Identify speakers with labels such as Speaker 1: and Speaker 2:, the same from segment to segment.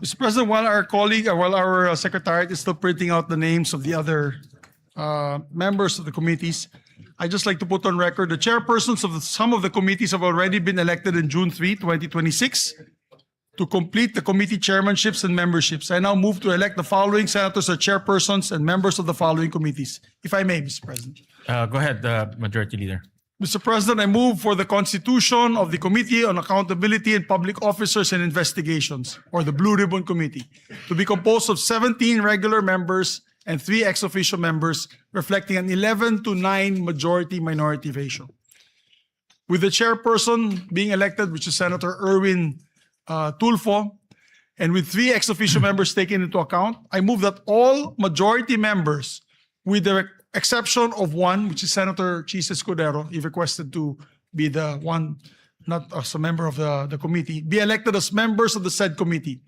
Speaker 1: Mr. President, while our secretariat is still printing out the names of the other members of the committees, I'd just like to put on record the chairpersons of some of the committees have already been elected in June 3, 2026. To complete the committee chairmanships and memberships, I now move to elect the following senators as chairpersons and members of the following committees. If I may, Mr. President.
Speaker 2: Go ahead, Majority Leader.
Speaker 1: Mr. President, I move for the constitution of the Committee on Accountability and Public Officers and Investigations, or the Blue Ribbon Committee, to be composed of 17 regular members and 3 ex officio members, reflecting an 11-9 majority-minority ratio. With the chairperson being elected, which is Senator Erwin Tulfo, and with 3 ex officio members taken into account, I move that all majority members, with the exception of one, which is Senator Chis Escudero, he requested to be the one, not as a member of the committee, be elected as members of the said committee.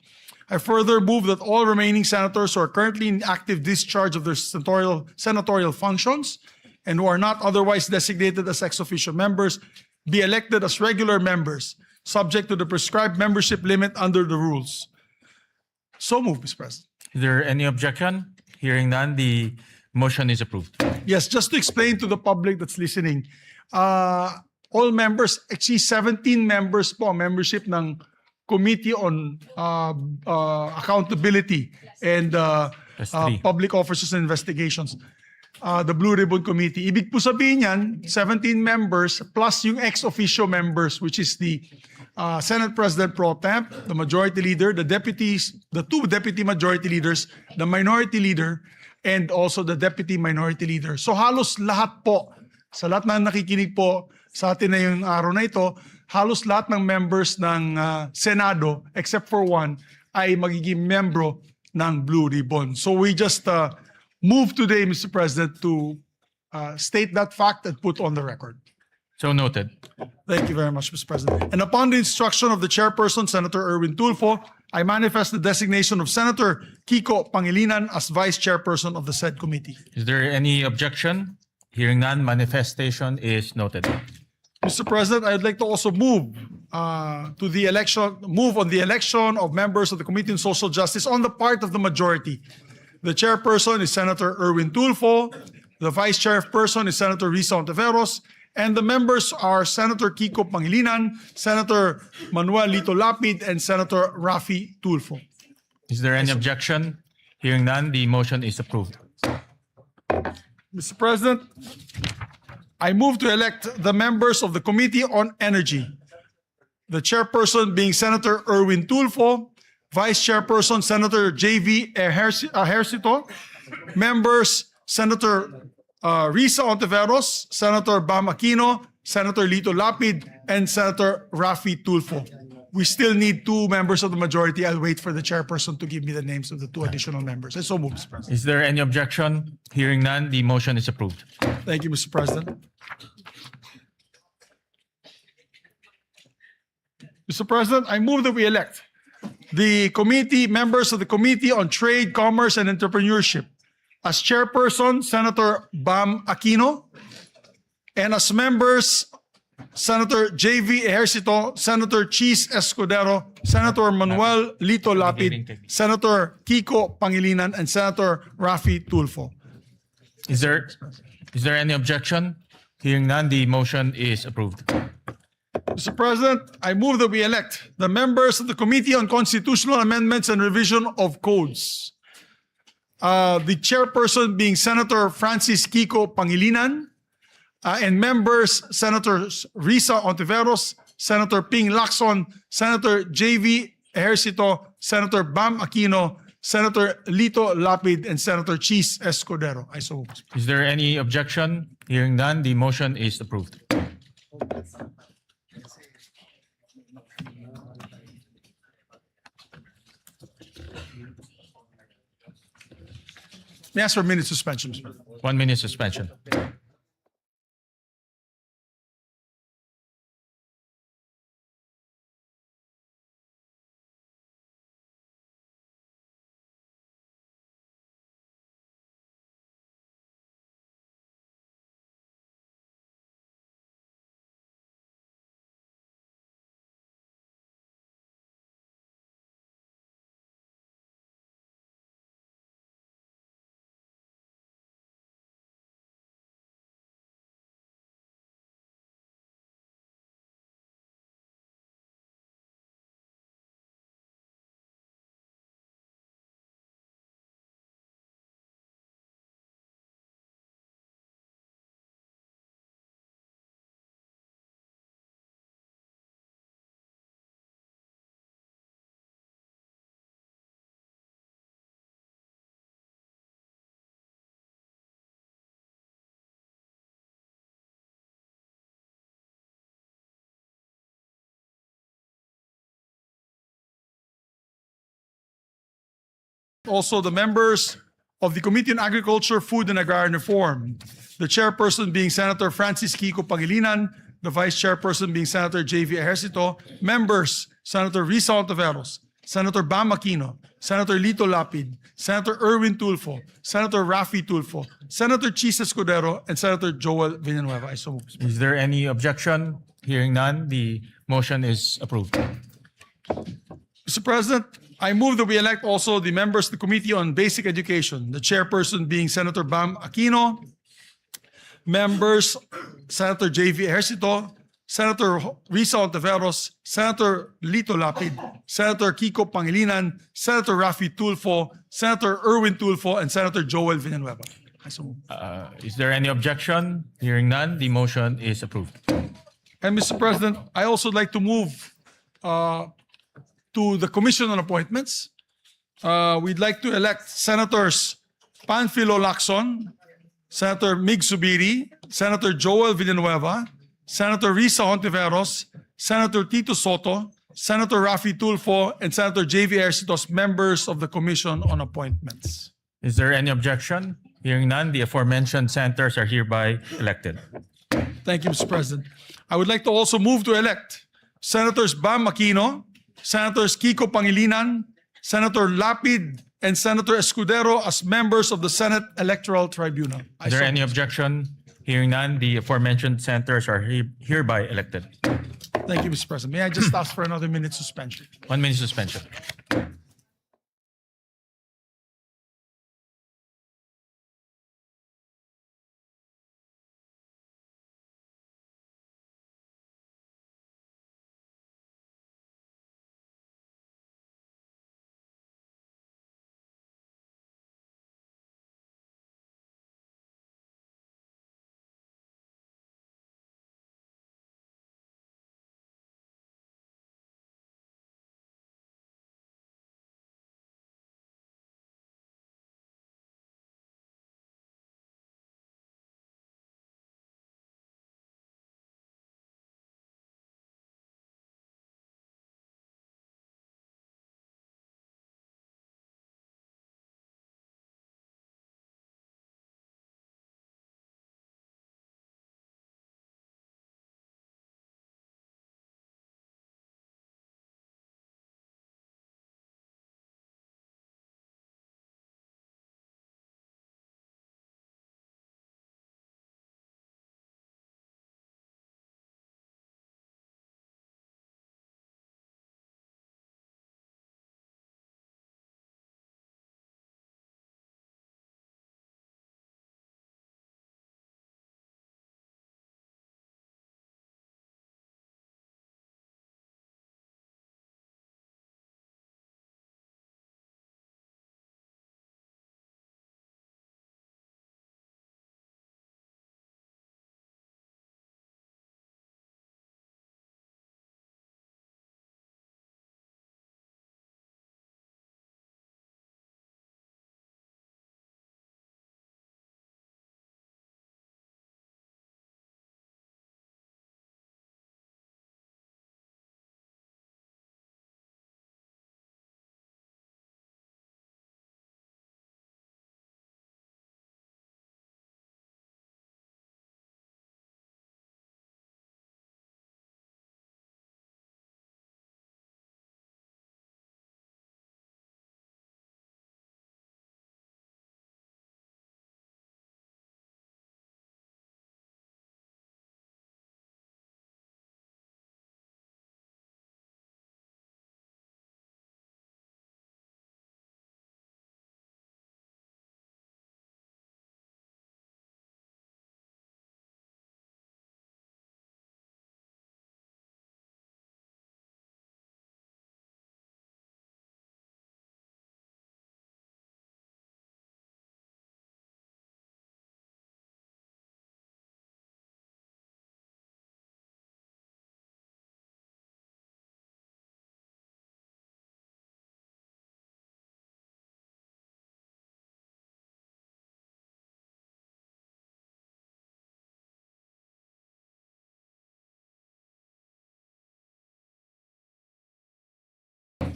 Speaker 1: I further move that all remaining senators who are currently in active discharge of their senatorial functions and who are not otherwise designated as ex officio members be elected as regular members, subject to the prescribed membership limit under the rules. So moved, Mr. President.
Speaker 2: Is there any objection? Hearing none, the motion is approved.
Speaker 1: Yes, just to explain to the public that's listening, all members, actually 17 members po, membership ng Committee on Accountability and Public Officers and Investigations, the Blue Ribbon Committee. Ibig po sabihin yan, 17 members plus yung ex officio members, which is the Senate President Pro Temp, the Majority Leader, the deputies, the 2 Deputy Majority Leaders, the Minority Leader, and also the Deputy Minority Leader. So halos lahat po, sa lahat na nakikinig po sa atin na yung araw na ito, halos lahat ng members ng Senado, except for one, ay magiging membro ng Blue Ribbon. So we just move today, Mr. President, to state that fact and put on the record.
Speaker 2: So noted.
Speaker 1: Thank you very much, Mr. President. And upon the instruction of the chairperson, Senator Erwin Tulfo, I manifest the designation of Senator Kiko Pangilinan as vice chairperson of the said committee.
Speaker 2: Is there any objection? Hearing none, manifestation is noted.
Speaker 1: Mr. President, I'd like to also move on the election of members of the Committee on Social Justice on the part of the majority. The chairperson is Senator Erwin Tulfo, the vice chairperson is Senator Risa Ontiveros, and the members are Senator Kiko Pangilinan, Senator Manuel Lito Lapid, and Senator Raffy Tulfo.
Speaker 2: Is there any objection? Hearing none, the motion is approved.
Speaker 1: Mr. President, I move to elect the members of the Committee on Energy. The chairperson being Senator Erwin Tulfo, vice chairperson Senator J.V. Ejercito, members Senator Risa Ontiveros, Senator Bam Aquino, Senator Lito Lapid, and Senator Raffy Tulfo. We still need 2 members of the majority. I'll wait for the chairperson to give me the names of the 2 additional members. I so move, Mr. President.
Speaker 2: Is there any objection? Hearing none, the motion is approved.
Speaker 1: Thank you, Mr. President. Mr. President, I move that we elect the members of the Committee on Trade, Commerce, and Entrepreneurship. As chairperson, Senator Bam Aquino, and as members, Senator J.V. Ejercito, Senator Chis Escudero, Senator Manuel Lito Lapid, Senator Kiko Pangilinan, and Senator Raffy Tulfo.
Speaker 2: Is there any objection? Hearing none, the motion is approved.
Speaker 1: Mr. President, I move that we elect the members of the Committee on Constitutional Amendments and Revision of Codes. The chairperson being Senator Francis Kiko Pangilinan, and members Senators Risa Ontiveros, Senator Ping Lacson, Senator J.V. Ejercito, Senator Bam Aquino, Senator Lito Lapid, and Senator Chis Escudero. I so move.
Speaker 2: Is there any objection? Hearing none, the motion is approved.
Speaker 1: May I ask for a minute suspension, Mr. President?
Speaker 2: 1 minute suspension.
Speaker 1: also the members of the Committee on Agriculture, Food and Agrarian Reform. The chairperson being Senator Francis Kiko Pangilinan, the vice chairperson being Senator J.V. Ejercito, members Senator Risa Ontiveros, Senator Bam Aquino, Senator Lito Lapid, Senator Erwin Tulfo, Senator Rafi Tulfo, Senator Chis Escudero, and Senator Joel Villanueva. I so move.
Speaker 2: Is there any objection? Hearing none, the motion is approved.
Speaker 1: Mr. President, I move that we elect also the members of the Committee on Basic Education, the chairperson being Senator Bam Aquino, members Senator J.V. Ejercito, Senator Risa Ontiveros, Senator Lito Lapid, Senator Kiko Pangilinan, Senator Rafi Tulfo, Senator Erwin Tulfo, and Senator Joel Villanueva. I so move.
Speaker 2: Is there any objection? Hearing none, the motion is approved.
Speaker 1: And Mr. President, I also like to move to the Commission on Appointments. We'd like to elect Senators Panfilo Lacson, Senator Mig Subiri, Senator Joel Villanueva, Senator Risa Hontiveros, Senator Tito Soto, Senator Rafi Tulfo, and Senator J.V. Ejercito as members of the Commission on Appointments.
Speaker 2: Is there any objection? Hearing none, the aforementioned senators are hereby elected.
Speaker 1: Thank you, Mr. President. I would like to also move to elect Senators Bam Aquino, Senators Kiko Pangilinan, Senator Lapid, and Senator Escudero as members of the Senate Electoral Tribunal.
Speaker 2: Is there any objection? Hearing none, the aforementioned senators are hereby elected.
Speaker 1: Thank you, Mr. President. May I just ask for another minute suspension?
Speaker 2: 1 minute suspension.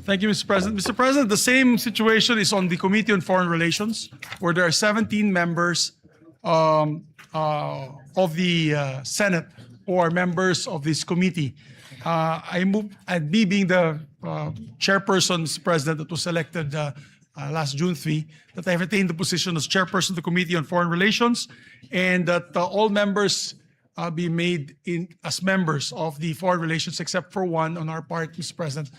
Speaker 1: Thank you, Mr. President. Mr. President, the same situation is on the Committee on Foreign Relations, where there are 17 members of the Senate who are members of this committee. I move, and me being the chairperson, Mr. President, that was elected last June 3, that I have attained the position as chairperson of the Committee on Foreign Relations, and that all members be made as members of the Foreign Relations, except for one on our part, Mr. President,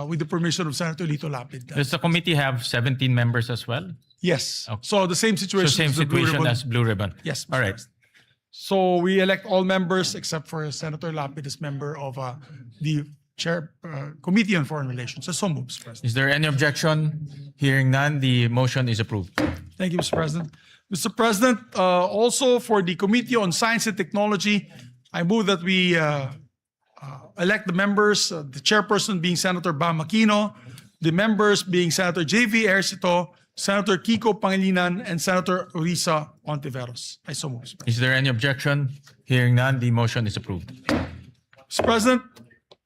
Speaker 1: with the permission of Senator Lito Lapid.
Speaker 2: Does the committee have 17 members as well?
Speaker 1: Yes.
Speaker 2: Okay.
Speaker 1: So the same
Speaker 2: So
Speaker 1: situation.
Speaker 2: same
Speaker 1: as the Blue
Speaker 2: situation
Speaker 1: Ribbon.
Speaker 2: as Blue Ribbon?
Speaker 1: Yes. Mr.
Speaker 2: All right.
Speaker 1: President. So we elect all members except for Senator Lapid as member of the Committee on Foreign Relations. So moves, President.
Speaker 2: Is there any objection? Hearing none, the motion is approved.
Speaker 1: Thank you, Mr. President. Mr. President, also for the Committee on Science and Technology, I move that we elect the members, the chairperson being Senator Bam Aquino, the members being Senator J.V. Ercito, Senator Kiko Pangilinan, and Senator Risa Ontiveros. I so move, Mr. President.
Speaker 2: Is there any objection? Hearing none, the motion is approved.
Speaker 1: Mr. President,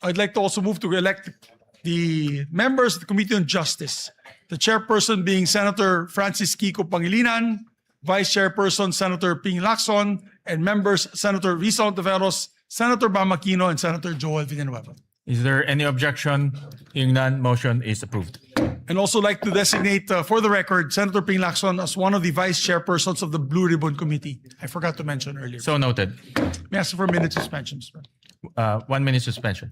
Speaker 1: I'd like to also move to elect the members of the Committee on Justice, the chairperson being Senator Francis Kiko Pangilinan, Vice Chairperson Senator Ping Lacson, and members Senator Risa Ontiveros, Senator Bam Aquino, and Senator Joel Villanueva.
Speaker 2: Is there any objection? Hearing none, motion is approved.
Speaker 1: And also like to designate, for the record, Senator Ping Lacson as one of the vice chairpersons of the Blue Ribbon Committee. I forgot to mention earlier.
Speaker 2: So noted.
Speaker 1: May I ask for a minute suspension, Mr. President?
Speaker 2: 1 minute suspension.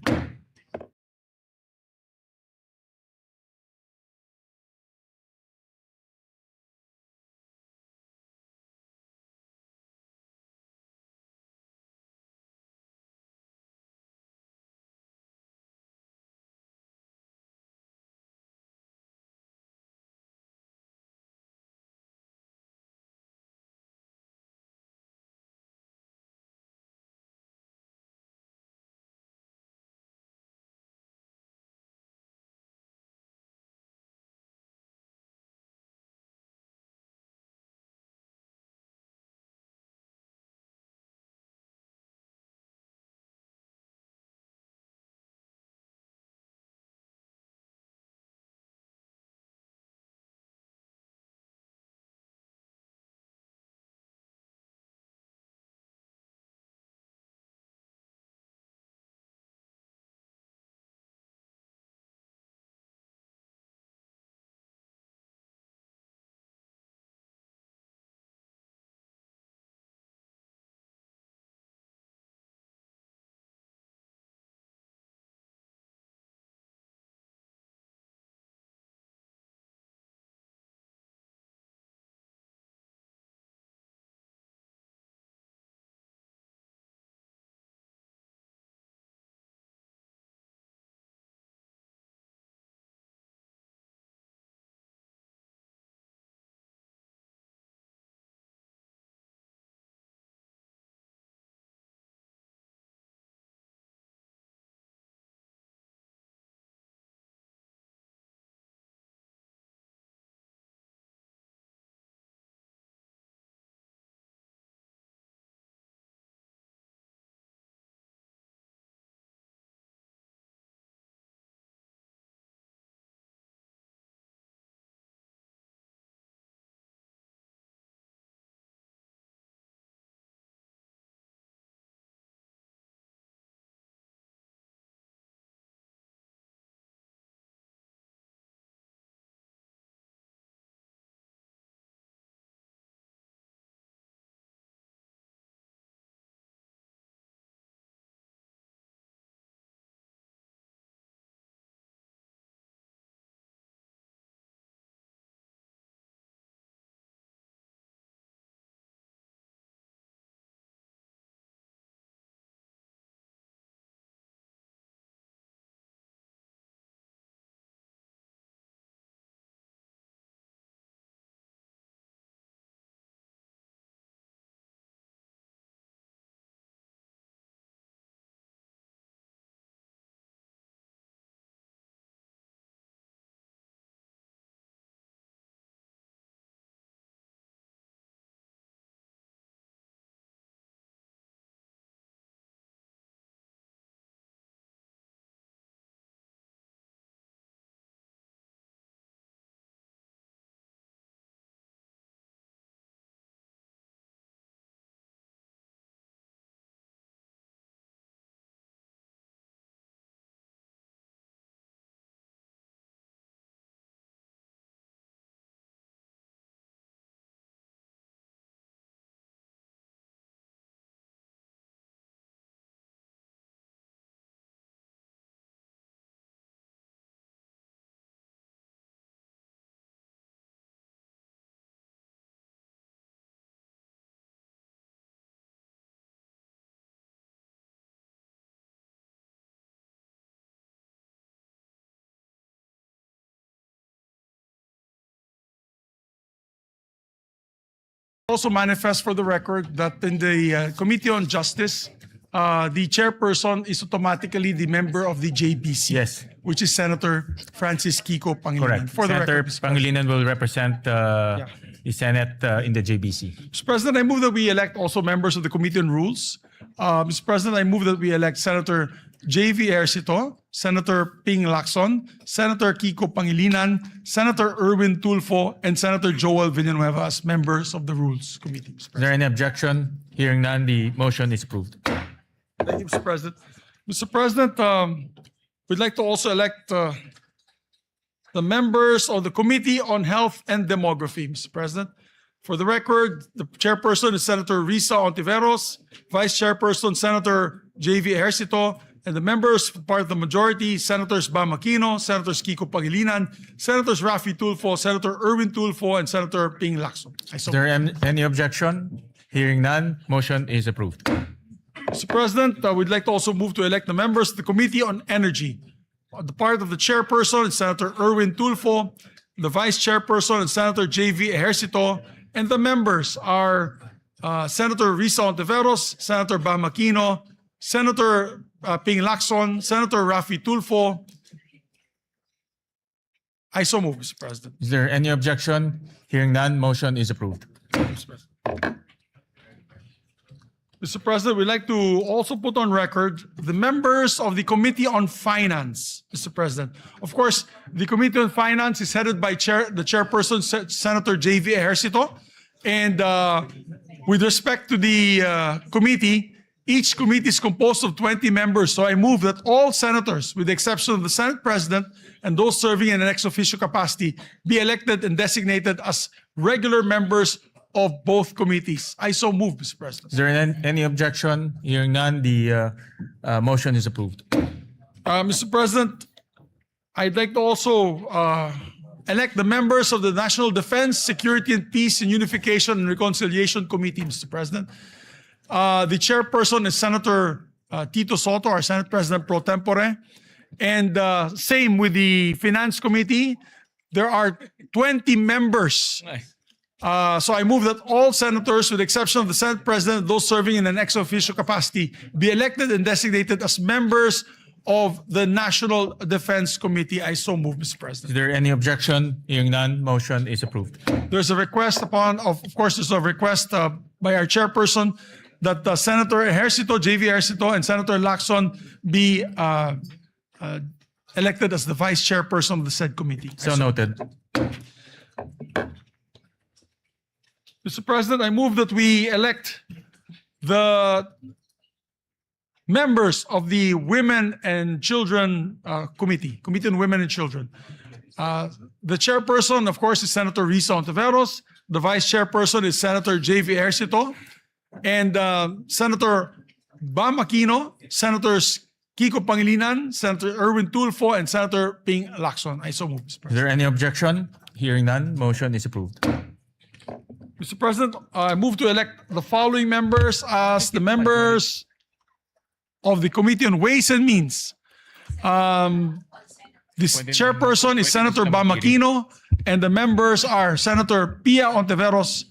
Speaker 1: Also manifest for the record that in the Committee on Justice, the chairperson is automatically the member of the JBC.
Speaker 2: Yes.
Speaker 1: Which is Senator Francis Kiko Pangilinan.
Speaker 2: Correct.
Speaker 1: For the
Speaker 2: Senator
Speaker 1: record, Mr. President.
Speaker 2: Pangilinan will represent the Senate in the JBC.
Speaker 1: Mr. President, I move that we elect also members of the Committee on Rules. Mr. President, I move that we elect Senator J.V. Ejercito, Senator Ping Lacson, Senator Kiko Pangilinan, Senator Erwin Tulfo, and Senator Joel Villanueva as members of the Rules Committee. Mr.
Speaker 2: Is
Speaker 1: President.
Speaker 2: there any objection? Hearing none, the motion is approved.
Speaker 1: Thank you, Mr. President. Mr. President, we'd like to also elect the members of the Committee on Health and Demography, Mr. President. For the record, the chairperson is Senator Risa Ontiveros, Vice Chairperson Senator J.V. Ejercito, and the members, part of the majority, Senators Bam Aquino, Senators Kiko Pangilinan, Senators Raffy Tulfo, Senator Erwin Tulfo, and Senator Ping Lacson.
Speaker 2: Is there any objection? Hearing none, motion is approved.
Speaker 1: Mr. President, we'd like to also move to elect the members of the Committee on Energy. The part of the chairperson is Senator Erwin Tulfo, the vice chairperson is Senator J.V. Ejercito, and the members are Senator Risa Ontiveros, Senator Bam Aquino, Senator Ping Lacson, Senator Raffy Tulfo. I so move, Mr. President.
Speaker 2: Is there any objection? Hearing none, motion is approved.
Speaker 1: Mr. President. Mr. President, we'd like to also put on record the members of the Committee on Finance, Mr. President. Of course, the Committee on Finance is headed by the chairperson, Senator J.V. Ejercito. And with respect to the committee, each committee is composed of 20 members. So I move that all senators, with the exception of the Senate President and those serving in an ex officio capacity, be elected and designated as regular members of both committees. I so move, Mr. President.
Speaker 2: Is there any objection? Hearing none, the motion is approved.
Speaker 1: Mr. President, I'd like to also elect the members of the National Defense, Security and Peace and Unification and Reconciliation Committee, Mr. President. The chairperson is Senator Tito Soto, our Senate President pro tempore. And same with the Finance Committee. There are 20 members.
Speaker 2: Nice.
Speaker 1: So I move that all senators, with the exception of the Senate President and those serving in an ex officio capacity, be elected and designated as members of the National Defense Committee. I so move, Mr. President.
Speaker 2: Is there any objection? Hearing none, motion is approved.
Speaker 1: There's a request of course, there's a request by our chairperson that Senator Ejercito, J.V. Ejercito, and Senator Lacson be elected as the vice chairperson of the said committee.
Speaker 2: So noted.
Speaker 1: Mr. President, I move that we elect the members of the Women and Children Committee on Women and Children. The chairperson, of course, is Senator Risa Ontiveros. The vice chairperson is Senator J.V. Ejercito. And Senator Bam Aquino, Senators Kiko Pangilinan, Senator Erwin Tulfo, and Senator Ping Lacson. I so move, Mr.
Speaker 2: Is
Speaker 1: President.
Speaker 2: there any objection? Hearing none, motion is approved.
Speaker 1: Mr. President, I move to elect the following members as the members of the Committee on Ways and Means. This chairperson is Senator Bam Aquino, and the members are Senator Pia Ontiveros,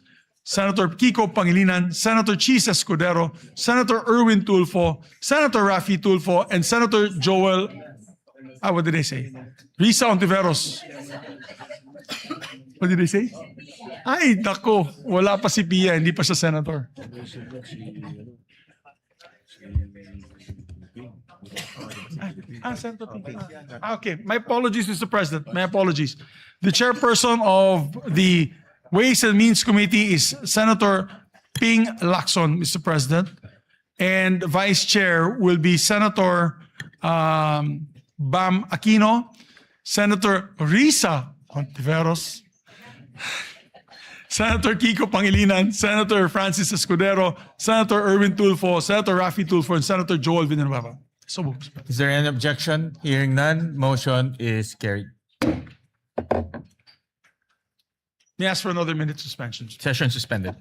Speaker 1: Senator Kiko Pangilinan, Senator Chis Escudero, Senator Erwin Tulfo, Senator Raffy Tulfo, and Senator Joel, what did I say? Risa Ontiveros. What did I say? Ay, nako, wala pa si Pia, hindi pa siya senator. Senator Pia. Okay, my apologies, Mr. President. My apologies. The chairperson of the Ways and Means Committee is Senator Ping Lacson, Mr. President. And vice chair will be Senator Bam Aquino, Senator Risa Ontiveros, Senator Kiko Pangilinan, Senator Francis Escudero, Senator Erwin Tulfo, Senator Raffy Tulfo, and Senator Joel Villanueva. So moved.
Speaker 2: Is there any objection? Hearing none, motion is carried.
Speaker 1: May I ask for another minute suspension?
Speaker 2: Session suspended.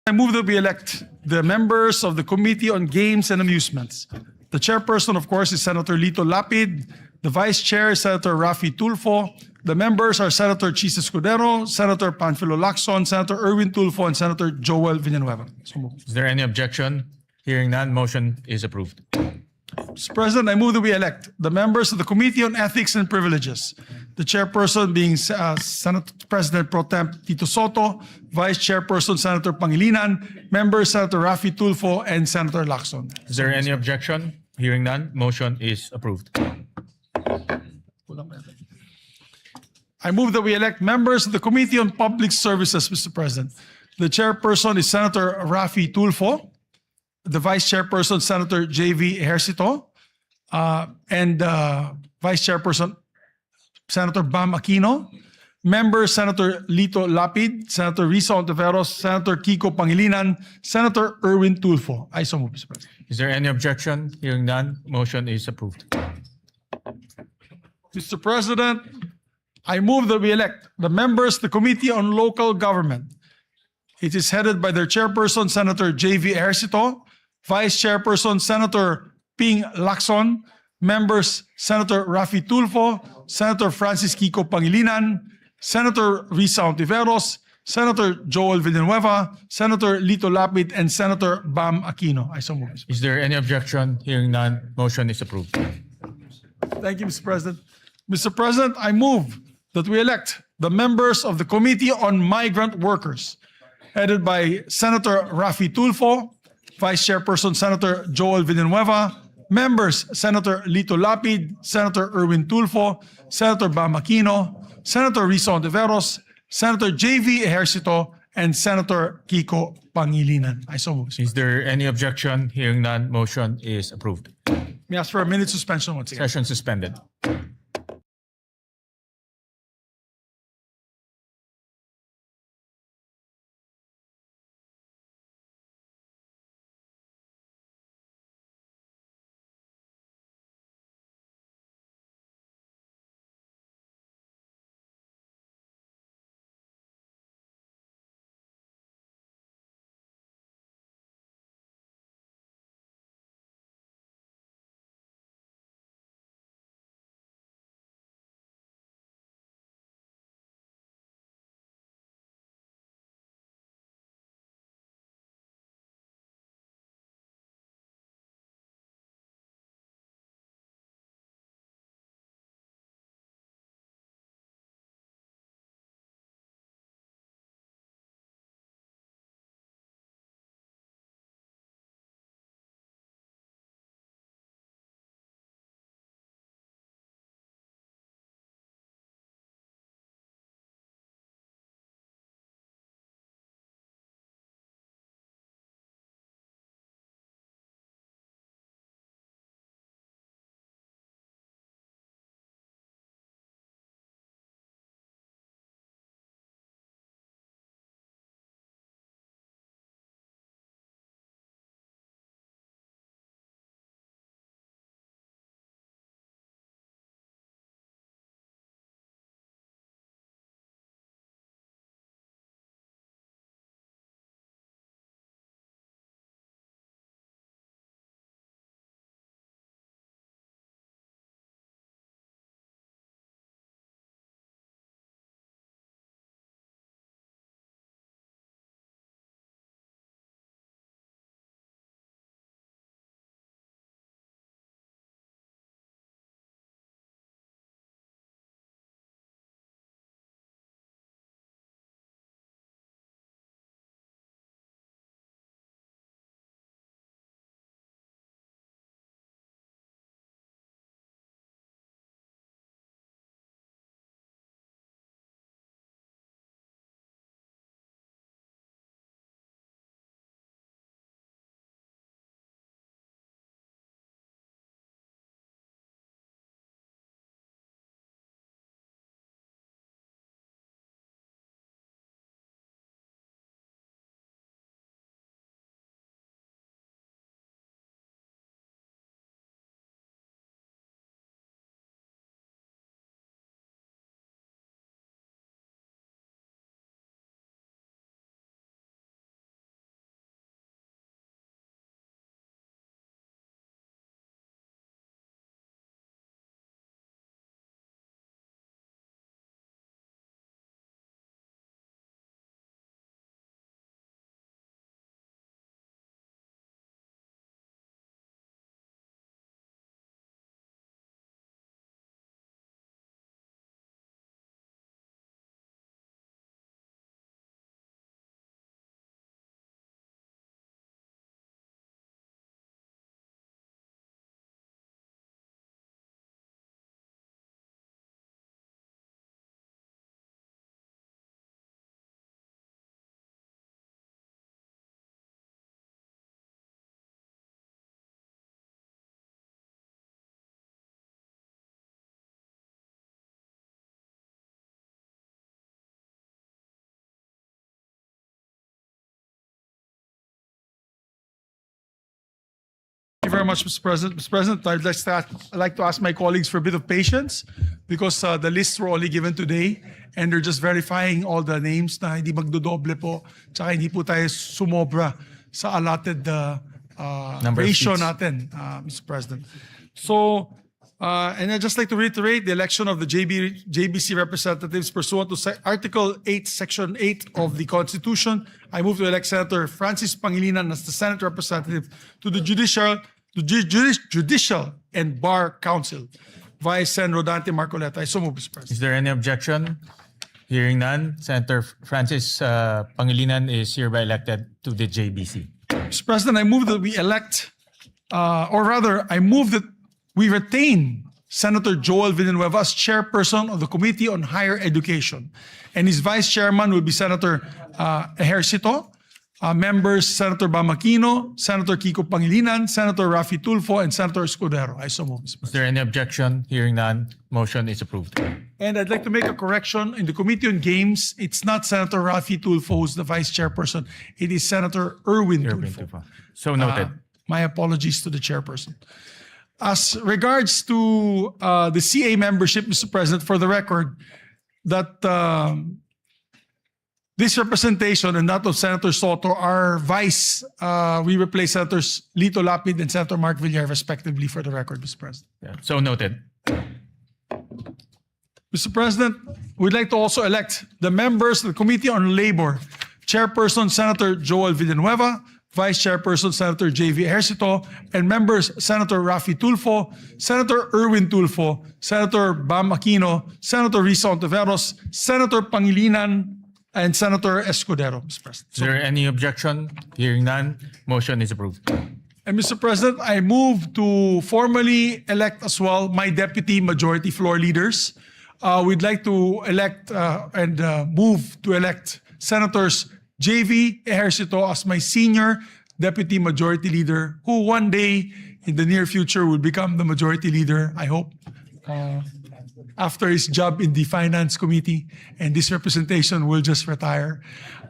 Speaker 1: I move that we elect the members of the Committee on Games and Amusements. The chairperson, of course, is Senator Lito Lapid. The vice chair is Senator Rafi Tulfo. The members are Senator Chis Escudero, Senator Panfilo Lacson, Senator Erwin Tulfo, and Senator Joel Villanueva. So moved.
Speaker 2: Is there any objection? Hearing none, motion is approved.
Speaker 1: Mr. President, I move that we elect the members of the Committee on Ethics and Privileges. The chairperson being Senate President Pro Tem Tito Soto, Vice Chairperson Senator Pangilinan, members Senator Rafi Tulfo, and Senator Lacson.
Speaker 2: Is there any objection? Hearing none, motion is approved.
Speaker 1: I move that we elect members of the Committee on Public Services, Mr. President. The chairperson is Senator Rafi Tulfo. The vice chairperson, Senator J.V. Ejercito, and vice chairperson, Senator Bam Aquino. Members, Senator Lito Lapid, Senator Risa Ontiveros, Senator Kiko Pangilinan, Senator Erwin Tulfo. I so move, Mr. President.
Speaker 2: Is there any objection? Hearing none, motion is approved.
Speaker 1: Mr. President, I move that we elect the members of the Committee on Local Government. It is headed by their chairperson, Senator J.V. Ejercito, Vice Chairperson, Senator Ping Lacson, members, Senator Rafi Tulfo, Senator Francis Kiko Pangilinan, Senator Risa Ontiveros, Senator Joel Villanueva, Senator Lito Lapid, and Senator Bam Aquino. I so move.
Speaker 2: Is there any objection? Hearing none, motion is approved.
Speaker 1: Thank you, Mr. President. Mr. President, I move that we elect the members of the Committee on Migrant Workers, headed by Senator Rafi Tulfo, Vice Chairperson Senator Joel Villanueva, members Senator Lito Lapid, Senator Erwin Tulfo, Senator Bam Aquino, Senator Risa Ontiveros, Senator J.V. Ejercito, and Senator Kiko Pangilinan. I so move.
Speaker 2: Is there any objection? Hearing none, motion is approved.
Speaker 1: May I ask for a minute suspension once again.
Speaker 2: Session suspended.
Speaker 1: very much, Mr. President. Mr. President, I'd like to ask my colleagues for a bit of patience because the lists were only given today and they're just verifying all the names na hindi magdodoble po tsaka hindi po tayo sumobra sa allotted
Speaker 2: Number of
Speaker 1: ratio
Speaker 2: seats.
Speaker 1: natin, Mr. President. So, and I'd just like to reiterate the election of the JBC representatives pursuant to Article 8, Section 8 of the Constitution. I move to elect Senator Francis Pangilinan as the Senate representative to the Judicial and Bar Council. Vice Sen. Rodante Marcoleta. I so move, Mr. President.
Speaker 2: Is there any objection? Hearing none, Senator Francis Pangilinan is hereby elected to the JBC.
Speaker 1: Mr. President, I move that we elect, or rather, I move that we retain Senator Joel Villanueva as chairperson of the Committee on Higher Education. And his vice chairman will be Senator Ejercito, members Senator Bam Aquino, Senator Kiko Pangilinan, Senator Raffy Tulfo, and Senator Escudero. I so move, Mr. President.
Speaker 2: Is there any objection? Hearing none, motion is approved.
Speaker 1: And I'd like to make a correction. In the Committee on Games, it's not Senator Raffy Tulfo who's the vice chairperson. It is Senator Erwin Tulfo.
Speaker 2: So noted.
Speaker 1: My apologies to the chairperson. As regards to the CA membership, Mr. President, for the record, that this representation and that of Senator Soto are vice. We replace Senators Lito Lapid and Senator Mark Villar respectively for the record, Mr. President.
Speaker 2: Yeah. So noted.
Speaker 1: Mr. President, we'd like to also elect the members of the Committee on Labor. Chairperson, Senator Joel Villanueva. Vice Chairperson, Senator J.V. Ejercito. And members, Senator Raffy Tulfo, Senator Erwin Tulfo, Senator Bam Aquino, Senator Risa Ontiveros, Senator Pangilinan, and Senator Escudero, Mr. President.
Speaker 2: Is there any objection? Hearing none, motion is approved.
Speaker 1: And Mr. President, I move to formally elect as well my deputy majority floor leaders. We'd like to elect and move to elect Senators J.V. Ejercito as my senior deputy majority leader, who one day in the near future will become the majority leader, I hope, after his job in the Finance Committee, and this representation will just retire.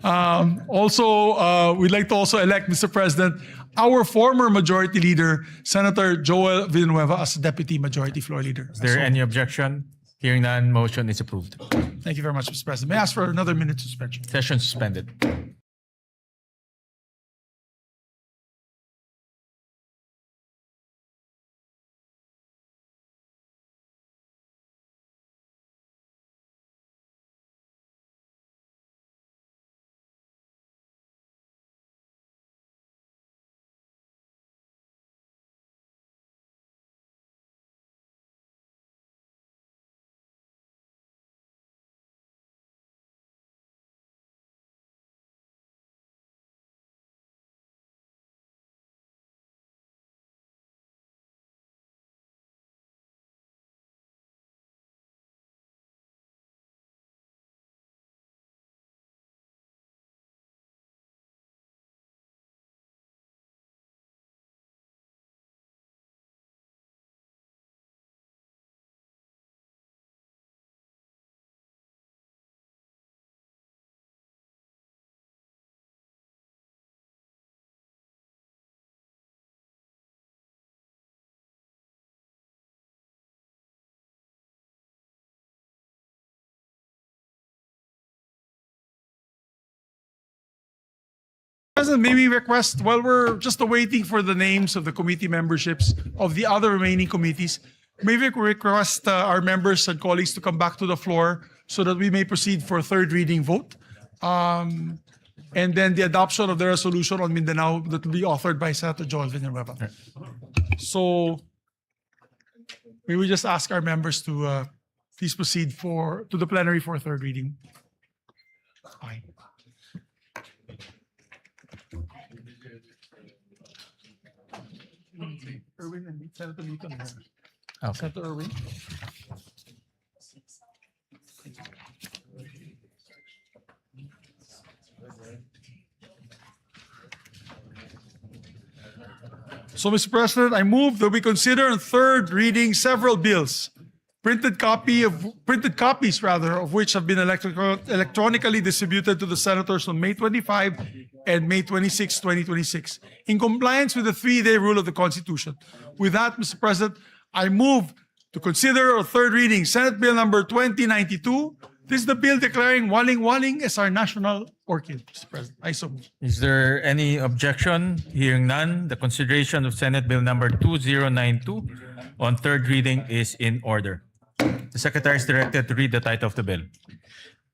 Speaker 1: Also, we'd like to also elect, Mr. President, our former majority leader, Senator Joel Villanueva, as deputy majority floor leader.
Speaker 2: Is there any objection? Hearing none, motion is approved.
Speaker 1: Thank you very much, Mr. President. May I ask for another minute suspension?
Speaker 2: Session suspended.
Speaker 1: President, may we request, while we're just awaiting for the names of the committee memberships of the other remaining committees, may we request our members and colleagues to come back to the floor so that we may proceed for a third reading vote. And then the adoption of the resolution on Mindanao that will be authored by Senator Joel Villanueva. So may we just ask our members to please proceed to the plenary for a third reading. Fine. Erwin and Senator Lito.
Speaker 2: Okay.
Speaker 1: Senator Erwin. So, Mr. President, I move that we consider on third reading several bills, printed copies of which have been electronically distributed to the senators on May 25 and May 26, 2026, in compliance with the 3-day rule of the Constitution. With that, Mr. President, I move to consider a third reading Senate Bill number 2092. This is the bill declaring waling-waling as our national orchid, Mr. President. I so move.
Speaker 2: Is there any objection? Hearing none, the consideration of Senate Bill number 2092 on third reading is in order. The Secretary is directed to read the title of the bill.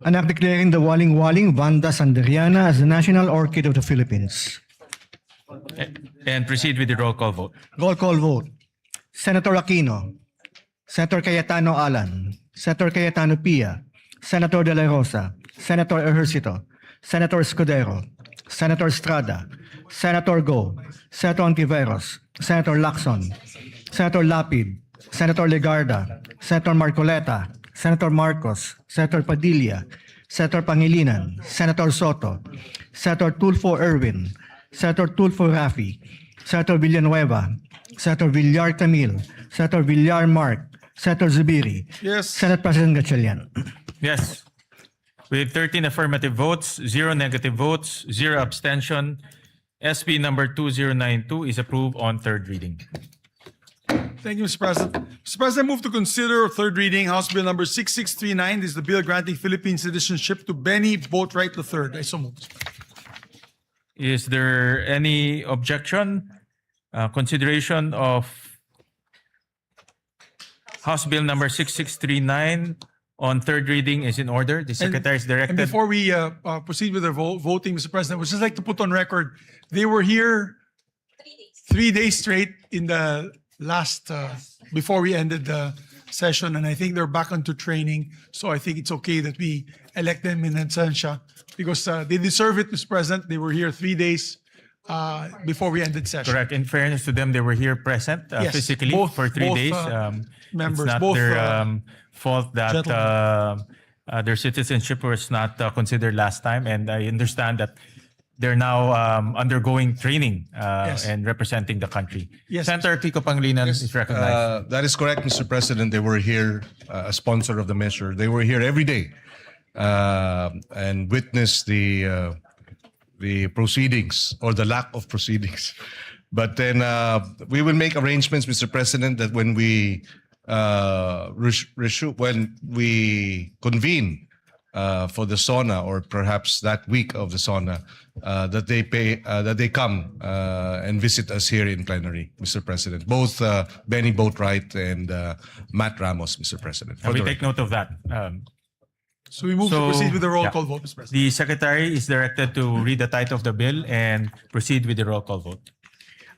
Speaker 3: An act declaring the waling-waling Vanda sanderiana as the national orchid of the Philippines.
Speaker 2: And proceed with the roll call vote.
Speaker 3: Roll call vote. Senator Aquino, Senator Cayetano Alan, Senator Cayetano Pia, Senator De La Rosa, Senator Ejercito, Senator Escudero, Senator Estrada, Senator Go, Senator Ontiveros, Senator Lacson, Senator Lapid, Senator Legarda, Senator Marcoleta, Senator Marcos, Senator Padilla, Senator Pangilinan, Senator Soto, Senator Tulfo Erwin, Senator Tulfo Rafi, Senator Villanueva, Senator Villar Camil, Senator Villar Mark, Senator Zubiri,
Speaker 1: Yes.
Speaker 3: Senate President Gatchalian.
Speaker 2: Yes. With 13 affirmative votes, 0 negative votes, 0 abstention, SB number 2092 is approved on third reading.
Speaker 1: Thank you, Mr. President. Mr. President, I move to consider third reading House Bill number 6639. This is the bill granting Philippine citizenship to Benny Boatwright III. I so move.
Speaker 2: Is there any objection? Consideration of House Bill number 6639 on third reading is in order. The Secretary is
Speaker 1: And
Speaker 2: directed.
Speaker 1: before we proceed with the voting, Mr. President, I would just like to put on record, they were here 3 days straight in the last, before we ended the session, and I think they're back onto training. So I think it's okay that we elect them in absentia because they deserve it, Mr. President. They were here 3 days before we ended session.
Speaker 2: Correct. In fairness to them, they were here present
Speaker 1: Yes,
Speaker 2: physically
Speaker 1: both-
Speaker 2: for 3
Speaker 1: both,
Speaker 2: days.
Speaker 1: members,
Speaker 2: it's not
Speaker 1: both,
Speaker 2: their fault that their citizenship was not considered last time. And I understand that they're now undergoing training
Speaker 1: Yes.
Speaker 2: and representing the country.
Speaker 1: Yes.
Speaker 2: Senator Kiko Pangilinan is recognized.
Speaker 4: That is correct, Mr. President. They were here, a sponsor of the measure. They were here every day and witnessed the proceedings or the lack of proceedings. But then we will make arrangements, Mr. President, that when we convene for the SONA or perhaps that week of the SONA, that they come and visit us here in plenary, Mr. President. Both Benny Boatwright and Matt Ramos, Mr. President.
Speaker 2: And we take note of that.
Speaker 1: So we move to
Speaker 2: So,
Speaker 1: proceed with the roll
Speaker 2: yeah.
Speaker 1: call vote, Mr. President.
Speaker 2: The Secretary is directed to read the title of the bill and proceed with the roll call vote.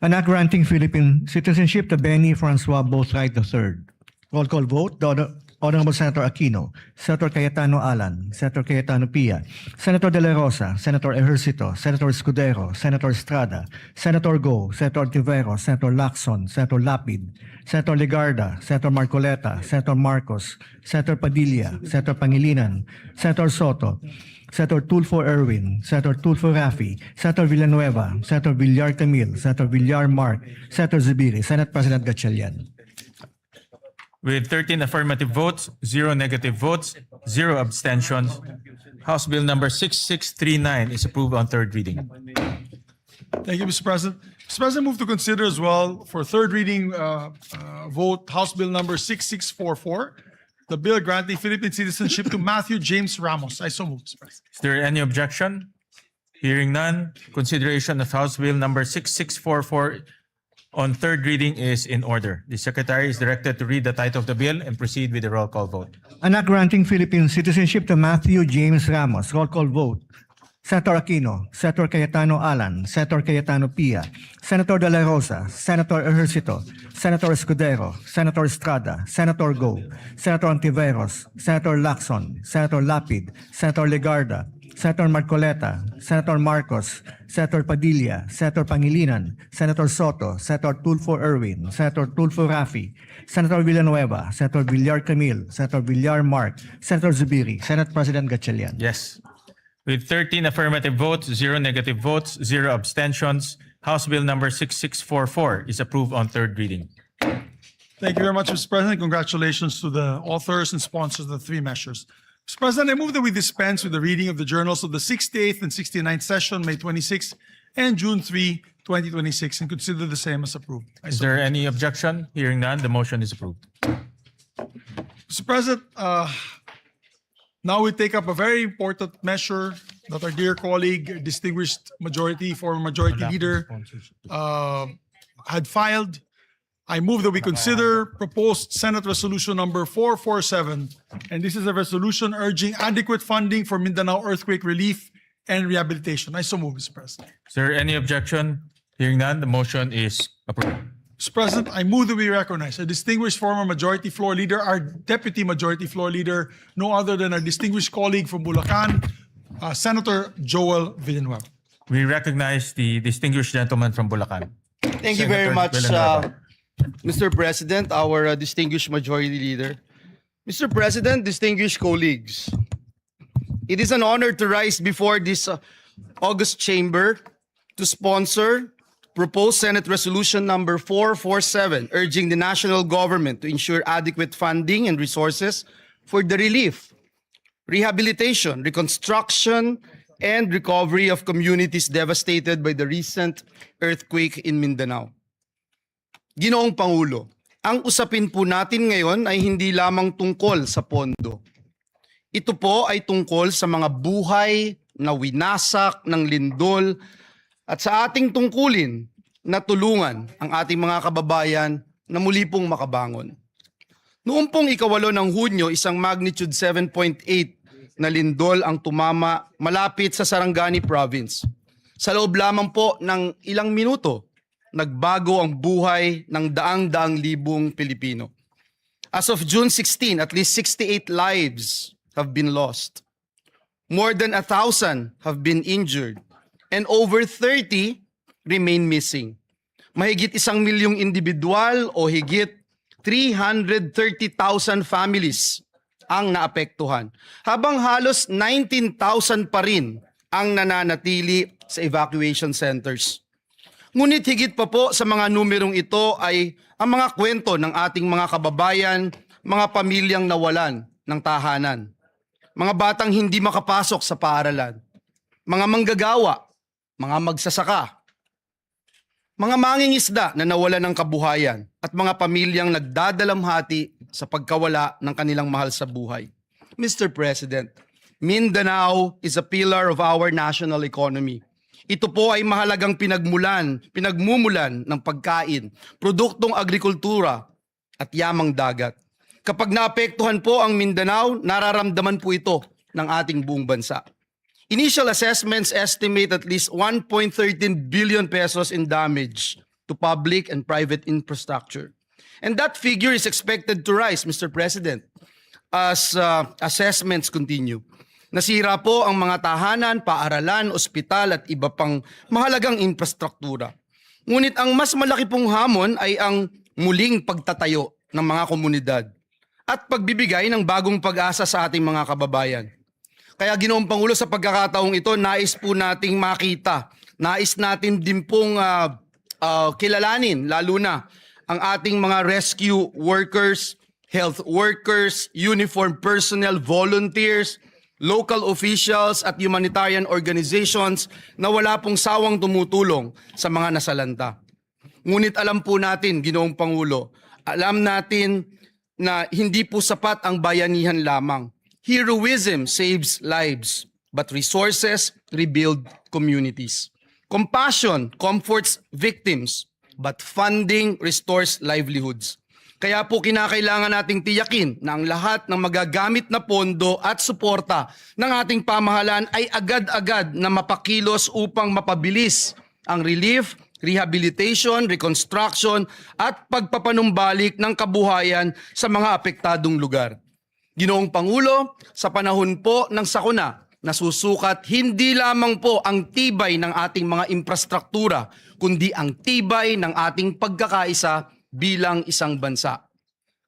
Speaker 3: An act granting Philippine citizenship to Benny Francois Boatwright III. Roll call vote. The Honorable Senator Aquino, Senator Cayetano Alan, Senator Cayetano Pia, Senator De La Rosa, Senator Ejercito, Senator Escudero, Senator Estrada, Senator Go, Senator Ontiveros, Senator Lacson, Senator Lapid, Senator Legarda, Senator Marcoleta, Senator Marcos, Senator Padilla, Senator Pangilinan, Senator Soto, Senator Tulfo Erwin, Senator Tulfo Rafi, Senator Villanueva, Senator Villar Camil, Senator Villar Mark, Senator Zubiri, Senate President Gatchalian.
Speaker 2: With 13 affirmative votes, 0 negative votes, 0 abstentions, House Bill number 6639 is approved on third reading.
Speaker 1: Thank you, Mr. President. Mr. President, move to consider as well for third reading vote House Bill number 6644, the bill granting Philippine citizenship to Matthew James Ramos. I so move, Mr. President.
Speaker 2: Is there any objection? Hearing none, consideration of House Bill number 6644 on third reading is in order. The Secretary is directed to read the title of the bill and proceed with the roll call vote.
Speaker 3: An act granting Philippine citizenship to Matthew James Ramos. Roll call vote. Senator Aquino, Senator Cayetano Alan, Senator Cayetano Pia, Senator De La Rosa, Senator Ejercito, Senator Escudero, Senator Estrada, Senator Go, Senator Ontiveros, Senator Lacson, Senator Lapid, Senator Legarda, Senator Marcoleta, Senator Marcos, Senator Padilla, Senator Pangilinan, Senator Soto, Senator Tulfo Erwin, Senator Tulfo Rafi, Senator Villanueva, Senator Villar Camil, Senator Villar Mark, Senator Zubiri, Senate President Gatchalian.
Speaker 2: Yes. With 13 affirmative votes, 0 negative votes, 0 abstentions, House Bill number 6644 is approved on third reading.
Speaker 1: Thank you very much, Mr. President. Congratulations to the authors and sponsors of the three measures. Mr. President, I move that we dispense with the reading of the journals of the 68th and 69th session, May 26 and June 3, 2026, and consider the same as approved.
Speaker 2: Is there any objection? Hearing none, the motion is approved.
Speaker 1: Mr. President, now we take up a very important measure that our dear colleague, distinguished former majority leader, had filed. I move that we consider proposed Senate Resolution number 447, and this is a resolution urging adequate funding for Mindanao earthquake relief and rehabilitation. I so move, Mr. President.
Speaker 2: Is there any objection? Hearing none, the motion is approved.
Speaker 1: Mr. President, I move that we recognize a distinguished former majority floor leader, our deputy majority floor leader, no other than our distinguished colleague from Bulacan, Senator Joel Villanueva.
Speaker 2: We recognize the distinguished gentleman from Bulacan.
Speaker 5: Thank you very
Speaker 2: Senator
Speaker 5: much,
Speaker 2: Villanueva.
Speaker 5: Mr. President, our distinguished majority leader. Mr. President, distinguished colleagues, it is an honor to rise before this august chamber to sponsor proposed Senate Resolution number 447, urging the national government to ensure adequate funding and resources for the relief, rehabilitation, reconstruction, and recovery of communities devastated by the recent earthquake in Mindanao. Ginoong Pangulo, ang usapin po natin ngayon ay hindi lamang tungkol sa pondo. Ito po ay tungkol sa mga buhay na winasak ng lindol at sa ating tungkulin na tulungan ang ating mga kababayan na muli pong makabangon. Noong pong 8 ng Hunyo, isang magnitude 7.8 na lindol ang tumama malapit sa Sarangani Province. Sa loob lamang po ng ilang minuto, nagbago ang buhay ng daang-daang libong Pilipino. As of June 16, at least 68 lives have been lost. More than 1,000 have been injured and over 30 remain missing. Mahigit 1 milyong individual o higit 330,000 families ang naapektuhan, habang halos 19,000 pa rin ang nananatili sa evacuation centers. Ngunit higit pa po sa mga numerong ito ay ang mga kwento ng ating mga kababayan, mga pamilyang nawalan ng tahanan, mga batang hindi makapasok sa paaralan, mga manggagawa, mga magsasaka, mga mangingisda na nawalan ng kabuhayan at mga pamilyang nagdadalamhati sa pagkawala ng kanilang mahal sa buhay. Mr. President, Mindanao is a pillar of our national economy. Ito po ay mahalagang pinagmumulan ng pagkain, produktong agrikultura at yamang dagat. Kapag naapektuhan po ang Mindanao, nararamdaman po ito ng ating buong bansa. Initial assessments estimate at least 1.13 billion pesos in damage to public and private infrastructure. And that figure is expected to rise, Mr. President, as assessments continue. Nasira po ang mga tahanan, paaralan, ospital at iba pang mahalagang infrastruktura. Ngunit ang mas malaki pong hamon ay ang muling pagtatayo ng mga komunidad at pagbibigay ng bagong pag-asa sa ating mga kababayan. Kaya Ginoong Pangulo, sa pagkakataong ito, nais po nating makita, nais natin din pong kilalanin, lalo na ang ating mga rescue workers, health workers, uniformed personnel, volunteers, local officials at humanitarian organizations na wala pong sawang tumutulong sa mga nasalanta. Ngunit alam po natin, Ginoong Pangulo, alam natin na hindi po sapat ang bayanihan lamang. Heroism saves lives, but resources rebuild communities. Compassion comforts victims, but funding restores livelihoods. Kaya po kinakailangan nating tiyakin na ang lahat ng magagamit na pondo at suporta ng ating pamahalaan ay agad-agad na mapakilos upang mapabilis ang relief, rehabilitation, reconstruction at pagpapanumbalik ng kabuhayan sa mga apektadong lugar. Ginoong Pangulo, sa panahon po ng sakuna, nasusukat hindi lamang po ang tibay ng ating mga infrastruktura, kundi ang tibay ng ating pagkakaisa bilang isang bansa.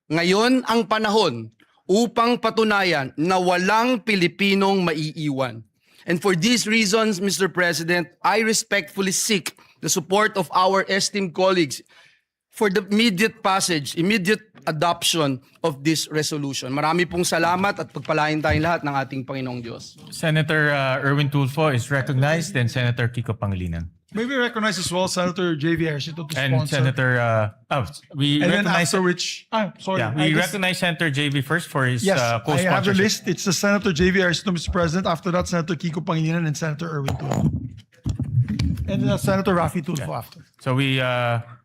Speaker 5: Ngayon ang panahon upang patunayan na walang Pilipinong maiiwan. And for these reasons, Mr. President, I respectfully seek the support of our esteemed colleagues for the immediate passage, immediate adoption of this resolution. Marami pong salamat at pagpalain tayong lahat ng ating Panginoong Diyos.
Speaker 2: Senator Erwin Tulfo is recognized, then Senator Kiko Pangilinan.
Speaker 1: May we recognize as well Senator J.V. Ejercito to
Speaker 2: And
Speaker 1: sponsor.
Speaker 2: Senator, we
Speaker 1: and then
Speaker 2: recognize,
Speaker 1: after which, sorry.
Speaker 2: yeah,
Speaker 1: I
Speaker 2: we
Speaker 1: just-
Speaker 2: recognize Senator JV first for his
Speaker 1: Yes, I have the
Speaker 2: co-sponsorship.
Speaker 1: list. It's the Senator J.V. Ejercito, Mr. President. After that, Senator Kiko Pangilinan and Senator Erwin Tulfo. And Senator Raffy Tulfo after.
Speaker 2: So we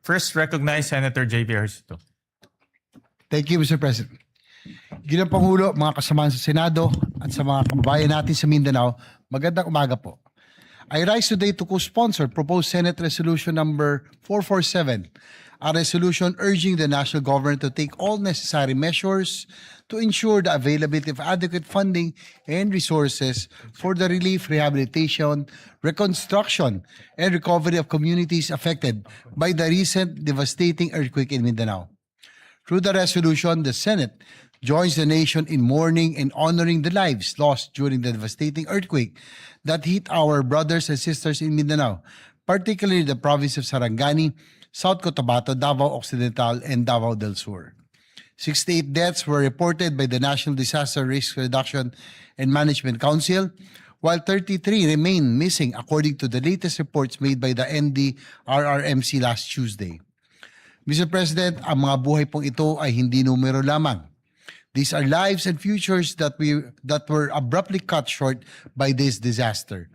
Speaker 2: first recognize Senator JV Ejercito.
Speaker 6: Thank you, Mr. President. Ginang Pangulo, mga kasamahan sa Senado at sa mga kababayan natin sa Mindanao, magandang umaga po. I rise today to co-sponsor proposed Senate Resolution number 447, a resolution urging the national government to take all necessary measures to ensure the availability of adequate funding and resources for the relief, rehabilitation, reconstruction, and recovery of communities affected by the recent devastating earthquake in Mindanao. Through the resolution, the Senate joins the nation in mourning and honoring the lives lost during the devastating earthquake that hit our brothers and sisters in Mindanao, particularly the province of Sarangani, South Cotabato, Davao Occidental, and Davao del Sur. 68 deaths were reported by the National Disaster Risk Reduction and Management Council, while 33 remain missing according to the latest reports made by the NDRRMC last Tuesday. Mr. President, ang mga buhay pong ito ay hindi numero lamang. These are lives and futures that were abruptly cut short by this disaster.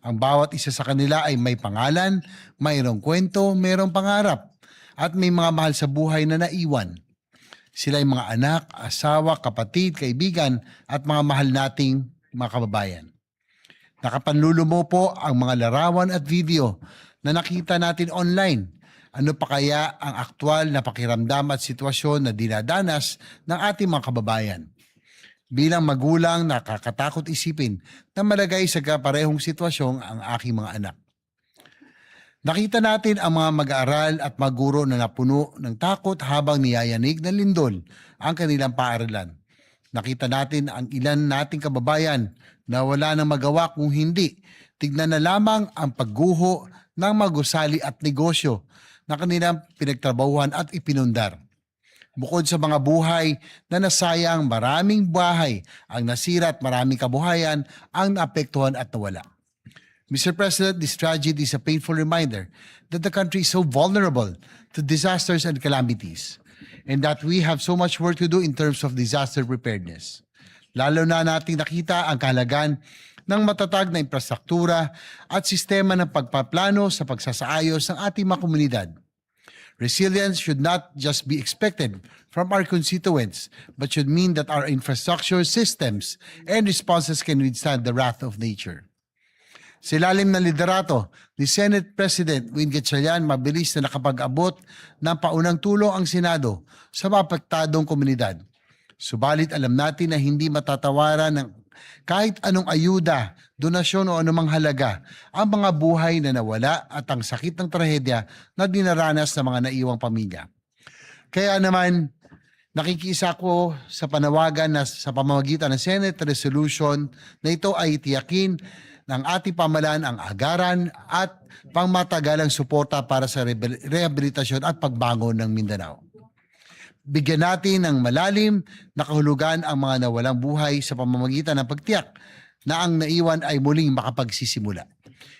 Speaker 6: Ang bawat isa sa kanila ay may pangalan, mayroong kwento, mayroong pangarap, at may mga mahal sa buhay na naiwan. Sila ay mga anak, asawa, kapatid, kaibigan, at mga mahal nating mga kababayan. Nakapanlulumo po ang mga larawan at video na nakita natin online. Ano pa kaya ang aktwal na pakiramdam at sitwasyon na dinadanas ng ating mga kababayan? Bilang magulang, nakakatakot isipin na malagay sa kaparehong sitwasyon ang aking mga anak. Nakita natin ang mga mag-aaral at mga guro na napuno ng takot habang niyayanig ng lindol ang kanilang paaralan. Nakita natin ang ilan nating kababayan na wala nang magawa kung hindi tignan na lamang ang pagguho ng mga gusali at negosyo na kanilang pinagtrabahuhan at ipinundar. Bukod sa mga buhay na nasayang, maraming bahay ang nasira at maraming kabuhayan ang naapektuhan at nawala. Mr. President, this tragedy is a painful reminder that the country is so vulnerable to disasters and calamities, and that we have so much work to do in terms of disaster preparedness. Lalo na nating nakita ang kahalagan ng matatag na infrastruktura at sistema ng pagpaplano sa pagsasaayos ng ating mga komunidad. Resilience should not just be expected from our constituents, but should mean that our infrastructure systems and responses can withstand the wrath of nature. Sa ilalim ng liderato ni Senate President Win Gatchalian, mabilis na nakapag-abot ng paunang tulong ang Senado sa mapektadong komunidad. Subalit alam natin na hindi matatawaran ng kahit anong ayuda, donasyon o anumang halaga ang mga buhay na nawala at ang sakit ng trahedya na dinaranas ng mga naiwang pamilya. Kaya naman, nakikisa ko sa panawagan na sa pamamagitan ng Senate Resolution na ito ay tiyakin ng ating pamahalaan ang agaran at pangmatagalang suporta para sa rehabilitasyon at pagbangon ng Mindanao. Bigyan natin ng malalim na kahulugan ang mga nawalang buhay sa pamamagitan ng pagtiyak na ang naiwan ay muling makapagsisimula.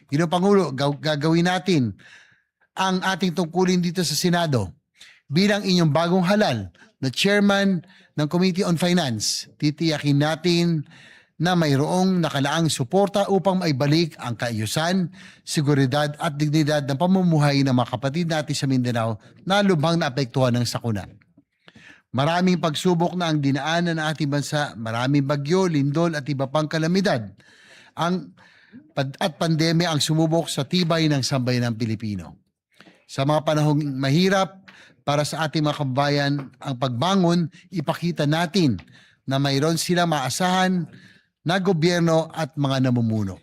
Speaker 6: Ginong Pangulo, gagawin natin ang ating tungkulin dito sa Senado. Bilang inyong bagong halal na chairman ng Committee on Finance, titiyakin natin na mayroong nakalaang suporta upang maibalik ang kaayusan, seguridad at dignidad ng pamumuhay ng mga kapatid natin sa Mindanao na lubhang naapektuhan ng sakuna. Maraming pagsubok na ang dinaanan ng ating bansa, maraming bagyo, lindol at iba pang kalamidad. At pandemya ang sumubok sa tibay ng sambayanang Pilipino. Sa mga panahong mahirap para sa ating mga kababayan, ang pagbangon, ipakita natin na mayroon silang maasahan na gobyerno at mga namumuno.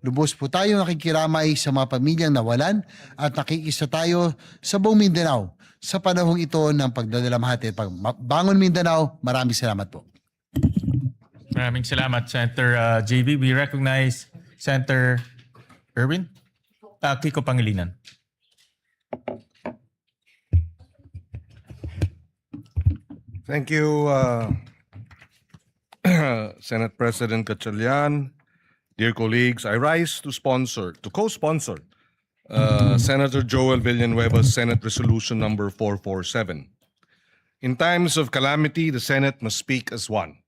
Speaker 6: Lubos po tayo nakikiramay sa mga pamilyang nawalan at nakikisa tayo sa buong Mindanao sa panahong ito ng pagdadalamhati at pagbangon Mindanao. Maraming salamat po.
Speaker 2: Maraming salamat, Senator JB. We recognize Senator Erwin Kiko Pangilinan.
Speaker 4: Thank you, Senate President Gatchalian. Dear colleagues, I rise to co-sponsor Senator Joel Villanueva's Senate Resolution number 447. In times of calamity, the Senate must speak as one.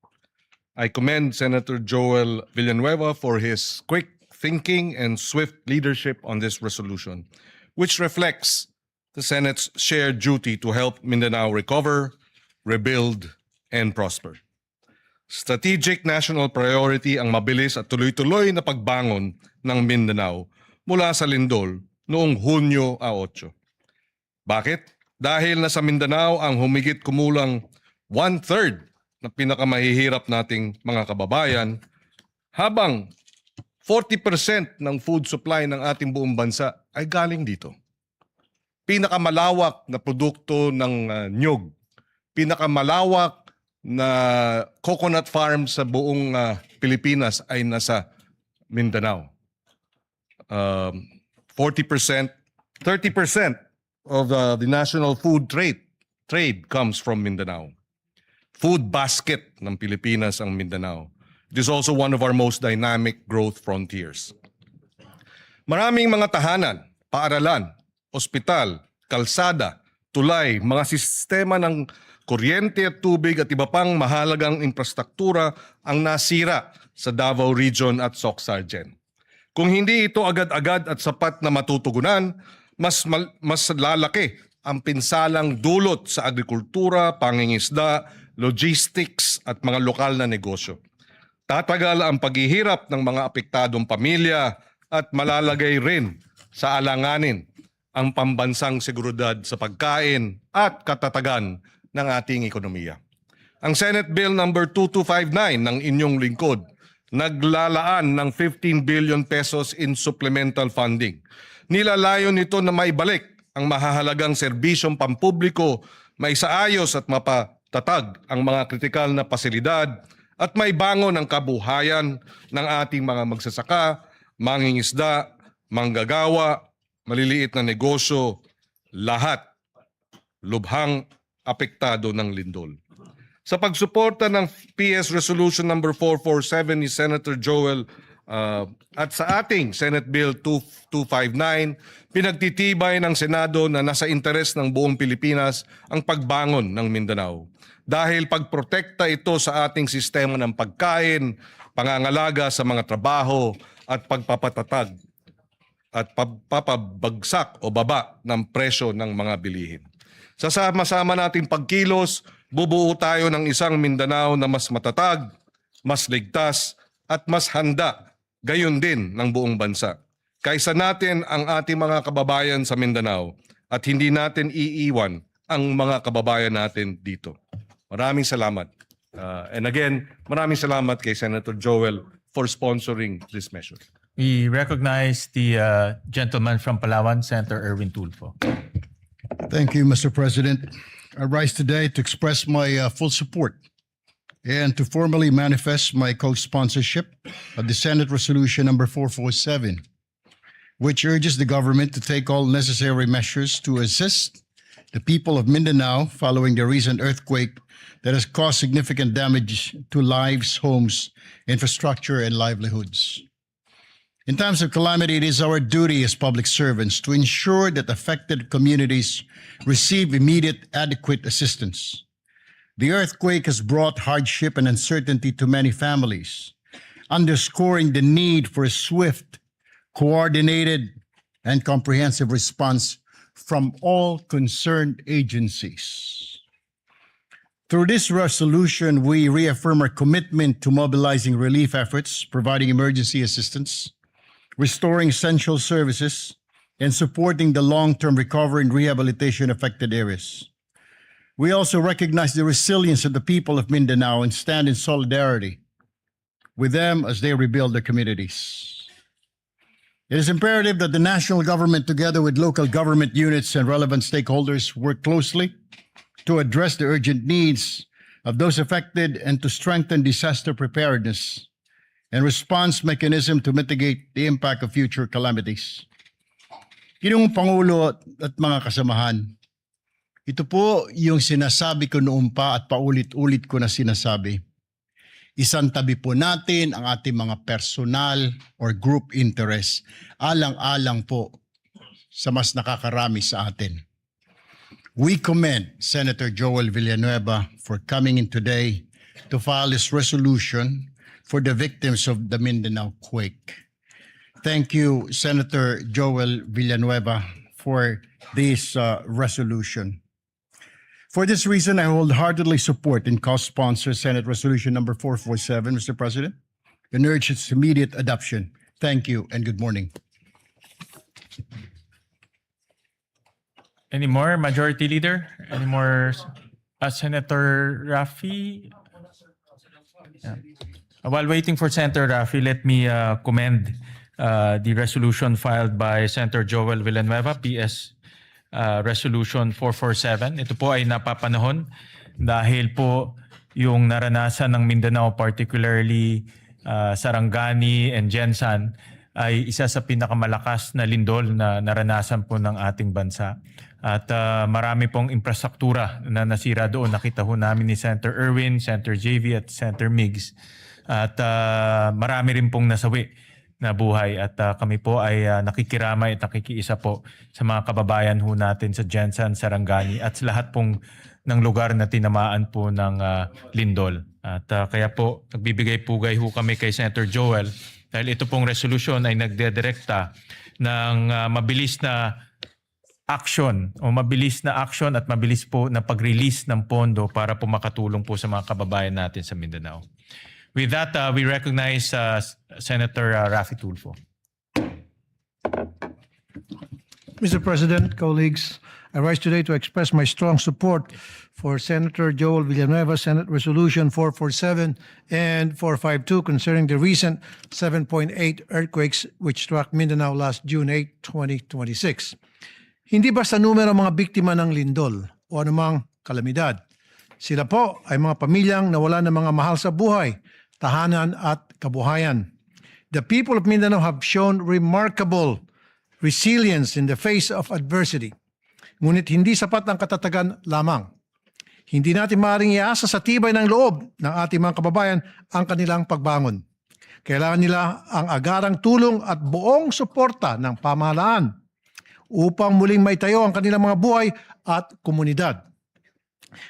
Speaker 4: I commend Senator Joel Villanueva for his quick thinking and swift leadership on this resolution, which reflects the Senate's shared duty to help Mindanao recover, rebuild, and prosper. Strategic national priority ang mabilis at tuloy-tuloy na pagbangon ng Mindanao mula sa lindol noong Hunyo 8. Bakit? Dahil nasa Mindanao ang humigit kumulang 1/3 na pinakamahihirap nating mga kababayan, habang 40% ng food supply ng ating buong bansa ay galing dito. Pinakamalawak na produkto ng nyug, pinakamalawak na coconut farm sa buong Pilipinas ay nasa Mindanao. 40%, 30% of the national food trade comes from Mindanao. Food basket ng Pilipinas ang Mindanao. It is also one of our most dynamic growth frontiers. Maraming mga tahanan, paaralan, ospital, kalsada, tulay, mga sistema ng kuryente at tubig at iba pang mahalagang infrastruktura ang nasira sa Davao Region at Soc-Sargen. Kung hindi ito agad-agad at sapat na matutugunan, mas lalaki ang pinsalang dulot sa agrikultura, pangingisda, logistics at mga lokal na negosyo. Tatagal ang paghihirap ng mga apektadong pamilya at malalagay rin sa alanganin ang pambansang seguridad sa pagkain at katatagan ng ating ekonomiya. Ang Senate Bill number 2259 ng inyong lingkod naglalaan ng 15 billion pesos in supplemental funding. Nilalayon nito na maibalik ang mahahalagang serbisyong pampubliko, maisaayos at mapatatag ang mga kritikal na pasilidad at maibangon ang kabuhayan ng ating mga magsasaka, mangingisda, manggagawa, maliliit na negosyo, lahat lubhang apektado ng lindol. Sa pagsuporta ng PS Resolution number 447 ni Senator Joel at sa ating Senate Bill 2259, pinagtitibay ng Senado na nasa interes ng buong Pilipinas ang pagbangon ng Mindanao. Dahil pagprotekta ito sa ating sistema ng pagkain, pangangalaga sa mga trabaho at pagpapatatag at papabagsak o baba ng presyo ng mga bilihin. Sa sama-sama nating pagkilos, bubuo tayo ng isang Mindanao na mas matatag, mas ligtas at mas handa gayon din ng buong bansa. Kaysa natin ang ating mga kababayan sa Mindanao at hindi natin iiwan ang mga kababayan natin dito. Maraming salamat. And again, maraming salamat kay Senator Joel for sponsoring this measure.
Speaker 2: We recognize the gentleman from Palawan, Senator Erwin Tulfo.
Speaker 6: Thank you, Mr. President. I rise today to express my full support and to formally manifest my co-sponsorship of the Senate Resolution number 447, which urges the government to take all necessary measures to assist the people of Mindanao following the recent earthquake that has caused significant damage to lives, homes, infrastructure, and livelihoods. In times of calamity, it is our duty as public servants to ensure that affected communities receive immediate, adequate assistance. The earthquake has brought hardship and uncertainty to many families, underscoring the need for a swift, coordinated, and comprehensive response from all concerned agencies. Through this resolution, we reaffirm our commitment to mobilizing relief efforts, providing emergency assistance, restoring essential services, and supporting the long-term recovery and rehabilitation affected areas. We also recognize the resilience of the people of Mindanao and stand in solidarity with them as they rebuild their communities. It is imperative that the national government, together with local government units and relevant stakeholders, work closely to address the urgent needs of those affected and to strengthen disaster preparedness and response mechanism to mitigate the impact of future calamities. Ginong Pangulo at mga kasamahan,
Speaker 7: Ito po yung sinasabi ko noon pa at paulit-ulit ko na sinasabi. Isang tabi po natin ang ating mga personal or group interest. Alang-alang po sa mas nakakarami sa atin. We commend Senator Joel Villanueva for coming in today to file this resolution for the victims of the Mindanao quake. Thank you, Senator Joel Villanueva, for this resolution. For this reason, I wholeheartedly support and co-sponsor Senate Resolution number 447, Mr. President, and urge its immediate adoption. Thank you and good morning.
Speaker 2: Any more, Majority Leader? Any more, Senator Rafi? Yeah. While waiting for Senator Rafi, let me commend the resolution filed by Senator Joel Villanueva, PS Resolution 447. Ito po ay napapanahon dahil po yung naranasan ng Mindanao, particularly Sarangani and Jensan, ay isa sa pinakamalakas na lindol na naranasan po ng ating bansa. At marami pong infrastruktura na nasira doon. Nakita ho namin ni Senator Erwin, Senator JV at Senator Migs. At marami rin pong nasawi na buhay. At kami po ay nakikiramay at nakikiisa po sa mga kababayan ho natin sa Jensan, Sarangani at sa lahat pong ng lugar na tinamaan po ng lindol. At kaya po nagbibigay pugay ho kami kay Senator Joel dahil ito pong resolution ay nagdedirekta ng mabilis na action at mabilis po na pag-release ng pondo para po makatulong po sa mga kababayan natin sa Mindanao. With that, we recognize Senator Rafi Tulfo.
Speaker 8: Mr. President, colleagues, I rise today to express my strong support for Senator Joel Villanueva, Senate Resolution 447 and 452 concerning the recent 7.8 earthquakes which struck Mindanao last June 8, 2026. Hindi basta numero mga biktima ng lindol o anumang kalamidad. Sila po ay mga pamilyang nawala ng mga mahal sa buhay, tahanan at kabuhayan. The people of Mindanao have shown remarkable resilience in the face of adversity. Ngunit hindi sapat ang katatagan lamang. Hindi natin maaaring iasa sa tibay ng loob ng ating mga kababayan ang kanilang pagbangon. Kailangan nila ang agarang tulong at buong suporta ng pamahalaan upang muling maitayo ang kanilang mga buhay at komunidad.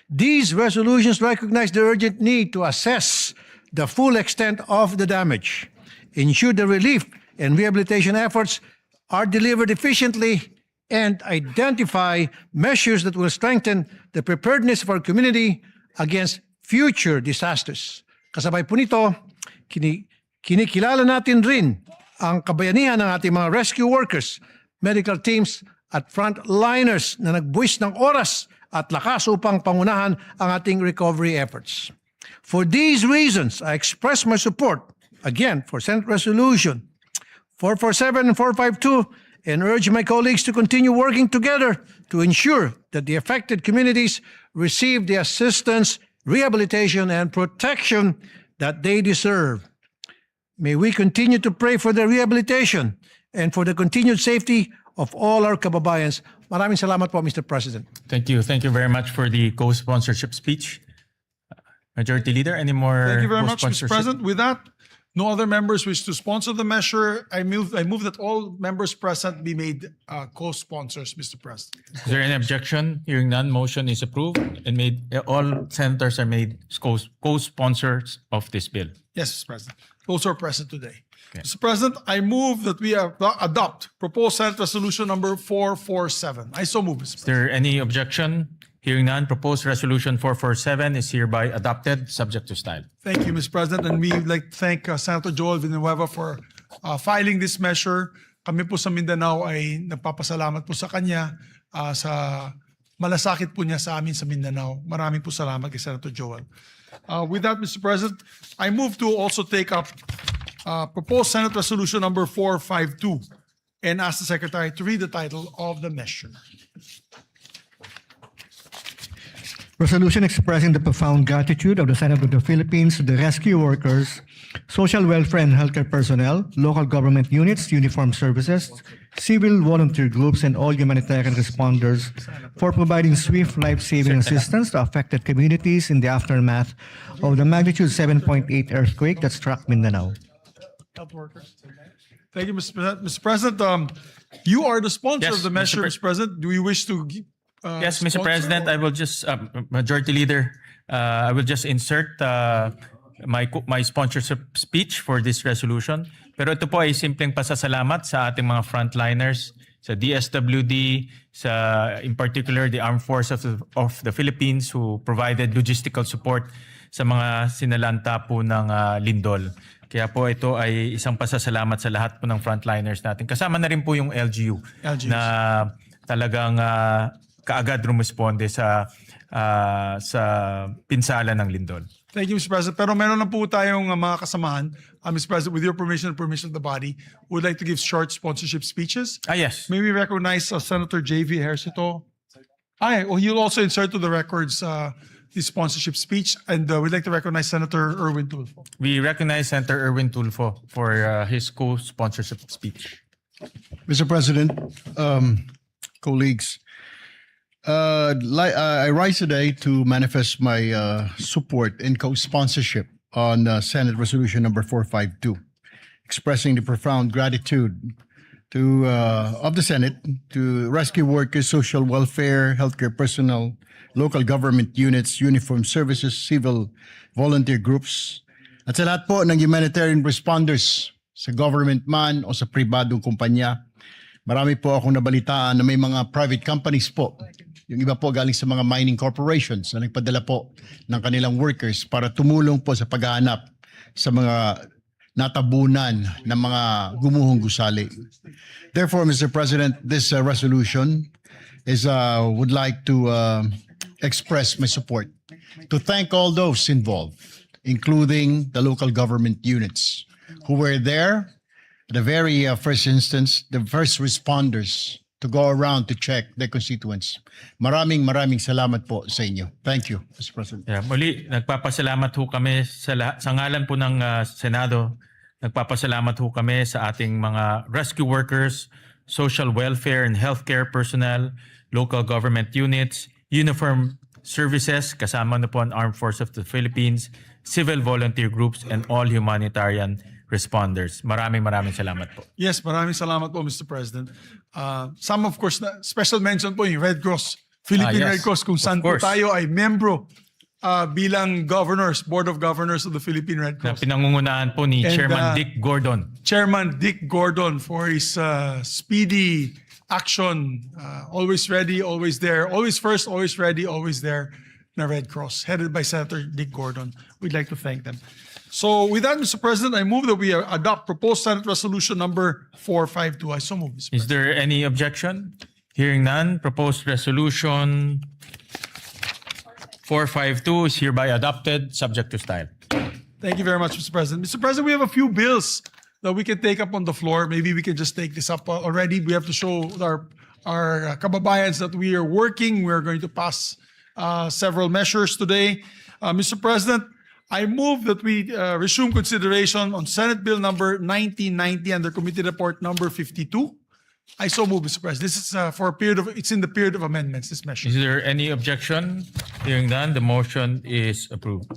Speaker 8: These resolutions recognize the urgent need to assess the full extent of the damage, ensure the relief and rehabilitation efforts are delivered efficiently, and identify measures that will strengthen the preparedness of our community against future disasters. Kasabay po nito, kinikilala natin rin ang kabayanihan ng ating mga rescue workers, medical teams at frontliners na nagbuwis ng oras at lakas upang pangunahan ang ating recovery efforts. For these reasons, I express my support, again, for Senate Resolution 447 and 452 and urge my colleagues to continue working together to ensure that the affected communities receive the assistance, rehabilitation, and protection that they deserve. May we continue to pray for their rehabilitation and for the continued safety of all our kababayans. Maraming salamat po, Mr. President.
Speaker 2: Thank you. Thank you very much for the co-sponsorship speech. Majority Leader, any more
Speaker 1: Thank you very much, Mr.
Speaker 2: co-sponsorship?
Speaker 1: President. With that, no other members wish to sponsor the measure. I move that all members present be made co-sponsors, Mr. President.
Speaker 2: Is there any objection? Hearing none, motion is approved and all senators are made co-sponsors of this bill.
Speaker 1: Yes, Mr. President. Those are present today. Mr. President, I move that we adopt proposed Senate Resolution number 447. I so move, Mr.
Speaker 2: Is
Speaker 1: President.
Speaker 2: there any objection? Hearing none, proposed resolution 447 is hereby adopted, subject to style.
Speaker 1: Thank you, Mr. President. And we would like to thank Senator Joel Villanueva for filing this measure. Kami po sa Mindanao ay nagpapasalamat po sa kanya sa malasakit po niya sa amin sa Mindanao. Maraming po salamat kay Senator Joel. With that, Mr. President, I move to also take up proposed Senate Resolution number 452 and ask the Secretary to read the title of the measure.
Speaker 3: Resolution expressing the profound gratitude of the Senate of the Philippines to the rescue workers, social welfare and healthcare personnel, local government units, uniformed services, civil volunteer groups, and all humanitarian responders for providing swift life-saving assistance to affected communities in the aftermath of the magnitude 7.8 earthquake that struck Mindanao.
Speaker 1: Health workers. Thank you, Mr. President. Mr. President, you are the sponsor
Speaker 2: Yes,
Speaker 1: of the
Speaker 2: Mr.
Speaker 1: measure,
Speaker 2: Pres-
Speaker 1: Mr. President. Do you wish to?
Speaker 2: Yes, Mr.
Speaker 1: sponsor
Speaker 2: President,
Speaker 1: or-
Speaker 2: I will just, Majority Leader, I will just insert my sponsorship speech for this resolution. Pero ito po ay simpleng pasasalamat sa ating mga frontliners, sa DSWD, in particular the Armed Forces of the Philippines who provided logistical support sa mga sinalanta po ng lindol. Kaya po ito ay isang pasasalamat sa lahat po ng frontliners natin. Kasama na rin po yung LGU
Speaker 1: LGUs.
Speaker 2: na talagang kaagad rumisponde sa pinsala ng lindol.
Speaker 1: Thank you, Mr. President. Pero meron na po tayong mga kasamahan. Mr. President, with your permission and permission of the body, would like to give short sponsorship speeches.
Speaker 2: Yes.
Speaker 1: May we recognize Senator J.V. Ejercito? He'll also insert to the records his sponsorship speech. And we'd like to recognize Senator Erwin Tulfo.
Speaker 2: We recognize Senator Erwin Tulfo for his co-sponsorship speech.
Speaker 7: Mr. President, colleagues, I rise today to manifest my support and co-sponsorship on Senate Resolution number 452, expressing the profound gratitude of the Senate to rescue workers, social welfare, healthcare personnel, local government units, uniformed services, civil volunteer groups, at sa lahat po ng humanitarian responders sa government man o sa pribadong kumpanya. Marami po akong nabalitaan na may mga private companies po. Yung iba po galing sa mga mining corporations na nagpadala po ng kanilang workers para tumulong po sa paghahanap sa mga natabunan ng mga gumuhong gusali. Therefore, Mr. President, this resolution would like to express my support to thank all those involved, including the local government units who were there at the very first instance, the first responders to go around to check their constituents. Maraming salamat po sa inyo. Thank you, Mr. President.
Speaker 2: Yeah, muli, nagpapasalamat ho kami sa ngalan po ng Senado. Nagpapasalamat ho kami sa ating mga rescue workers, social welfare and healthcare personnel, local government units, uniform services, kasama na po ang Armed Forces of the Philippines, civil volunteer groups, and all humanitarian responders. Maraming salamat po.
Speaker 1: Yes, maraming salamat po, Mr. President. Some, of course, special mention po yung Red Cross, Philippine
Speaker 2: Yes,
Speaker 1: Red Cross, kung
Speaker 2: of
Speaker 1: saan po
Speaker 2: course.
Speaker 1: tayo ay membro bilang governors, Board of Governors of the Philippine Red
Speaker 2: Na
Speaker 1: Cross.
Speaker 2: pinangungunahan po ni
Speaker 1: And,
Speaker 2: Chairman Dick Gordon.
Speaker 1: Chairman Dick Gordon for his speedy action, always ready, always there, always first, always ready, always there, na Red Cross, headed by Senator Dick Gordon. We'd like to thank them. So with that, Mr. President, I move that we adopt proposed Senate Resolution number 452. I so move, Mr.
Speaker 2: Is there any objection? Hearing none, proposed resolution 452 is hereby adopted, subject to style.
Speaker 1: Thank you very much, Mr. President. Mr. President, we have a few bills that we can take up on the floor. Maybe we can just take this up already. We have to show our kababayans that we are working. We're going to pass several measures today. Mr. President, I move that we resume consideration on Senate Bill number 1990 under Committee Report number 52. I so move, Mr. President. This is for a period of, it's in the period of amendments, this measure.
Speaker 2: Is there any objection? Hearing none, the motion is approved.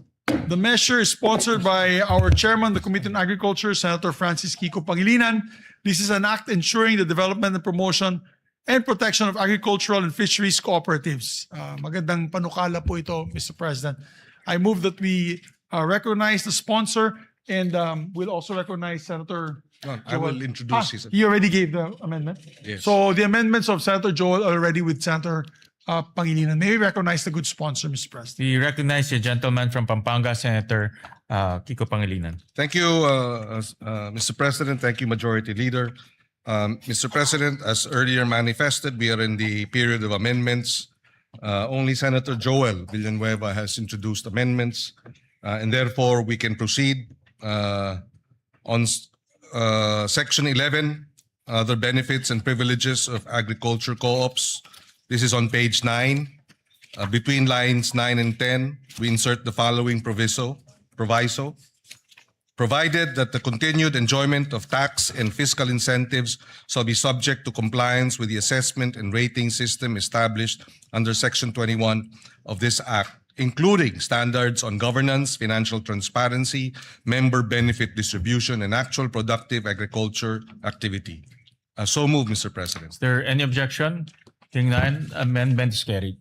Speaker 1: The measure is sponsored by our chairman, the Committee on Agriculture, Senator Francis Kiko Pangilinan. This is an act ensuring the development and promotion and protection of agricultural and fisheries cooperatives. Magandang panukala po ito, Mr. President. I move that we recognize the sponsor and we'll also recognize Senator
Speaker 4: I will introduce his.
Speaker 1: He already gave the amendment?
Speaker 4: Yes.
Speaker 1: So the amendments of Senator Joel are already with Senator Pangilinan. May we recognize the good sponsor, Mr. President?
Speaker 2: We recognize the gentleman from Pampanga, Senator Kiko Pangilinan.
Speaker 4: Thank you, Mr. President. Thank you, Majority Leader. Mr. President, as earlier manifested, we are in the period of amendments. Only Senator Joel Villanueva has introduced amendments, and therefore we can proceed on Section 11, other benefits and privileges of agriculture co-ops. This is on page 9. Between lines 9 and 10, we insert the following proviso. provided that the continued enjoyment of tax and fiscal incentives shall be subject to compliance with the assessment and rating system established under Section 21 of this Act, including standards on governance, financial transparency, member benefit distribution, and actual productive agriculture activity. So moved, Mr. President.
Speaker 2: Is there any objection? Hearing none, amendment is carried.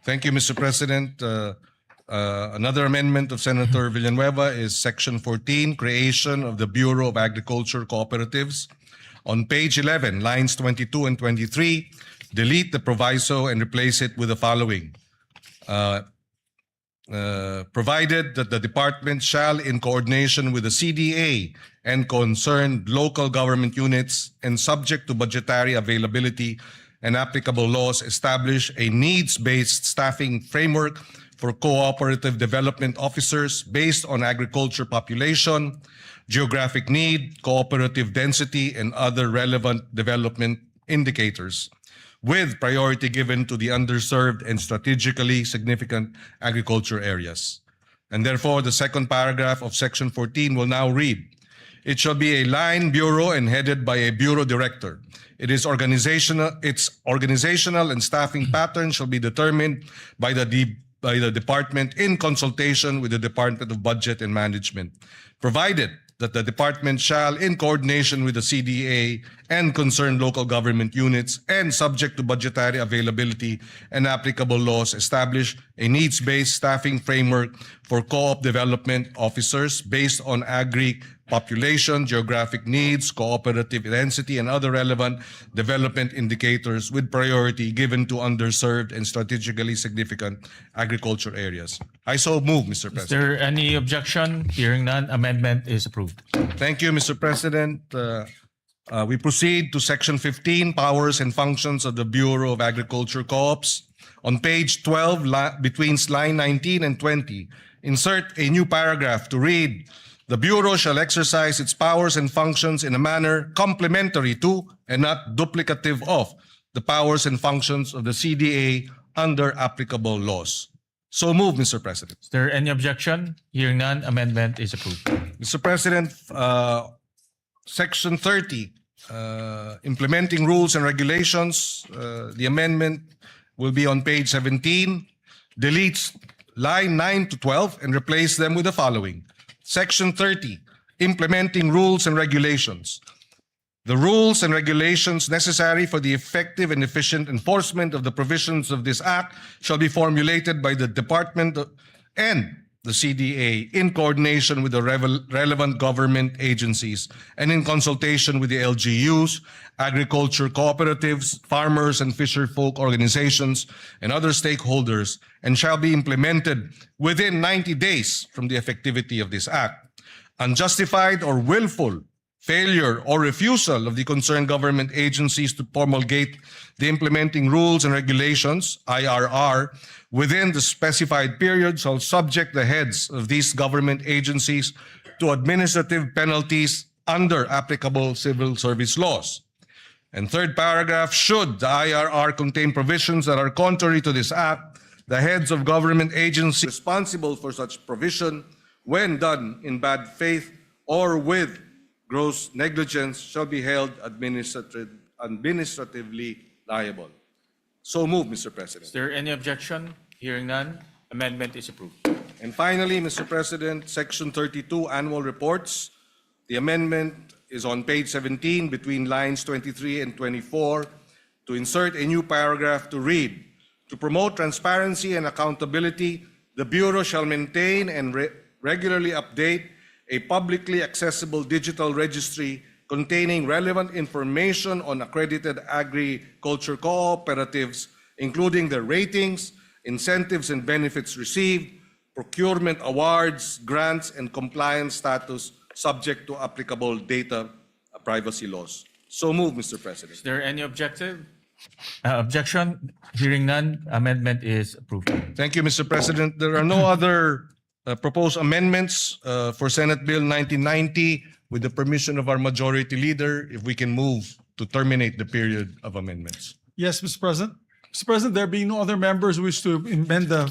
Speaker 4: Thank you, Mr. President. Another amendment of Senator Villanueva is Section 14, creation of the Bureau of Agriculture Cooperatives. On page 11, lines 22 and 23, delete the proviso and replace it with the following. Provided that the department shall, in coordination with the CDA and concerned local government units and subject to budgetary availability and applicable laws, establish a needs-based staffing framework for cooperative development officers based on agriculture population, geographic need, cooperative density, and other relevant development indicators, with priority given to the underserved and strategically significant agriculture areas. And therefore, the second paragraph of Section 14 will now read, it shall be a line bureau and headed by a bureau director. Its organizational and staffing pattern shall be determined by the department in consultation with the Department of Budget and Management, provided that the department shall, in coordination with the CDA and concerned local government units and subject to budgetary availability and applicable laws, establish a needs-based staffing framework for co-op development officers based on agri population, geographic needs, cooperative density, and other relevant development indicators, with priority given to underserved and strategically significant agriculture areas. I so move, Mr.
Speaker 2: Is
Speaker 4: President.
Speaker 2: there any objection? Hearing none, amendment is approved.
Speaker 4: Thank you, Mr. President. We proceed to Section 15, Powers and Functions of the Bureau of Agriculture Co-ops. On page 12, between line 19 and 20, insert a new paragraph to read, the Bureau shall exercise its powers and functions in a manner complementary to and not duplicative of the powers and functions of the CDA under applicable laws. So move, Mr. President.
Speaker 2: Is there any objection? Hearing none, amendment is approved.
Speaker 4: Mr. President, Section 30, implementing rules and regulations, the amendment will be on page 17, deletes line 9 to 12 and replace them with the following. Section 30, implementing rules and regulations. The rules and regulations necessary for the effective and efficient enforcement of the provisions of this Act shall be formulated by the Department and the CDA in coordination with the relevant government agencies and in consultation with the LGUs, agriculture cooperatives, farmers and fisherfolk organizations, and other stakeholders, and shall be implemented within 90 days from the effectivity of this Act. Unjustified or willful failure or refusal of the concerned government agencies to promulgate the implementing rules and regulations, IRR, within the specified period shall subject the heads of these government agencies to administrative penalties under applicable civil service laws. And third paragraph, should the IRR contain provisions that are contrary to this Act, the heads of government agencies responsible for such provision, when done in bad faith or with gross negligence, shall be held administratively liable. So move, Mr. President.
Speaker 2: Is there any objection? Hearing none, amendment is approved.
Speaker 4: And finally, Mr. President, Section 32, Annual Reports. The amendment is on page 17 between lines 23 and 24 to insert a new paragraph to read, to promote transparency and accountability, the Bureau shall maintain and regularly update a publicly accessible digital registry containing relevant information on accredited agriculture cooperatives, including their ratings, incentives and benefits received, procurement awards, grants, and compliance status subject to applicable data privacy laws. So move, Mr. President.
Speaker 2: Is there any objection? Hearing none, amendment is approved.
Speaker 4: Thank you, Mr. President. There are no other proposed amendments for Senate Bill 1990. With the permission of our majority leader, if we can move to terminate the period of amendments.
Speaker 1: Yes, Mr. President. Mr. President, there being no other members who wish to amend the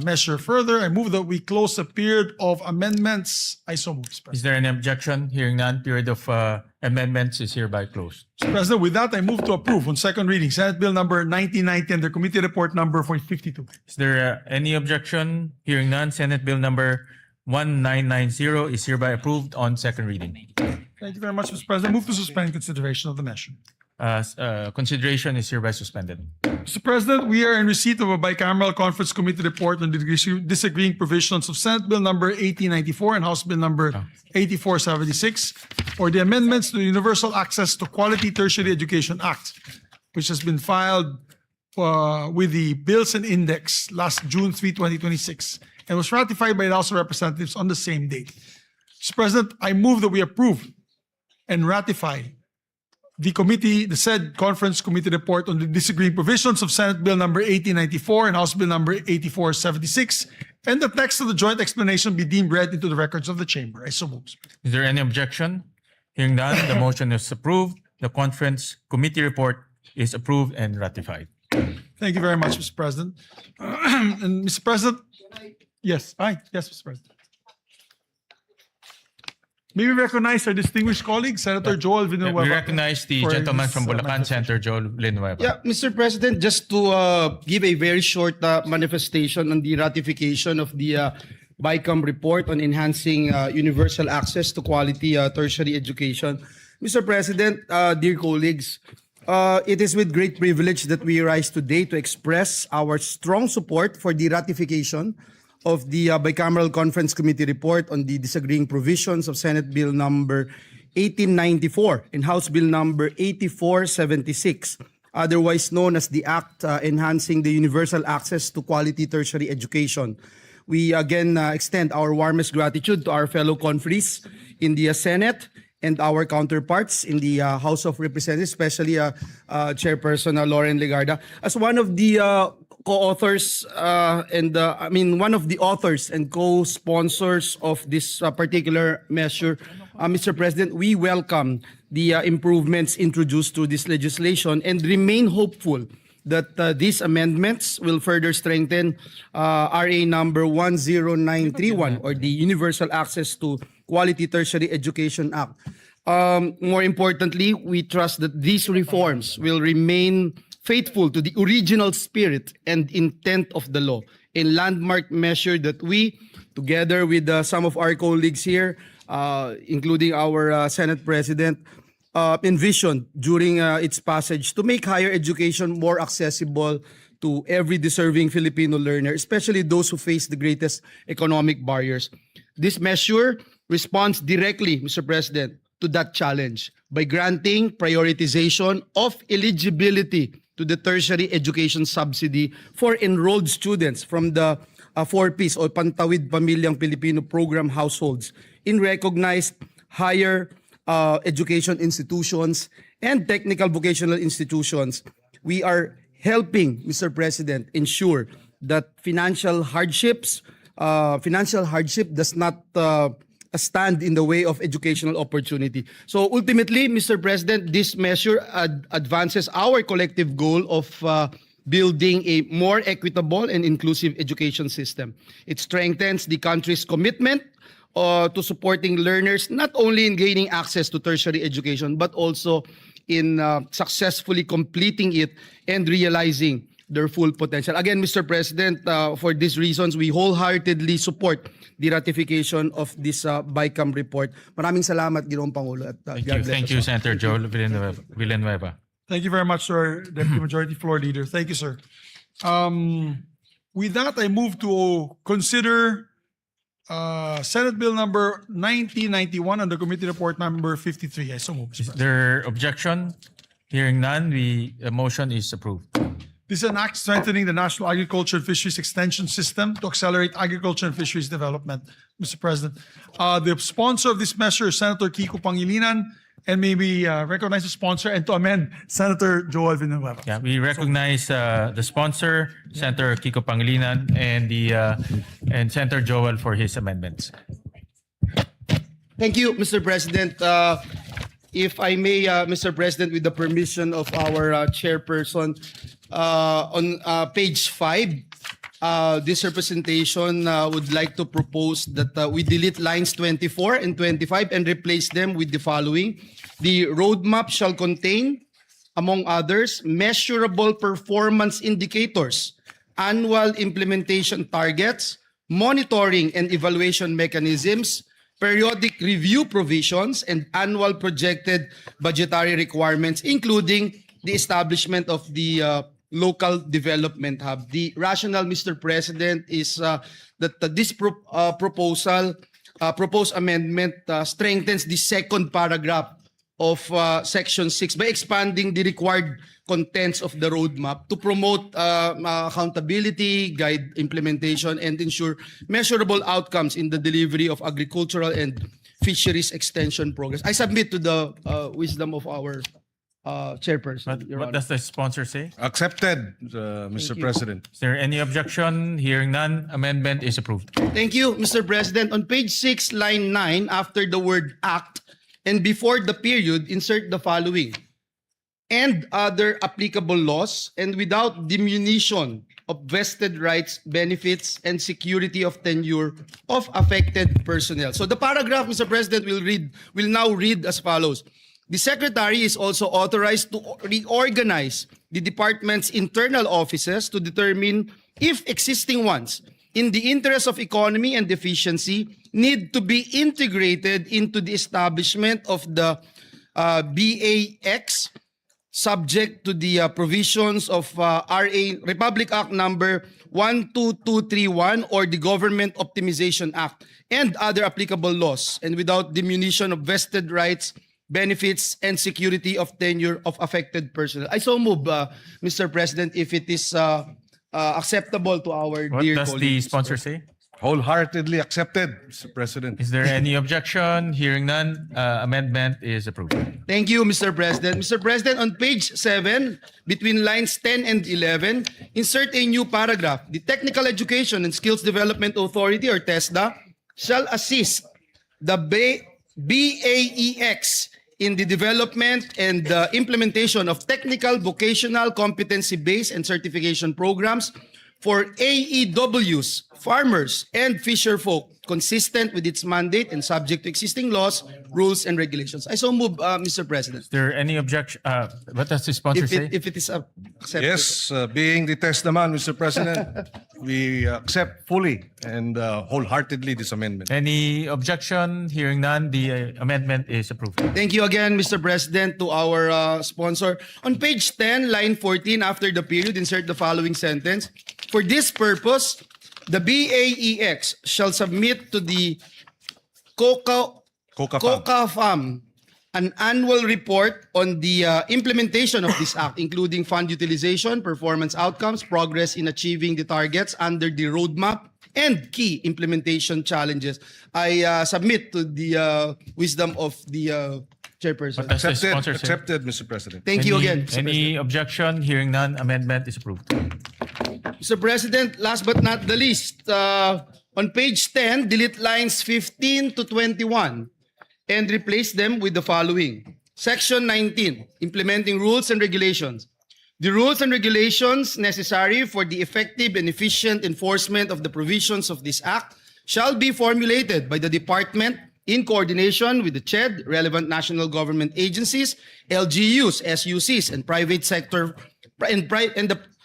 Speaker 1: measure further, I move that we close the period of amendments. I so move, Mr. President.
Speaker 2: Is there any objection? Hearing none, period of amendments is hereby closed.
Speaker 1: Mr. President, with that, I move to approve on second reading Senate Bill number 1990 under Committee Report number 452.
Speaker 2: Is there any objection? Hearing none, Senate Bill number 1990 is hereby approved on second reading.
Speaker 1: Thank you very much, Mr. President. Move to suspend consideration of the measure.
Speaker 2: Consideration is hereby suspended.
Speaker 1: Mr. President, we are in receipt of a bicameral conference committee report on the disagreeing provisions of Senate Bill number 1894 and House Bill number 8476, or the amendments to the Universal Access to Quality Tertiary Education Act, which has been filed with the Bills and Index last June 3, 2026, and was ratified by the House of Representatives on the same date. Mr. President, I move that we approve and ratify the said conference committee report on the disagreeing provisions of Senate Bill number 1894 and House Bill number 8476, and the text of the joint explanation be deemed read into the records of the chamber. I so move.
Speaker 2: Is there any objection? Hearing none, the motion is approved. The conference committee report is approved and ratified.
Speaker 1: Thank you very much, Mr. President. And Mr. President, yes, Mr. President. May we recognize our distinguished colleague, Senator Joel Villanueva.
Speaker 2: We recognize the
Speaker 1: for
Speaker 2: gentleman
Speaker 1: his,
Speaker 2: from Bulacan,
Speaker 1: manifestation.
Speaker 2: Senator Joel Villanueva.
Speaker 5: Yeah, Mr. President, just to give a very short manifestation on the ratification of the BICAM report on enhancing universal access to quality tertiary education. Mr. President, dear colleagues, it is with great privilege that we rise today to express our strong support for the ratification of the Bicameral Conference Committee report on the disagreeing provisions of Senate Bill number 1894 and House Bill number 8476, otherwise known as the Act Enhancing the Universal Access to Quality Tertiary Education. We again extend our warmest gratitude to our fellow conferees in the Senate and our counterparts in the House of Representatives, especially Chairperson Lauren Legarda, as one of the co-authors one of the authors and co-sponsors of this particular measure. Mr. President, we welcome the improvements introduced through this legislation and remain hopeful that these amendments will further strengthen RA number 10931, or the Universal Access to Quality Tertiary Education Act. More importantly, we trust that these reforms will remain faithful to the original spirit and intent of the law, a landmark measure that we, together with some of our colleagues here, including our Senate President, envisioned during its passage to make higher education more accessible to every deserving Filipino learner, especially those who face the greatest economic barriers. This measure responds directly, Mr. President, to that challenge by granting prioritization of eligibility to the tertiary education subsidy for enrolled students from the 4Ps o Pantawid Pamilyang Pilipino program households in recognized higher education institutions and technical vocational institutions. We are helping, Mr. President, ensure that financial hardship does not stand in the way of educational opportunity. So ultimately, Mr. President, this measure advances our collective goal of building a more equitable and inclusive education system. It strengthens the country's commitment to supporting learners not only in gaining access to tertiary education, but also in successfully completing it and realizing their full potential. Again, Mr. President, for these reasons, we wholeheartedly support the ratification of this BICAM report. Maraming salamat, Ginoong Pangulo. At,
Speaker 2: Thank you, Senator Joel Villanueva.
Speaker 1: Thank you very much, sir, Deputy Majority Floor Leader. Thank you, sir. With that, I move to consider Senate Bill number 1991 under Committee Report number 53. I so move, Mr.
Speaker 2: Is
Speaker 1: President.
Speaker 2: there objection? Hearing none, the motion is approved.
Speaker 1: This is an act strengthening the National Agriculture and Fisheries Extension System to accelerate agriculture and fisheries development, Mr. President. The sponsor of this measure is Senator Kiko Pangilinan, and may we recognize the sponsor and to amend Senator Joel Villanueva.
Speaker 2: Yeah, we recognize the sponsor, Senator Kiko Pangilinan, and Senator Joel for his amendments.
Speaker 5: Thank you, Mr. President. If I may, Mr. President, with the permission of our chairperson, on page 5, this representation would like to propose that we delete lines 24 and 25 and replace them with the following. The roadmap shall contain, among others, measurable performance indicators, annual implementation targets, monitoring and evaluation mechanisms, periodic review provisions, and annual projected budgetary requirements, including the establishment of the local development hub. The rationale, Mr. President, is that this proposed amendment strengthens the second paragraph of Section 6 by expanding the required contents of the roadmap to promote accountability, guide implementation, and ensure measurable outcomes in the delivery of agricultural and fisheries extension progress. I submit to the wisdom of our chairperson, Your
Speaker 2: What
Speaker 5: Honor.
Speaker 2: does the sponsor say?
Speaker 4: Accepted, Mr. President.
Speaker 2: Is there any objection? Hearing none, amendment is approved.
Speaker 5: Thank you, Mr. President. On page 6, line 9, after the word act and before the period, insert the following. And other applicable laws, and without diminution of vested rights, benefits, and security of tenure of affected personnel. So the paragraph, Mr. President, will now read as follows. The Secretary is also authorized to reorganize the department's internal offices to determine if existing ones, in the interest of economy and efficiency, need to be integrated into the establishment of the BAX, subject to the provisions of Republic Act number 12231 or the Government Optimization Act and other applicable laws, and without diminution of vested rights, benefits, and security of tenure of affected personnel. I so move, Mr. President, if it is acceptable to our
Speaker 2: What
Speaker 5: dear
Speaker 2: does the
Speaker 5: colleagues.
Speaker 2: sponsor say?
Speaker 4: Wholeheartedly accepted, Mr. President.
Speaker 2: Is there any objection? Hearing none, amendment is approved.
Speaker 5: Thank you, Mr. President. Mr. President, on page 7, between lines 10 and 11, insert a new paragraph. The Technical Education and Skills Development Authority, or TESDA, shall assist the BAEX in the development and implementation of technical, vocational, competency-based, and certification programs for AEWs, farmers, and fisherfolk, consistent with its mandate and subject to existing laws, rules, and regulations. I so move, Mr. President.
Speaker 2: Is there any objection? What does the sponsor say?
Speaker 5: If it is accepted.
Speaker 4: Yes, being the test naman, Mr. President, we accept fully and wholeheartedly this amendment.
Speaker 2: Any objection? Hearing none, the amendment is approved.
Speaker 5: Thank you again, Mr. President, to our sponsor. On page 10, line 14, after the period, insert the following sentence. For this purpose, the BAEX shall submit to the COCAFAM an annual report on the implementation of this act, including fund utilization, performance outcomes, progress in achieving the targets under the roadmap, and key implementation challenges. I submit to the wisdom of the chairperson.
Speaker 2: What does the sponsor say?
Speaker 4: Accepted, Mr. President.
Speaker 5: Thank you again, Mr.
Speaker 2: Any objection? Hearing none, amendment is approved.
Speaker 5: Mr. President, last but not the least, on page 10, delete lines 15 to 21 and replace them with the following. Section 19, implementing rules and regulations. The rules and regulations necessary for the effective and efficient enforcement of the provisions of this act shall be formulated by the department in coordination with the CHED, relevant national government agencies, LGUs, SUCs, and private sector,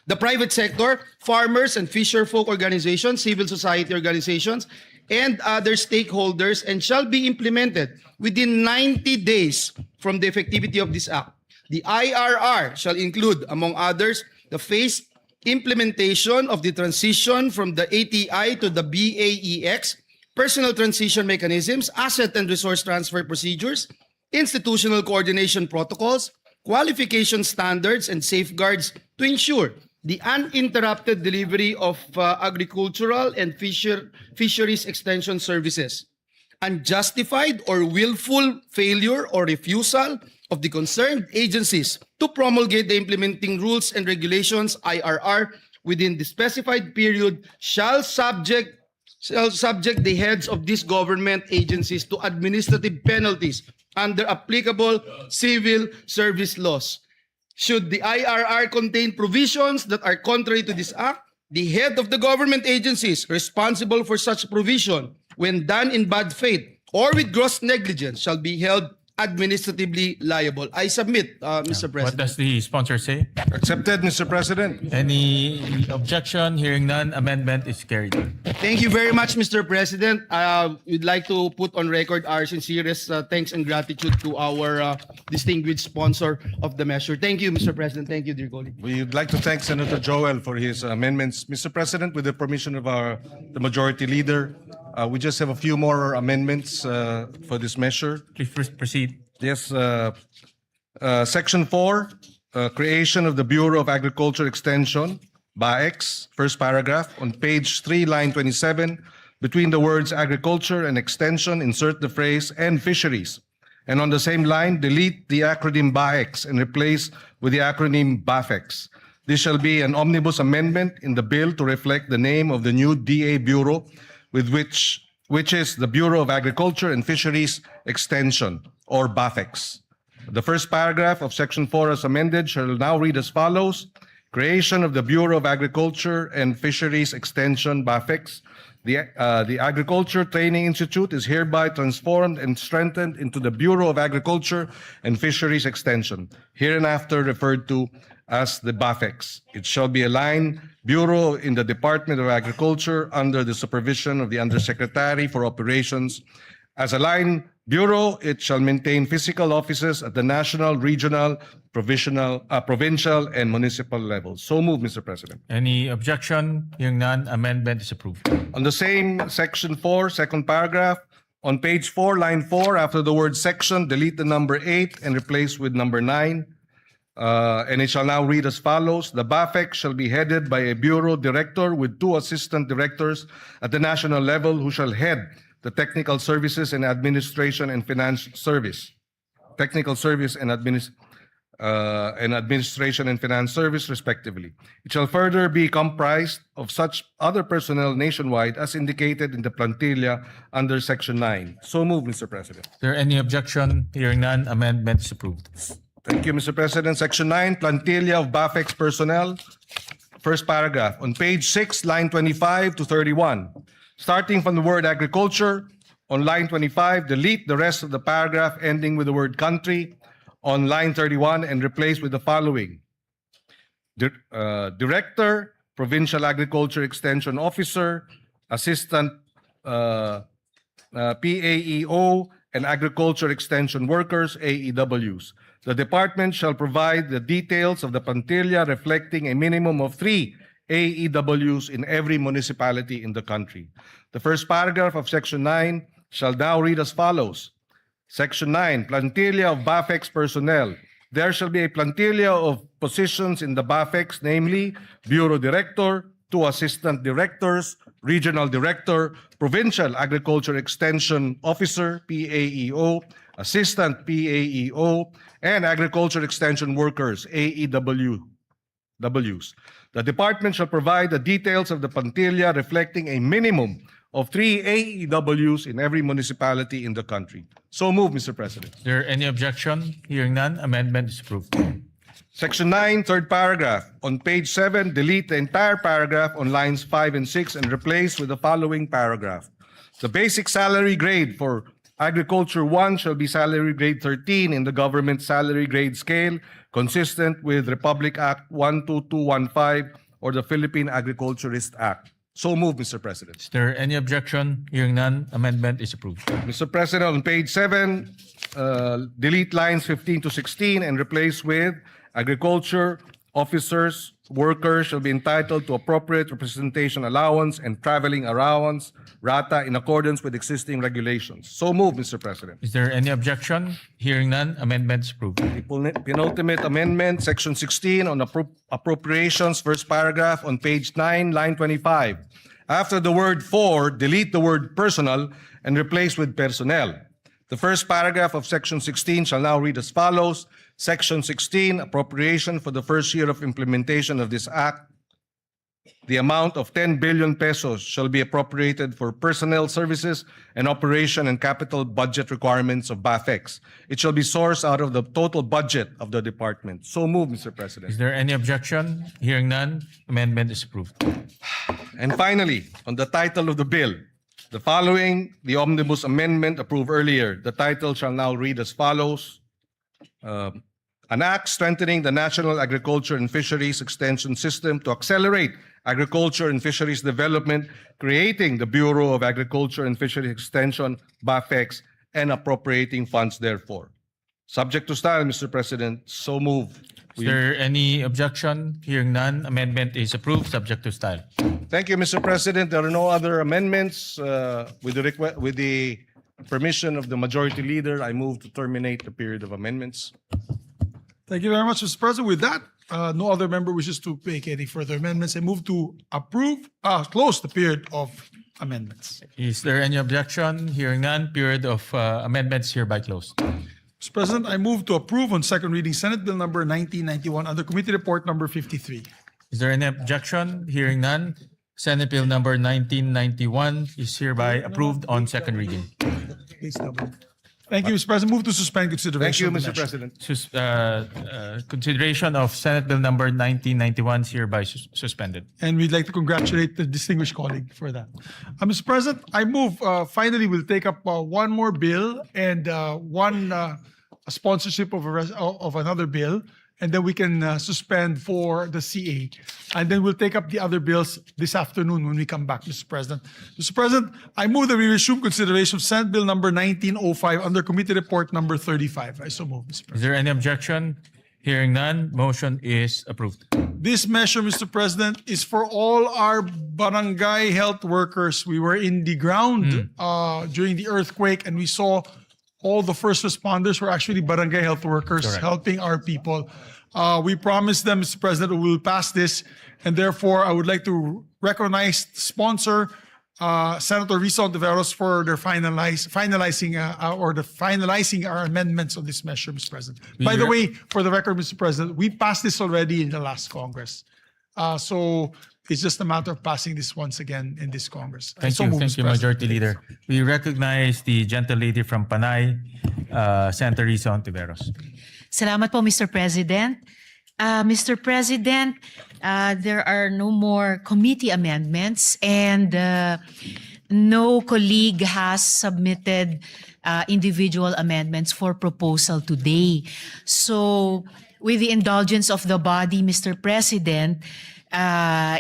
Speaker 5: the private sector, farmers and fisherfolk organizations, civil society organizations, and other stakeholders, and shall be implemented within 90 days from the effectivity of this act. The IRR shall include, among others, the phased implementation of the transition from the ATI to the BAEX, personal transition mechanisms, asset and resource transfer procedures, institutional coordination protocols, qualification standards, and safeguards to ensure the uninterrupted delivery of agricultural and fisheries extension services. Unjustified or willful failure or refusal of the concerned agencies to promulgate the implementing rules and regulations, IRR, within the specified period shall subject the heads of these government agencies to administrative penalties under applicable civil service laws. Should the IRR contain provisions that are contrary to this act, the head of the government agencies responsible for such provision, when done in bad faith or with gross negligence, shall be held administratively liable. I submit, Mr.
Speaker 2: What
Speaker 5: President.
Speaker 2: does the sponsor say?
Speaker 4: Accepted, Mr. President.
Speaker 2: Any objection? Hearing none, amendment is carried.
Speaker 5: Thank you very much, Mr. President. We'd like to put on record our sincerest thanks and gratitude to our distinguished sponsor of the measure. Thank you, Mr. President. Thank you, dear colleague.
Speaker 4: We'd like to thank Senator Joel for his amendments. Mr. President, with the permission of the majority leader, we just have a few more amendments for this measure.
Speaker 2: Please proceed.
Speaker 4: Yes, Section 4, creation of the Bureau of Agriculture Extension, BAEX, first paragraph, on page 3, line 27, between the words agriculture and extension, insert the phrase and fisheries. And on the same line, delete the acronym BAEX and replace with the acronym BAFEX. This shall be an omnibus amendment in the bill to reflect the name of the new DA Bureau, which is the Bureau of Agriculture and Fisheries Extension, or BAFEX. The first paragraph of Section 4 as amended shall now read as follows. Creation of the Bureau of Agriculture and Fisheries Extension, BAFEX. The Agriculture Training Institute is hereby transformed and strengthened into the Bureau of Agriculture and Fisheries Extension, hereinafter referred to as the BAFEX. It shall be a line bureau in the Department of Agriculture under the supervision of the Undersecretary for Operations. As a line bureau, it shall maintain physical offices at the national, regional, provincial, and municipal levels. So moved, Mr. President.
Speaker 2: Any objection? Hearing none, amendment is approved.
Speaker 4: On the same Section 4, second paragraph, on page 4, line 4, after the word section, delete the number 8 and replace with number 9. And it shall now read as follows. The BAFEX shall be headed by a bureau director with 2 assistant directors at the national level who shall head the Technical Services and Administration and Finance Service. Technical Service and Administration and Finance Service, respectively. It shall further be comprised of such other personnel nationwide as indicated in the plantilla under Section 9. So moved, Mr. President.
Speaker 2: Is there any objection? Hearing none, amendment is approved.
Speaker 4: Thank you, Mr. President. Section 9, plantilla of BAFEX personnel. First paragraph. On page 6, line 25 to 31. Starting from the word agriculture, on line 25, delete the rest of the paragraph ending with the word country on line 31 and replace with the following. Director, Provincial Agriculture Extension Officer, Assistant PAEO, and Agriculture Extension Workers, AEWs. The department shall provide the details of the plantilla reflecting a minimum of 3 AEWs in every municipality in the country. The first paragraph of Section 9 shall now read as follows. Section 9, plantilla of BAFEX personnel. There shall be a plantilla of positions in the BAFEX, namely Bureau Director, 2 Assistant Directors, Regional Director, Provincial Agriculture Extension Officer, PAEO, Assistant PAEO, and Agriculture Extension Workers, AEWs. The department shall provide the details of the plantilla reflecting a minimum of 3 AEWs in every municipality in the country. So moved, Mr. President.
Speaker 2: Is there any objection? Hearing none, amendment is approved.
Speaker 4: Section 9, third paragraph. On page 7, delete the entire paragraph on lines 5 and 6 and replace with the following paragraph. The basic salary grade for Agriculture 1 shall be salary grade 13 in the government salary grade scale, consistent with Republic Act 12215 or the Philippine Agriculturist Act. So moved, Mr. President.
Speaker 2: Is there any objection? Hearing none, amendment is approved.
Speaker 4: Mr. President, on page 7, delete lines 15 to 16 and replace with agriculture officers, workers shall be entitled to appropriate representation allowance and traveling allowance, RATA, in accordance with existing regulations. So moved, Mr. President.
Speaker 2: Is there any objection? Hearing none, amendment is approved.
Speaker 4: Penultimate amendment, Section 16 on appropriations, first paragraph on page 9, line 25. After the word for, delete the word personal and replace with personnel. The first paragraph of Section 16 shall now read as follows. Section 16, appropriation for the first year of implementation of this act the amount of 10 billion pesos shall be appropriated for personnel services and operation and capital budget requirements of BAFEX. It shall be sourced out of the total budget of the department. So move, Mr. President.
Speaker 2: Is there any objection? Hearing none, amendment is approved.
Speaker 4: And finally, on the title of the bill, the following, the omnibus amendment approved earlier, the title shall now read as follows. An act strengthening the National Agriculture and Fisheries Extension System to accelerate agriculture and fisheries development, creating the Bureau of Agriculture and Fisheries Extension, BAFEX, and appropriating funds therefore. Subject to style, Mr. President, so move.
Speaker 2: Is there any objection? Hearing none, amendment is approved, subject to style.
Speaker 4: Thank you, Mr. President. There are no other amendments. With the permission of the Majority Leader, I move to terminate the period of amendments.
Speaker 1: Thank you very much, Mr. President. With that, no other member wishes to make any further amendments. I move to close the period of amendments.
Speaker 2: Is there any objection? Hearing none, period of amendments hereby closed.
Speaker 1: Mr. President, I move to approve on second reading Senate Bill number 1991 under Committee Report number 53.
Speaker 2: Is there any objection? Hearing none, Senate Bill number 1991 is hereby approved on second reading.
Speaker 1: Please double. Thank you, Mr. President. Move to suspend
Speaker 4: Thank you,
Speaker 1: consideration. of the
Speaker 4: Mr.
Speaker 1: measure.
Speaker 4: President.
Speaker 2: Consideration of Senate Bill number 1991 is hereby suspended.
Speaker 1: And we'd like to congratulate the distinguished colleague for that. Mr. President, I move, finally, we'll take up one more bill and one sponsorship of another bill, and then we can suspend for the CA. And then we'll take up the other bills this afternoon when we come back, Mr. President. Mr. President, I move that we resume consideration of Senate Bill number 1905 under Committee Report number 35. I so move, Mr. President.
Speaker 2: Is there any objection? Hearing none, motion is approved.
Speaker 1: This measure, Mr. President, is for all our barangay health workers. We were in the ground during the earthquake, and we saw all the first responders were actually barangay health workers
Speaker 2: Correct.
Speaker 1: helping our people. We promised them, Mr. President, we will pass this, and therefore I would like to recognize the sponsor, Senator Risa Ontiveros, for their finalizing our amendments on this measure, Mr. President. By the way, for the record, Mr. President, we passed this already in the last Congress. So it's just a matter of passing this once again in this Congress.
Speaker 2: Thank
Speaker 1: So
Speaker 2: you,
Speaker 1: move,
Speaker 2: thank
Speaker 1: Mr.
Speaker 2: you,
Speaker 1: President.
Speaker 2: Majority Leader. We recognize the gentle lady from Panay, Senator Risa Ontiveros.
Speaker 9: Salamat po, Mr. President. Mr. President, there are no more committee amendments and no colleague has submitted individual amendments for proposal today. So, with the indulgence of the body, Mr. President,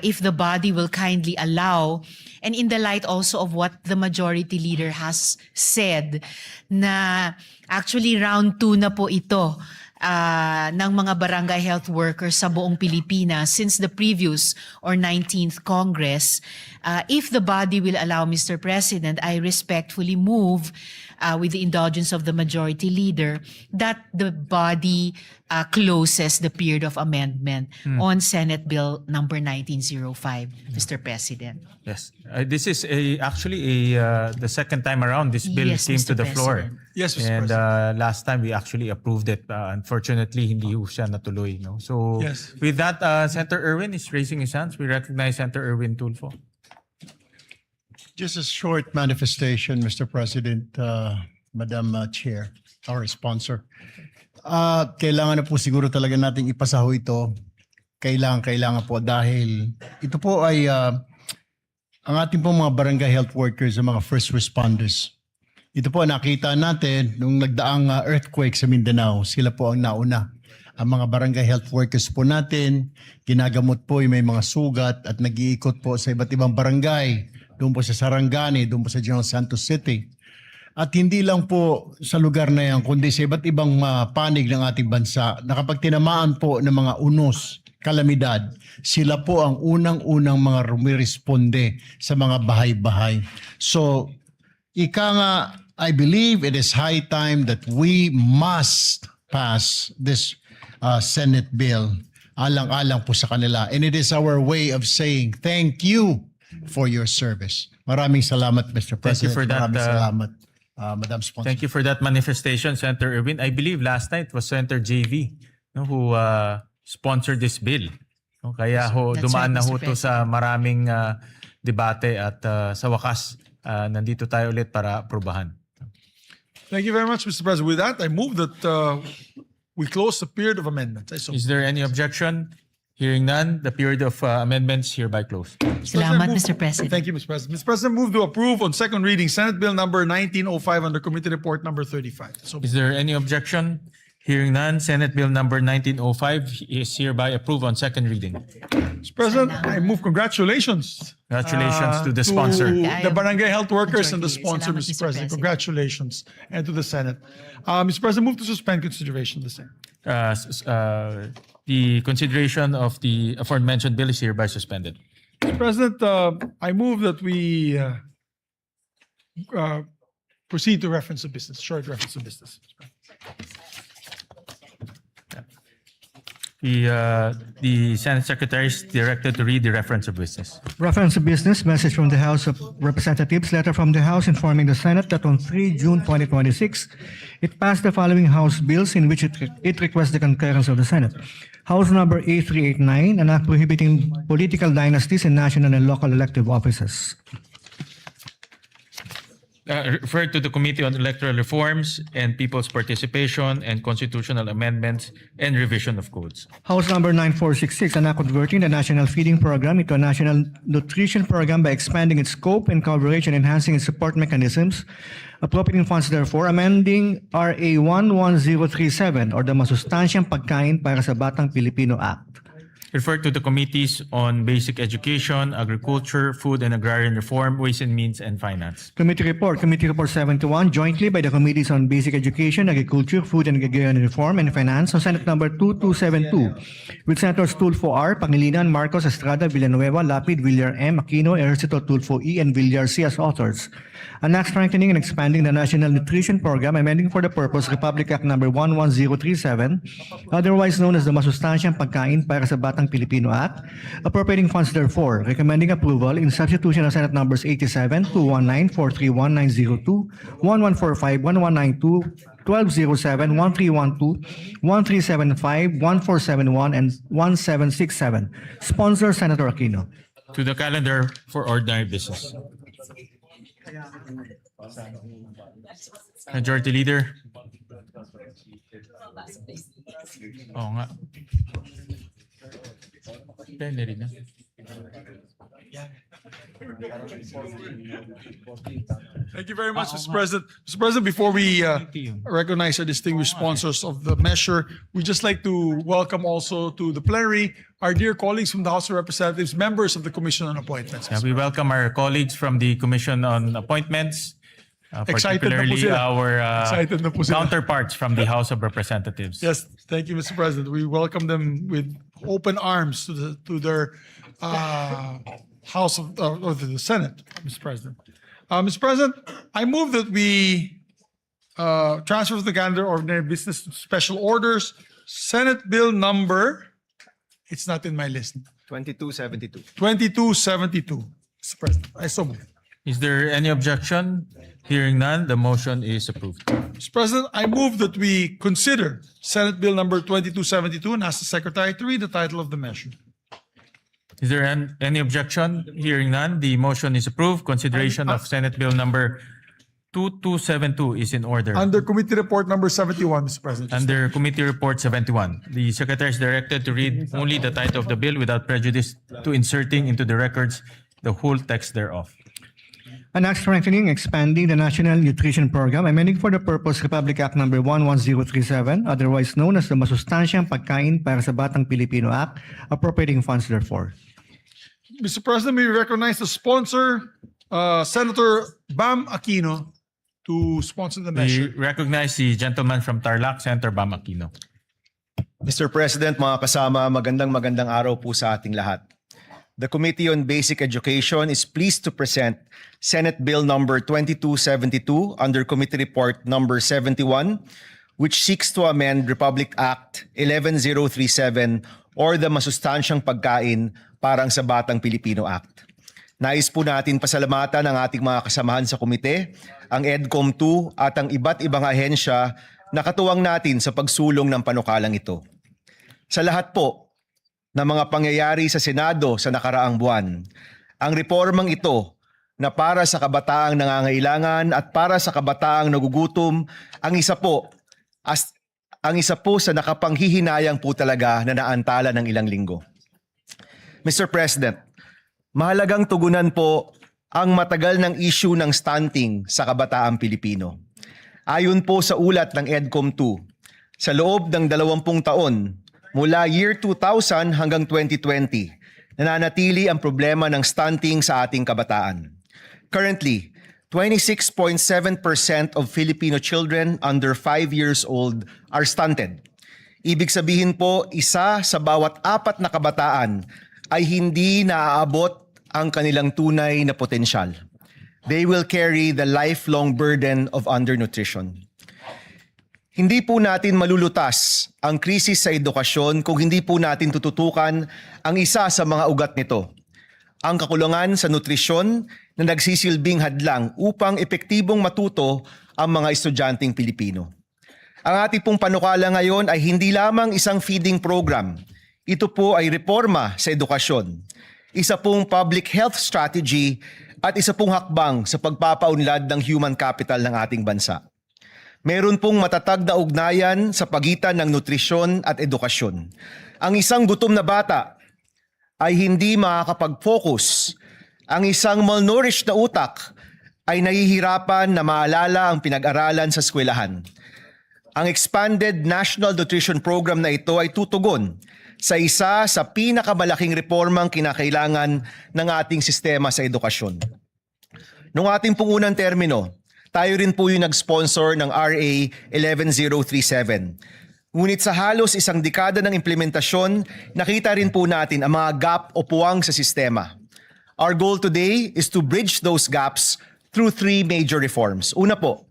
Speaker 9: if the body will kindly allow, and in the light also of what the Majority Leader has said, na actually round 2 na po ito ng mga barangay health workers sa buong Pilipinas since the previous or 19th Congress. If the body will allow, Mr. President, I respectfully move with the indulgence of the Majority Leader that the body closes the period of amendment on Senate Bill number 1905, Mr. President.
Speaker 2: Yes, this is actually the second time around this bill
Speaker 9: Yes,
Speaker 2: came to
Speaker 9: Mr.
Speaker 2: the floor.
Speaker 9: President.
Speaker 1: Yes, Mr.
Speaker 2: And
Speaker 1: President.
Speaker 2: last time we actually approved it. Unfortunately, hindi ho siya natuloy. No? So
Speaker 1: Yes.
Speaker 2: with that, Senator Erwin is raising his hands. We recognize Senator Erwin Tulfo.
Speaker 7: Just a short manifestation, Mr. President, Madam Chair, our sponsor. Kailangan na po siguro talaga nating ipasaho ito. Kailangan po dahil ito po ay ang ating pong mga barangay health workers, ang mga first responders. Ito po nakita natin nung nagdaang earthquake sa Mindanao, sila po ang nauna. Ang mga barangay health workers po natin, ginagamot po yung may mga sugat at nag-iikot po sa iba't ibang barangay. Doon po sa Sarangani, doon po sa General Santos City. At hindi lang po sa lugar na yan, kundi sa iba't ibang panig ng ating bansa na kapag tinamaan po ng mga unos, kalamidad, sila po ang unang-unang mga rumiresponde sa mga bahay-bahay. So, ika nga, I believe it is high time that we must pass this Senate bill alang-alang po sa kanila. And it is our way of saying thank you for your service. Maraming salamat, Mr.
Speaker 2: Thank you
Speaker 7: President.
Speaker 2: for that,
Speaker 7: Maraming salamat, Madam Sponsor.
Speaker 2: Thank you for that manifestation, Senator Erwin. I believe last night was Senator JV who sponsored this bill. No, kaya ho,
Speaker 9: That's
Speaker 2: dumaan
Speaker 9: right,
Speaker 2: na ho
Speaker 9: Mr.
Speaker 2: to sa maraming debate at sa wakas, nandito tayo ulit para aprubahan.
Speaker 1: Thank you very much, Mr. President. With that, I move that we close the period of amendments.
Speaker 2: Is there any objection? Hearing none, the period of amendments hereby closed.
Speaker 9: Salamat,
Speaker 1: Move-
Speaker 9: Mr. President.
Speaker 1: Thank you, Mr. President. Mr. President, move to approve on second reading Senate Bill number 1905 under Committee Report number 35. So,
Speaker 2: Is there any objection? Hearing none, Senate Bill number 1905 is hereby approved on second reading.
Speaker 1: Mr. President, I move congratulations.
Speaker 2: Congratulations to the sponsor.
Speaker 1: To the barangay health workers and the
Speaker 9: Majority.
Speaker 1: sponsor,
Speaker 9: Salamat,
Speaker 1: Mr.
Speaker 9: Mr.
Speaker 1: President.
Speaker 9: President.
Speaker 1: Congratulations. And to the Senate. Mr. President, move to suspend consideration of the same.
Speaker 2: The consideration of the aforementioned bill is hereby suspended.
Speaker 1: Mr. President, I move that we proceed to reference of business, short reference of business.
Speaker 2: The Senate Secretary is directed to read the reference of business.
Speaker 3: Reference to business, message from the House of Representatives, letter from the House informing the Senate that on 3 June 2026, it passed the following House bills in which it requests the concurrence of the Senate. House number A389, an act prohibiting political dynasties in national and local elective offices.
Speaker 2: Referred to the Committee on Electoral Reforms and People's Participation and Constitutional Amendments and Revision of Codes.
Speaker 3: House number 9466, an act converting the National Feeding Program into a National Nutrition Program by expanding its scope and coverage and enhancing its support mechanisms, appropriating funds therefore, amending RA 11037 or the Masustansyang Pagkain para sa Batang Pilipino Act.
Speaker 2: Referred to the Committees on Basic Education, Agriculture, Food and Agrarian Reform, Ways and Means, and Finance.
Speaker 3: Committee Report 71, jointly by the Committees on Basic Education, Agriculture, Food and Agrarian Reform, and Finance on Senate number 2272, with Senators Tulfo R, Pangilinan, Marcos, Estrada, Villanueva, Lapid, Villar M, Aquino, Ejercito, Tulfo E, and Villar C as authors. An act strengthening and expanding the National Nutrition Program, amending for the purpose Republic Act number 11037, otherwise known as the Masustansyang Pagkain para sa Batang Pilipino Act, appropriating funds therefore, recommending approval in substitution of Senate numbers 87, 219, 431, 902, 1145, 1192, 1207, 1312, 1375, 1471, and 1767. Sponsor, Senator Aquino.
Speaker 2: To the calendar for ordinary business. Majority Leader. Oo nga. Plenary na.
Speaker 1: Thank you very much, Mr. President. Mr. President, before we recognize our distinguished sponsors of the measure, we'd just like to welcome also to the plenary our dear colleagues from the House of Representatives, members of the Commission on Appointments.
Speaker 2: Yeah, we welcome our colleagues from the Commission on Appointments,
Speaker 1: Excited na po
Speaker 2: particularly
Speaker 1: sila.
Speaker 2: our
Speaker 1: Excited na po sila.
Speaker 2: counterparts from the House of Representatives.
Speaker 1: Yes, thank you, Mr. President. We welcome them with open arms to their House of or to the Senate, Mr. President. Mr. President, I move that we transfer to the calendar ordinary business special orders. Senate Bill number, it's not in my list.
Speaker 10: 2272.
Speaker 1: 2272, Mr. President. I so move.
Speaker 2: Is there any objection? Hearing none, the motion is approved.
Speaker 1: Mr. President, I move that we consider Senate Bill number 2272 and ask the Secretary to read the title of the measure.
Speaker 2: Is there any objection? Hearing none, the motion is approved. Consideration of Senate Bill number 2272 is in order.
Speaker 1: Under Committee Report number 71, Mr. President.
Speaker 2: Under Committee Report 71, the Secretary is directed to read only the title of the bill without prejudice to inserting into the records the whole text thereof.
Speaker 3: An act strengthening, expanding the National Nutrition Program, amending for the purpose Republic Act number 11037, otherwise known as the Masustansyang Pagkain para sa Batang Pilipino Act, appropriating funds therefore.
Speaker 1: Mr. President, we recognize the sponsor, Senator Bam Aquino, to sponsor the
Speaker 2: We
Speaker 1: measure.
Speaker 2: recognize the gentleman from Tarlac, Senator Bam Aquino.
Speaker 10: Mr. President, mga kasama, magandang araw po sa ating lahat. The Committee on Basic Education is pleased to present Senate Bill number 2272 under Committee Report number 71, which seeks to amend Republic Act 11037 or the Masustansyang Pagkain parang sa Batang Pilipino Act. Nais po natin pasalamatan ang ating mga kasamahan sa komite, ang EDCOM 2 at ang iba't ibang ahensya na katuwang natin sa pagsulong ng panukalang ito. Sa lahat po, ng mga pangyayari sa Senado sa nakaraang buwan. Ang reformang ito na para sa kabataang nangangailangan at para sa kabataang nagugutom ang isa po sa nakapanghihinayang po talaga na naantala ng ilang linggo. Mr. President, mahalagang tugunan po ang matagal ng issue ng stunting sa kabataang Pilipino. Ayon po sa ulat ng EDCOM 2, sa loob ng 20 taon mula year 2000 hanggang 2020, nananatili ang problema ng stunting sa ating kabataan. Currently, 26.7% of Filipino children under 5 years old are stunted. Ibig sabihin po, isa sa bawat 4 na kabataan ay hindi naaabot ang kanilang tunay na potensyal. They will carry the lifelong burden of undernutrition. Hindi po natin malulutas ang krisis sa edukasyon kung hindi po natin tututukan ang isa sa mga ugat nito, ang kakulangan sa nutrisyon na nagsisilbing hadlang upang epektibong matuto ang mga estudyanteng Pilipino. Ang ating pong panukala ngayon ay hindi lamang isang feeding program. Ito po ay reforma sa edukasyon, isa pong public health strategy at isa pong hakbang sa pagpapaunlad ng human capital ng ating bansa. Meron pong matatag na ugnayan sa pagitan ng nutrisyon at edukasyon. Ang isang gutom na bata ay hindi makakapag-focus. Ang isang malnourished na utak ay nahihirapan na maalala ang pinag-aralan sa eskwelahan. Ang expanded National Nutrition Program na ito ay tutugon sa isa sa pinakamalaking reformang kinakailangan ng ating sistema sa edukasyon. Noong ating pong unang termino, tayo rin po yung nag-sponsor ng RA 11037. Ngunit sa halos isang dekada ng implementasyon, nakita rin po natin ang mga gap o puwang sa sistema. Our goal today is to bridge those gaps through 3 major reforms. Una po,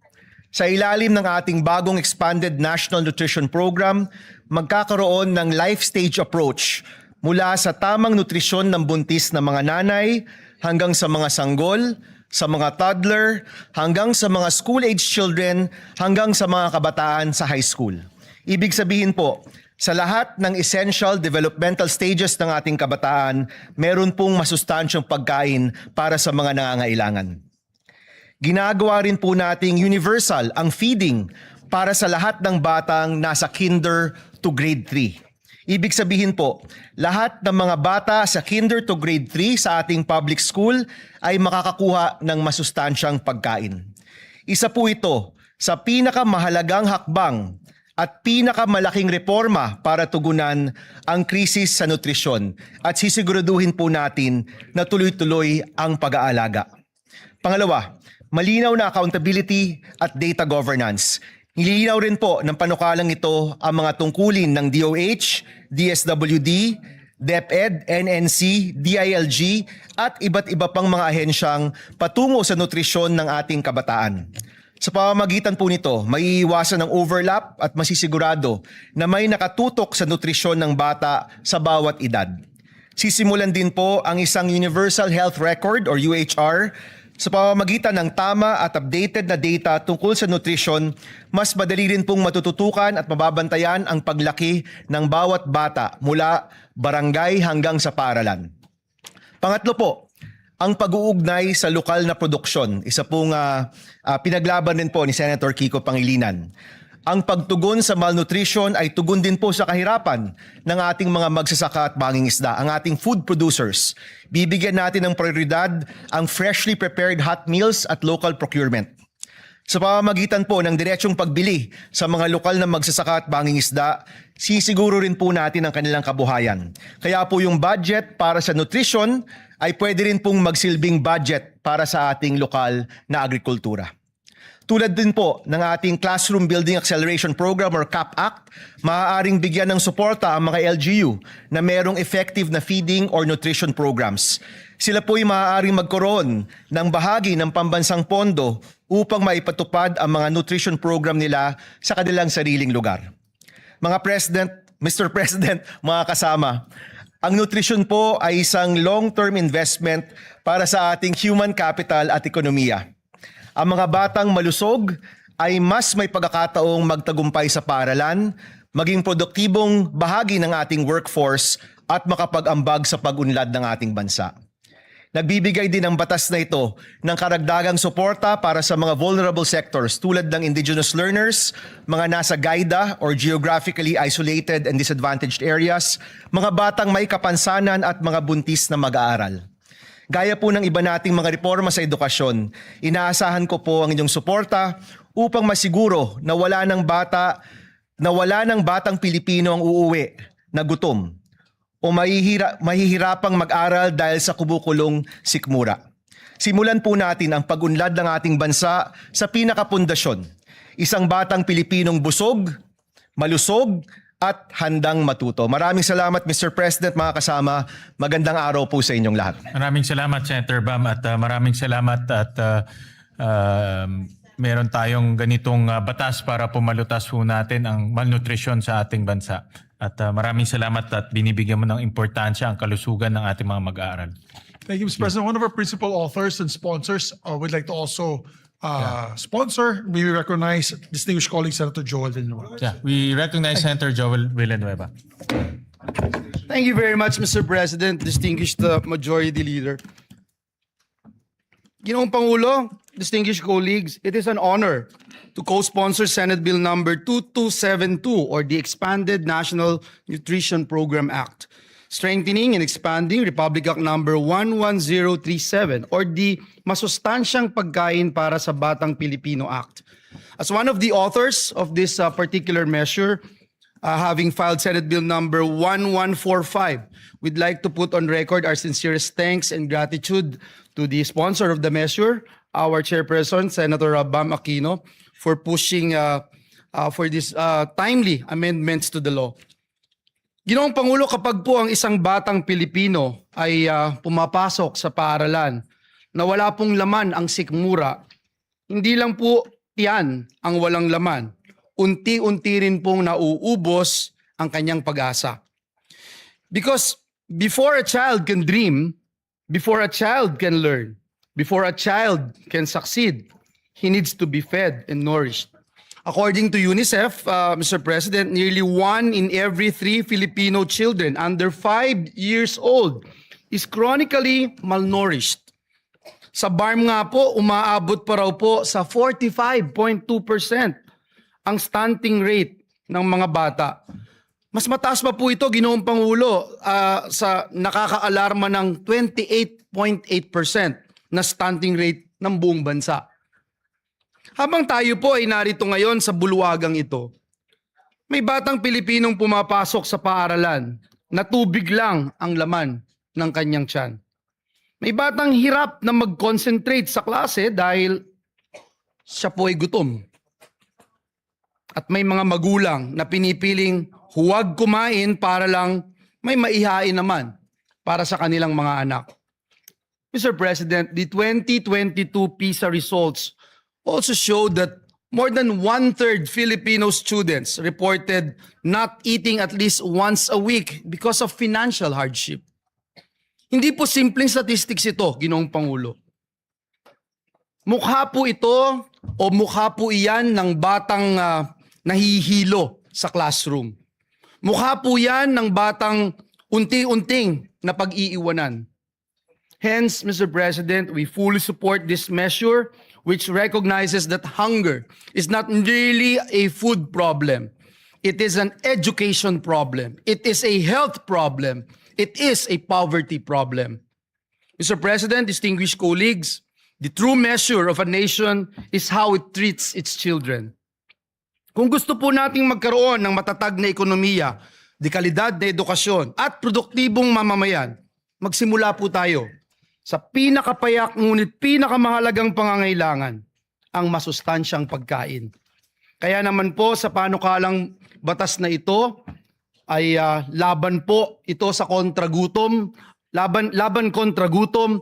Speaker 10: sa ilalim ng ating bagong expanded National Nutrition Program, magkakaroon ng life stage approach mula sa tamang nutrisyon ng buntis na mga nanay hanggang sa mga sanggol, sa mga toddler, hanggang sa mga school-age children, hanggang sa mga kabataan sa high school. Ibig sabihin po, sa lahat ng essential developmental stages ng ating kabataan, meron pong masustansyang pagkain para sa mga nangangailangan. Ginagawa rin po nating universal ang feeding para sa lahat ng batang nasa kinder to grade 3. Ibig sabihin po, lahat ng mga bata sa kinder to grade 3 sa ating public school ay makakakuha ng masustansyang pagkain. Isa po ito sa pinakamahalagang hakbang at pinakamalaking reforma para tugunan ang krisis sa nutrisyon at sisiguraduhin po natin na tuloy-tuloy ang pag-aalaga. Pangalawa, malinaw na accountability at data governance. Nililinaw rin po ng panukalang ito ang mga tungkulin ng DOH, DSWD, DepEd, NNC, DILG at iba't iba pang mga ahensyang patungo sa nutrisyon ng ating kabataan. Sa pamamagitan po nito, maiiwasan ang overlap at masisigurado na may nakatutok sa nutrisyon ng bata sa bawat edad. Sisimulan din po ang isang Universal Health Record or UHR. Sa pamamagitan ng tama at updated na data tungkol sa nutrisyon, mas madali rin pong matututukan at mababantayan ang paglaki ng bawat bata mula barangay hanggang sa paaralan. Pangatlo po, ang pag-uugnay sa lokal na produksyon. Isa pong pinaglaban din po ni Senator Kiko Pangilinan. Ang pagtugon sa malnutrition ay tugon din po sa kahirapan ng ating mga magsasaka at mangingisda, ang ating food producers. Bibigyan natin ng prioridad ang freshly prepared hot meals at local procurement. Sa pamamagitan po ng diretsong pagbili sa mga lokal na magsasaka at mangingisda, sisiguro rin po natin ang kanilang kabuhayan. Kaya po yung budget para sa nutrition ay pwede rin pong magsilbing budget para sa ating lokal na agrikultura. Tulad din po ng ating Classroom Building Acceleration Program or CAP-ACT, maaaring bigyan ng suporta ang mga LGU na merong effective na feeding or nutrition programs. Sila po ay maaaring magkaroon ng bahagi ng pambansang pondo upang maipatupad ang mga nutrition program nila sa kanilang sariling lugar. Mga President, Mr. President, mga kasama, ang nutrition po ay isang long-term investment para sa ating human capital at ekonomiya. Ang mga batang malusog ay mas may pagkakataong magtagumpay sa paaralan, maging produktibong bahagi ng ating workforce at makapag-ambag sa pag-unlad ng ating bansa. Nagbibigay din ang batas na ito ng karagdagang suporta para sa mga vulnerable sectors tulad ng indigenous learners, mga nasa GAIDA or geographically isolated and disadvantaged areas, mga batang may kapansanan at mga buntis na mag-aaral. Gaya po ng iba nating mga reforma sa edukasyon, inaasahan ko po ang inyong suporta upang masiguro na wala ng batang Pilipino ang uuwi na gutom o mahihirapang mag-aral dahil sa kumukulong sikmura. Simulan po natin ang pag-unlad ng ating bansa sa pinakapundasyon, isang batang Pilipinong busog, malusog, at handang matuto. Maraming salamat, Mr. President, mga kasama. Magandang araw po sa inyong lahat.
Speaker 2: Maraming salamat, Senator Bam, at maraming salamat at meron tayong ganitong batas para pumalutas po natin ang malnutrisyon sa ating bansa. At maraming salamat at binibigyan mo ng importansya ang kalusugan ng ating mga mag-aaral.
Speaker 1: Thank you, Mr. President. One of our principal authors and sponsors would like to also sponsor. We recognize distinguished colleague Senator Joel Villanueva.
Speaker 2: Yeah, we recognize Senator Joel Villanueva.
Speaker 5: Thank you very much, Mr. President, distinguished Majority Leader. Ginoong Pangulo, distinguished colleagues, it is an honor to co-sponsor Senate Bill number 2272 or the Expanded National Nutrition Program Act, strengthening and expanding Republic Act number 11037 or the Masustansyang Pagkain para sa Batang Pilipino Act. As one of the authors of this particular measure, having filed Senate Bill number 1145, we'd like to put on record our sincerest thanks and gratitude to the sponsor of the measure, our chairperson, Senator Bam Aquino, for pushing for this timely amendments to the law. Ginoong Pangulo, kapag po ang isang batang Pilipino ay pumapasok sa paaralan na wala pong laman ang sikmura, hindi lang po yan ang walang laman. Unti-unti rin pong nauubos ang kanyang pag-asa. Because before a child can dream, before a child can learn, before a child can succeed, he needs to be fed and nourished. According to UNICEF, Mr. President, nearly 1 in every 3 Filipino children under 5 years old is chronically malnourished. Sa BARM nga po, umaabot pa raw po sa 45.2% ang stunting rate ng mga bata. Mas mataas pa po ito, Ginoong Pangulo, sa nakakaalarma ng 28.8% na stunting rate ng buong bansa. Habang tayo po ay narito ngayon sa bulwagang ito, may batang Pilipinong pumapasok sa paaralan na tubig lang ang laman ng kanyang tiyan. May batang hirap na mag-concentrate sa klase dahil siya po ay gutom. At may mga magulang na pinipiling huwag kumain para lang may maihain naman para sa kanilang mga anak. Mr. President, the 2022 PISA results also showed that more than 1/3 Filipino students reported not eating at least once a week because of financial hardship. Hindi po simpleng statistics ito, Ginoong Pangulo. Mukha po ito o mukha po iyan ng batang nahihilo sa classroom. Mukha po yan ng batang unti-unting na pag-iiwanan. Hence, Mr. President, we fully support this measure which recognizes that hunger is not really a food problem. It is an education problem. It is a health problem. It is a poverty problem. Mr. President, distinguished colleagues, the true measure of a nation is how it treats its children. Kung gusto po nating magkaroon ng matatag na ekonomiya, dekalidad na edukasyon at produktibong mamamayan, magsimula po tayo sa pinakapayak ngunit pinakamahalagang pangangailangan, ang masustansyang pagkain. Kaya naman po sa panukalang batas na ito ay laban po ito sa kontragutom, laban kontra gutom,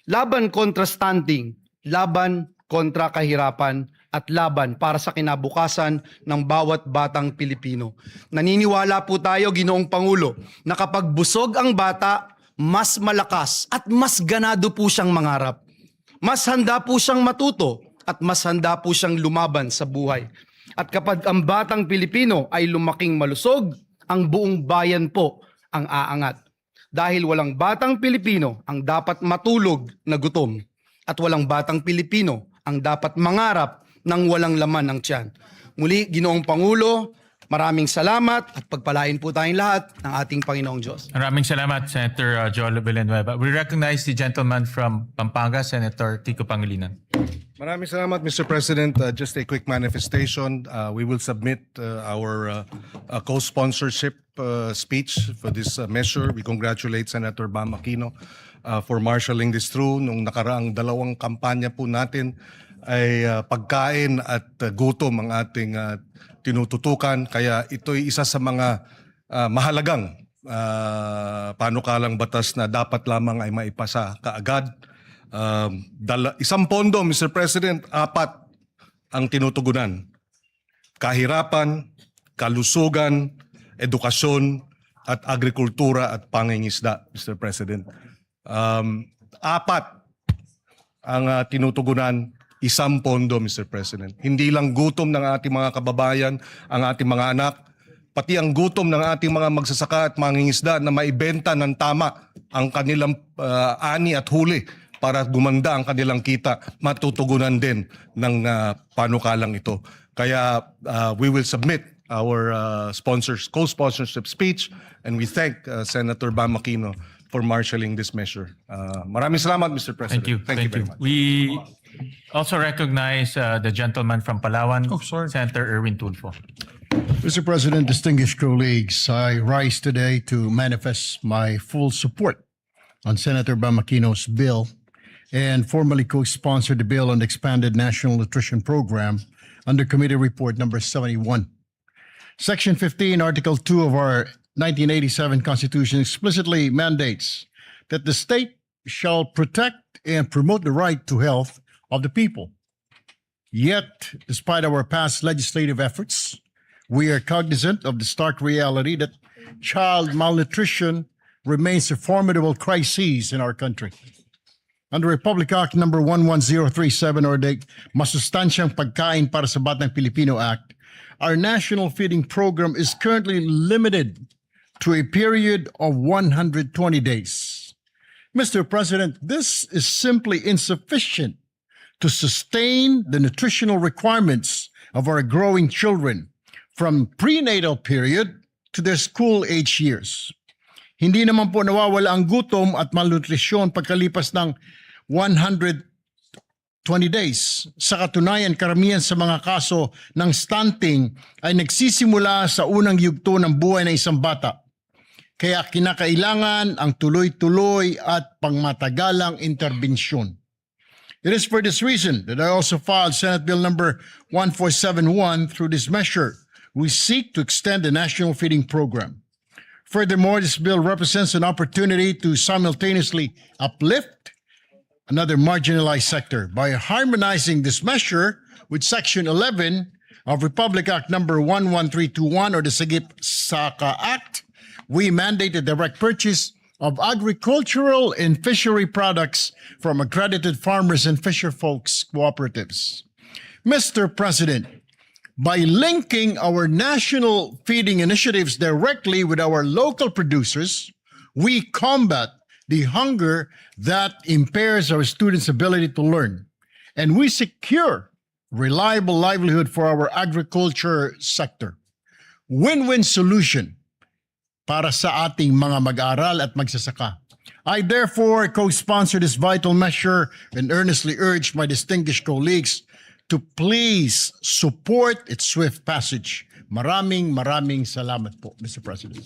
Speaker 5: laban kontra stunting, laban kontra kahirapan at laban para sa kinabukasan ng bawat batang Pilipino. Naniniwala po tayo, Ginoong Pangulo, na kapag busog ang bata, mas malakas at mas ganado po siyang mangarap. Mas handa po siyang matuto at mas handa po siyang lumaban sa buhay. At kapag ang batang Pilipino ay lumaking malusog, ang buong bayan po ang aangat. dahil walang batang Pilipino ang dapat matulog na gutom at walang batang Pilipino ang dapat mangarap ng walang laman ng tiyan. Muli, Ginoong Pangulo, maraming salamat at pagpalain po tayong lahat ng ating Panginoong Diyos.
Speaker 2: Maraming salamat, Senator Joel Villanueva. We recognize the gentleman from Pampanga, Senator Kiko Pangilinan.
Speaker 4: Maraming salamat, Mr. President. Just a quick manifestation. We will submit our co-sponsorship speech for this measure. We congratulate Senator Bam Aquino for marshalling this through. Nung nakaraang dalawang kampanya po natin ay pagkain at gutom ang ating tinututukan. Kaya ito'y isa sa mga mahalagang panukalang batas na dapat lamang ay maipasa kaagad. Isang pondo, Mr. President, 4 ang tinutugunan. Kahirapan, kalusugan, edukasyon, at agrikultura at pangingisda, Mr. President. 4 ang tinutugunan, 1 pondo, Mr. President. Hindi lang gutom ng ating mga kababayan, ang ating mga anak, pati ang gutom ng ating mga magsasaka at mangingisda na maibenta ng tama ang kanilang ani at huli para gumanda ang kanilang kita, matutugunan din ng panukalang ito. Kaya we will submit our co-sponsorship speech, and we thank Senator Bam Aquino for marshalling this measure. Maraming salamat, Mr. President.
Speaker 2: Thank you.
Speaker 4: very much.
Speaker 2: We also recognize the gentleman from Palawan, Senator Erwin Tulfo.
Speaker 7: Mr. President, distinguished colleagues, I rise today to manifest my full support on Senator Bam Aquino's bill and formally co-sponsored the bill on the expanded National Nutrition Program under Committee Report number 71. Section 15, Article 2 of our 1987 Constitution explicitly mandates that the state shall protect and promote the right to health of the people. Yet, despite our past legislative efforts, we are cognizant of the stark reality that child malnutrition remains a formidable crisis in our country. Under Republic Act number 11037 or the Masustansyang Pagkain para sa Batang Pilipino Act, our national feeding program is currently limited to a period of 120 days. Mr. President, this is simply insufficient to sustain the nutritional requirements of our growing children from prenatal period to their school age years. Hindi naman po nawawala ang gutom at malnutrisyon pagkalipas ng 120 days. Sa katunayan, karamihan sa mga kaso ng stunting ay nagsisimula sa unang yugto ng buhay ng isang bata. Kaya kinakailangan ang tuloy-tuloy at pangmatagalang interbensyon. It is for this reason that I also filed Senate Bill number 1471. Through this measure, we seek to extend the national feeding program. Furthermore, this bill represents an opportunity to simultaneously uplift another marginalized sector by harmonizing this measure with Section 11 of Republic Act number 11321 or the Sagip Saka Act. We mandate the direct purchase of agricultural and fishery products from accredited farmers and fisher folks cooperatives. Mr. President, by linking our national feeding initiatives directly with our local producers, we combat the hunger that impairs our students' ability to learn, and we secure reliable livelihood for our agriculture sector. Win-win solution para sa ating mga mag-aaral at magsasaka. I therefore co-sponsor this vital measure and earnestly urge my distinguished colleagues to please support its swift passage. Maraming salamat po, Mr. President.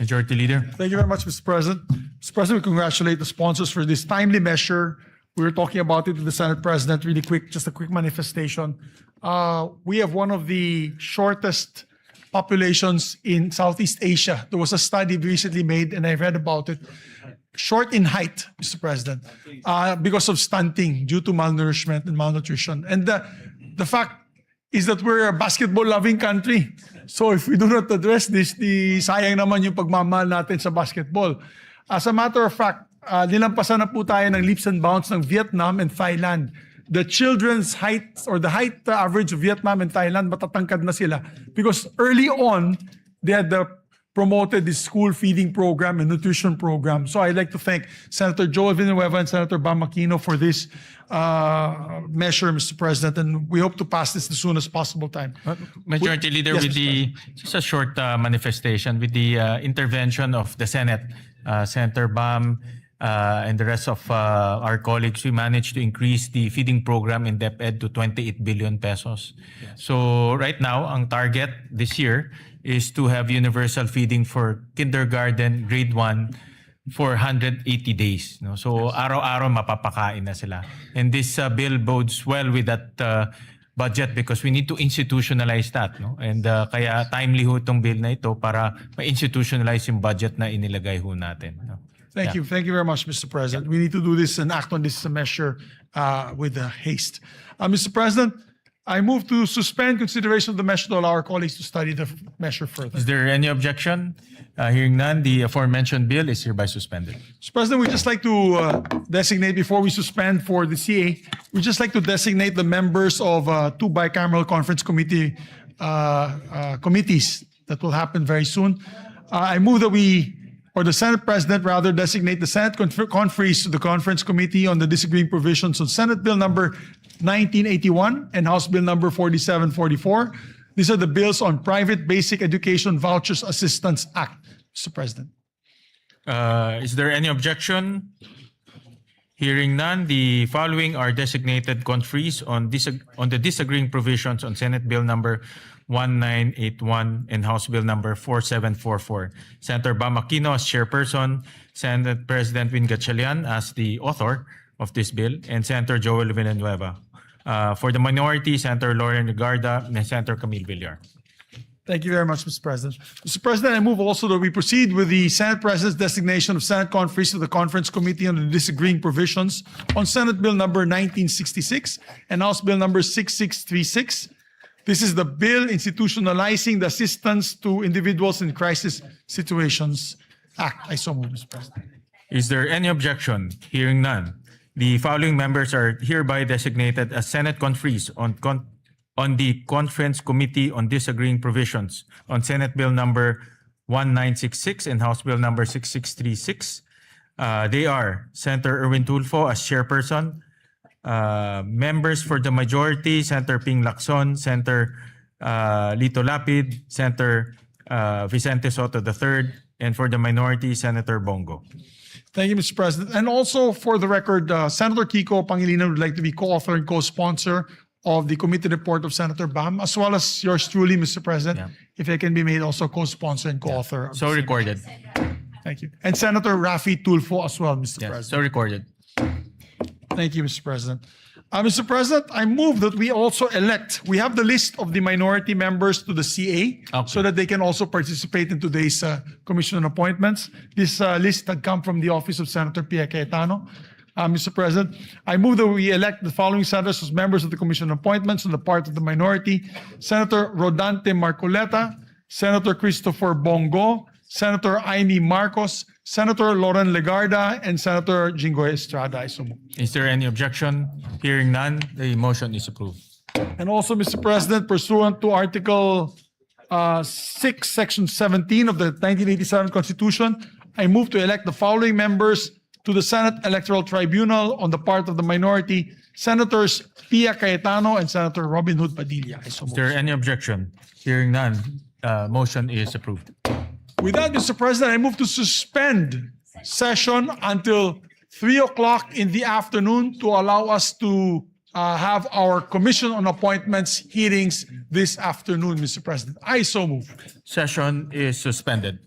Speaker 2: Majority Leader.
Speaker 1: Thank you very much, Mr. President. Mr. President, we congratulate the sponsors for this timely measure. We were talking about it with the Senate President really quick, just a quick manifestation. We have one of the shortest populations in Southeast Asia. There was a study recently made, and I read about it. Short in height, Mr. President, because of stunting due to malnourishment and malnutrition. And the fact is that we're a basketball-loving country. So if we do not address this, sayang naman yung pagmamahal natin sa basketball. As a matter of fact, nilampasan na po tayo ng leaps and bounds ng Vietnam and Thailand. The children's height or the height average of Vietnam and Thailand, matatangkad na sila. Because early on, they had the promoted the school feeding program and nutrition program. So I'd like to thank Senator Joel Villanueva and Senator Bam Aquino for this measure, Mr. President, and we hope to pass this as soon as possible time.
Speaker 2: Majority Leader,
Speaker 1: Yes,
Speaker 2: with
Speaker 1: Mr.
Speaker 2: just a short manifestation, with the intervention of the Senate, Senator Bam, and the rest of our colleagues, we managed to increase the feeding program in DepEd to 28 billion pesos. So right now, ang target this year is to have universal feeding for kindergarten, grade 1, for 180 days. No? So araw-araw mapapakain na sila. And this bill bodes well with that budget because we need to institutionalize that. No? And kaya timely ho itong bill na ito para ma-institutionalize yung budget na inilagay ho natin. No?
Speaker 1: Thank you. Thank you very much, Mr. President. We need to do this and act on this measure with haste. Mr. President, I move to suspend consideration of the measure to allow our colleagues to study the measure further.
Speaker 2: Is there any objection? Hearing none, the aforementioned bill is hereby suspended.
Speaker 1: Mr. President, we'd just like to designate, before we suspend for the CA, we'd just like to designate the members of two bicameral conference committees that will happen very soon. I move that the Senate President rather designate the Senate conferees to the Conference Committee on the Disagreeing Provisions on Senate Bill number 1981 and House Bill number 4744. These are the bills on Private Basic Education Vouchers Assistance Act, Mr. President.
Speaker 2: Is there any objection? Hearing none, the following are designated conferees on the disagreeing provisions on Senate Bill number 1981 and House Bill number 4744. Senator Bam Aquino as chairperson, Senate President Win Gatchalian as the author of this bill, and Senator Joel Villanueva. For the minority, Senator Lauren Legarda and Senator Camille Villar.
Speaker 1: Thank you very much, Mr. President. Mr. President, I move also that we proceed with the Senate President's designation of Senate conferees to the Conference Committee on the Disagreeing Provisions on Senate Bill number 1966 and House Bill number 6636. This is the bill institutionalizing the Assistance to Individuals in Crisis Situations Act. I so move, Mr. President.
Speaker 2: Is there any objection? Hearing none, the following members are hereby designated as Senate conferees on the Conference Committee on Disagreeing Provisions on Senate Bill number 1966 and House Bill number 6636. They are Senator Erwin Tulfo as chairperson, members for the majority, Senator Ping Lacson, Senator Lito Lapid, Senator Vicente Soto III, and for the minority, Senator Bongo.
Speaker 1: Thank you, Mr. President. And also for the record, Senator Kiko Pangilinan would like to be co-author and co-sponsor of the committee report of Senator Bam, as well as yours truly, Mr. President, if it can be made also co-sponsor and co-author.
Speaker 2: So recorded.
Speaker 1: Thank you. And Senator Rafi Tulfo as well, Mr. President.
Speaker 2: So recorded.
Speaker 1: Thank you, Mr. President. Mr. President, I move that we also we have the list of the minority members to the CA so that they can also participate in today's commission on appointments. This list had come from the office of Senator Pia Cayetano. Mr. President, I move that we elect the following senators as members of the commission on appointments on the part of the minority: Senator Rodante Marcoleta, Senator Christopher Bongo, Senator Amy Marcos, Senator Lauren Legarda, and Senator Jinggoy Estrada. I so move.
Speaker 2: Is there any objection? Hearing none, the motion is approved.
Speaker 1: And also, Mr. President, pursuant to Article 6, Section 17 of the 1987 Constitution, I move to elect the following members to the Senate Electoral Tribunal on the part of the minority: Senators Pia Cayetano and Senator Robin Hood Padilla. I so
Speaker 2: Is
Speaker 1: move.
Speaker 2: there any objection? Hearing none, motion is approved.
Speaker 1: With that, Mr. President, I move to suspend session until 3 o'clock in the afternoon to allow us to have our Commission on Appointments hearings this afternoon, Mr. President. I so move.
Speaker 2: Session is suspended.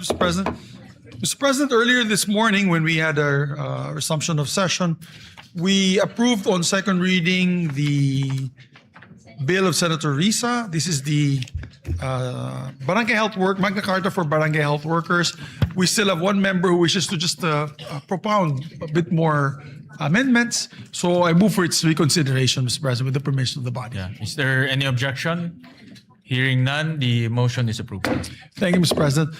Speaker 1: Mr. President. Mr. President, earlier this morning when we had our resumption of session, we approved on second reading the bill of Senator Risa. This is the Barangay Health Magna Carta for Barangay Health Workers. We still have one member who wishes to just propound a bit more amendments. So I move for its reconsideration, Mr. President, with the permission of the body.
Speaker 2: Yeah. Is there any objection? Hearing none, the motion is approved.
Speaker 1: Thank you, Mr. President.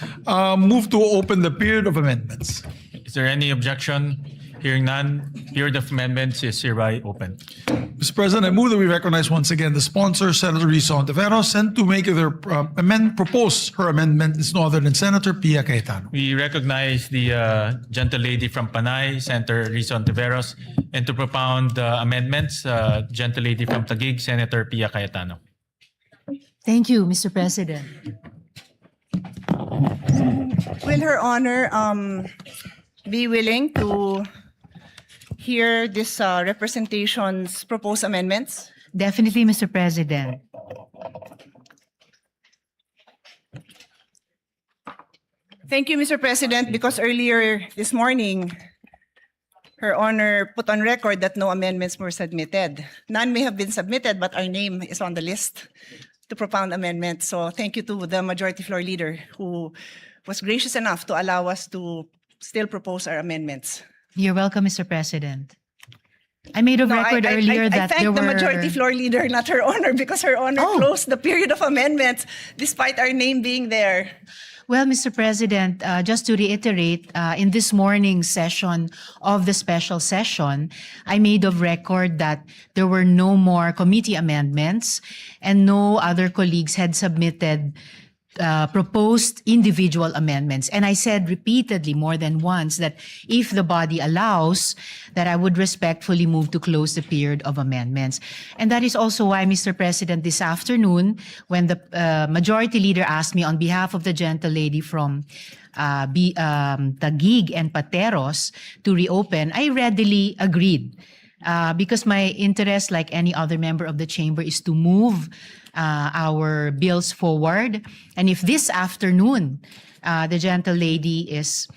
Speaker 1: Move to open the period of amendments.
Speaker 2: Is there any objection? Hearing none, period of amendments is hereby open.
Speaker 1: Mr. President, I move that we recognize once again the sponsor, Senator Risa Ontiveros, and to make their propose her amendment is no other than Senator Pia Cayetano.
Speaker 2: We recognize the gentle lady from Panay, Senator Risa Ontiveros, and to propound amendments, gentle lady from Taguig, Senator Pia Cayetano.
Speaker 9: Thank you, Mr. President.
Speaker 11: Will Her Honor be willing to hear this representation's proposed amendments?
Speaker 9: Definitely, Mr. President.
Speaker 11: Thank you, Mr. President, because earlier this morning, Her Honor put on record that no amendments were submitted. None may have been submitted, but our name is on the list to propound amendments. So thank you to the Majority Floor Leader who was gracious enough to allow us to still propose our amendments.
Speaker 9: You're welcome, Mr. President. I made of
Speaker 11: No,
Speaker 9: record earlier
Speaker 11: I
Speaker 9: that
Speaker 11: thank
Speaker 9: there
Speaker 11: the
Speaker 9: were...
Speaker 11: Majority Floor Leader, not Her Honor, because Her Honor
Speaker 9: Oh.
Speaker 11: closed the period of amendments despite our name being there.
Speaker 9: Well, Mr. President, just to reiterate, in this morning's session of the special session, I made of record that there were no more committee amendments and no other colleagues had submitted proposed individual amendments. And I said repeatedly more than once that if the body allows, that I would respectfully move to close the period of amendments. And that is also why, Mr. President, this afternoon, when the Majority Leader asked me on behalf of the gentle lady from Taguig and Pateros to reopen, I readily agreed. Because my interest, like any other member of the chamber, is to move our bills forward. And if this afternoon the gentle lady is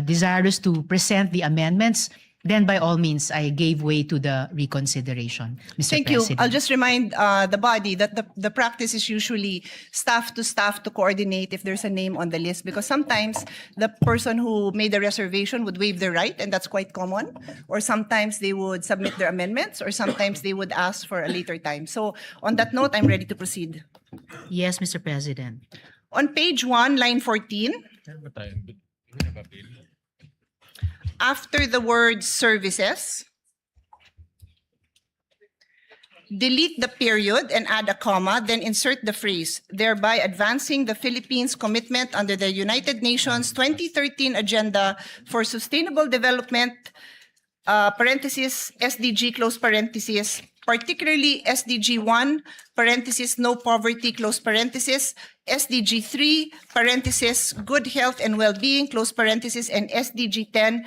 Speaker 9: desirous to present the amendments, then by all means, I gave way to the reconsideration, Mr.
Speaker 11: Thank
Speaker 9: President.
Speaker 11: you. I'll just remind the body that the practice is usually staff to coordinate if there's a name on the list, because sometimes the person who made the reservation would waive their right, and that's quite common, or sometimes they would submit their amendments, or sometimes they would ask for a later time. So on that note, I'm ready to proceed.
Speaker 9: Yes, Mr. President.
Speaker 11: On page 1, line 14, after the word services, delete the period and add a comma, then insert the phrase, thereby advancing the Philippines' commitment under the United Nations 2013 Agenda for Sustainable Development, parenthesis, SDG, close parenthesis, particularly SDG 1, parenthesis, no poverty, close parenthesis, SDG 3, parenthesis, good health and well-being, close parenthesis, and SDG 10,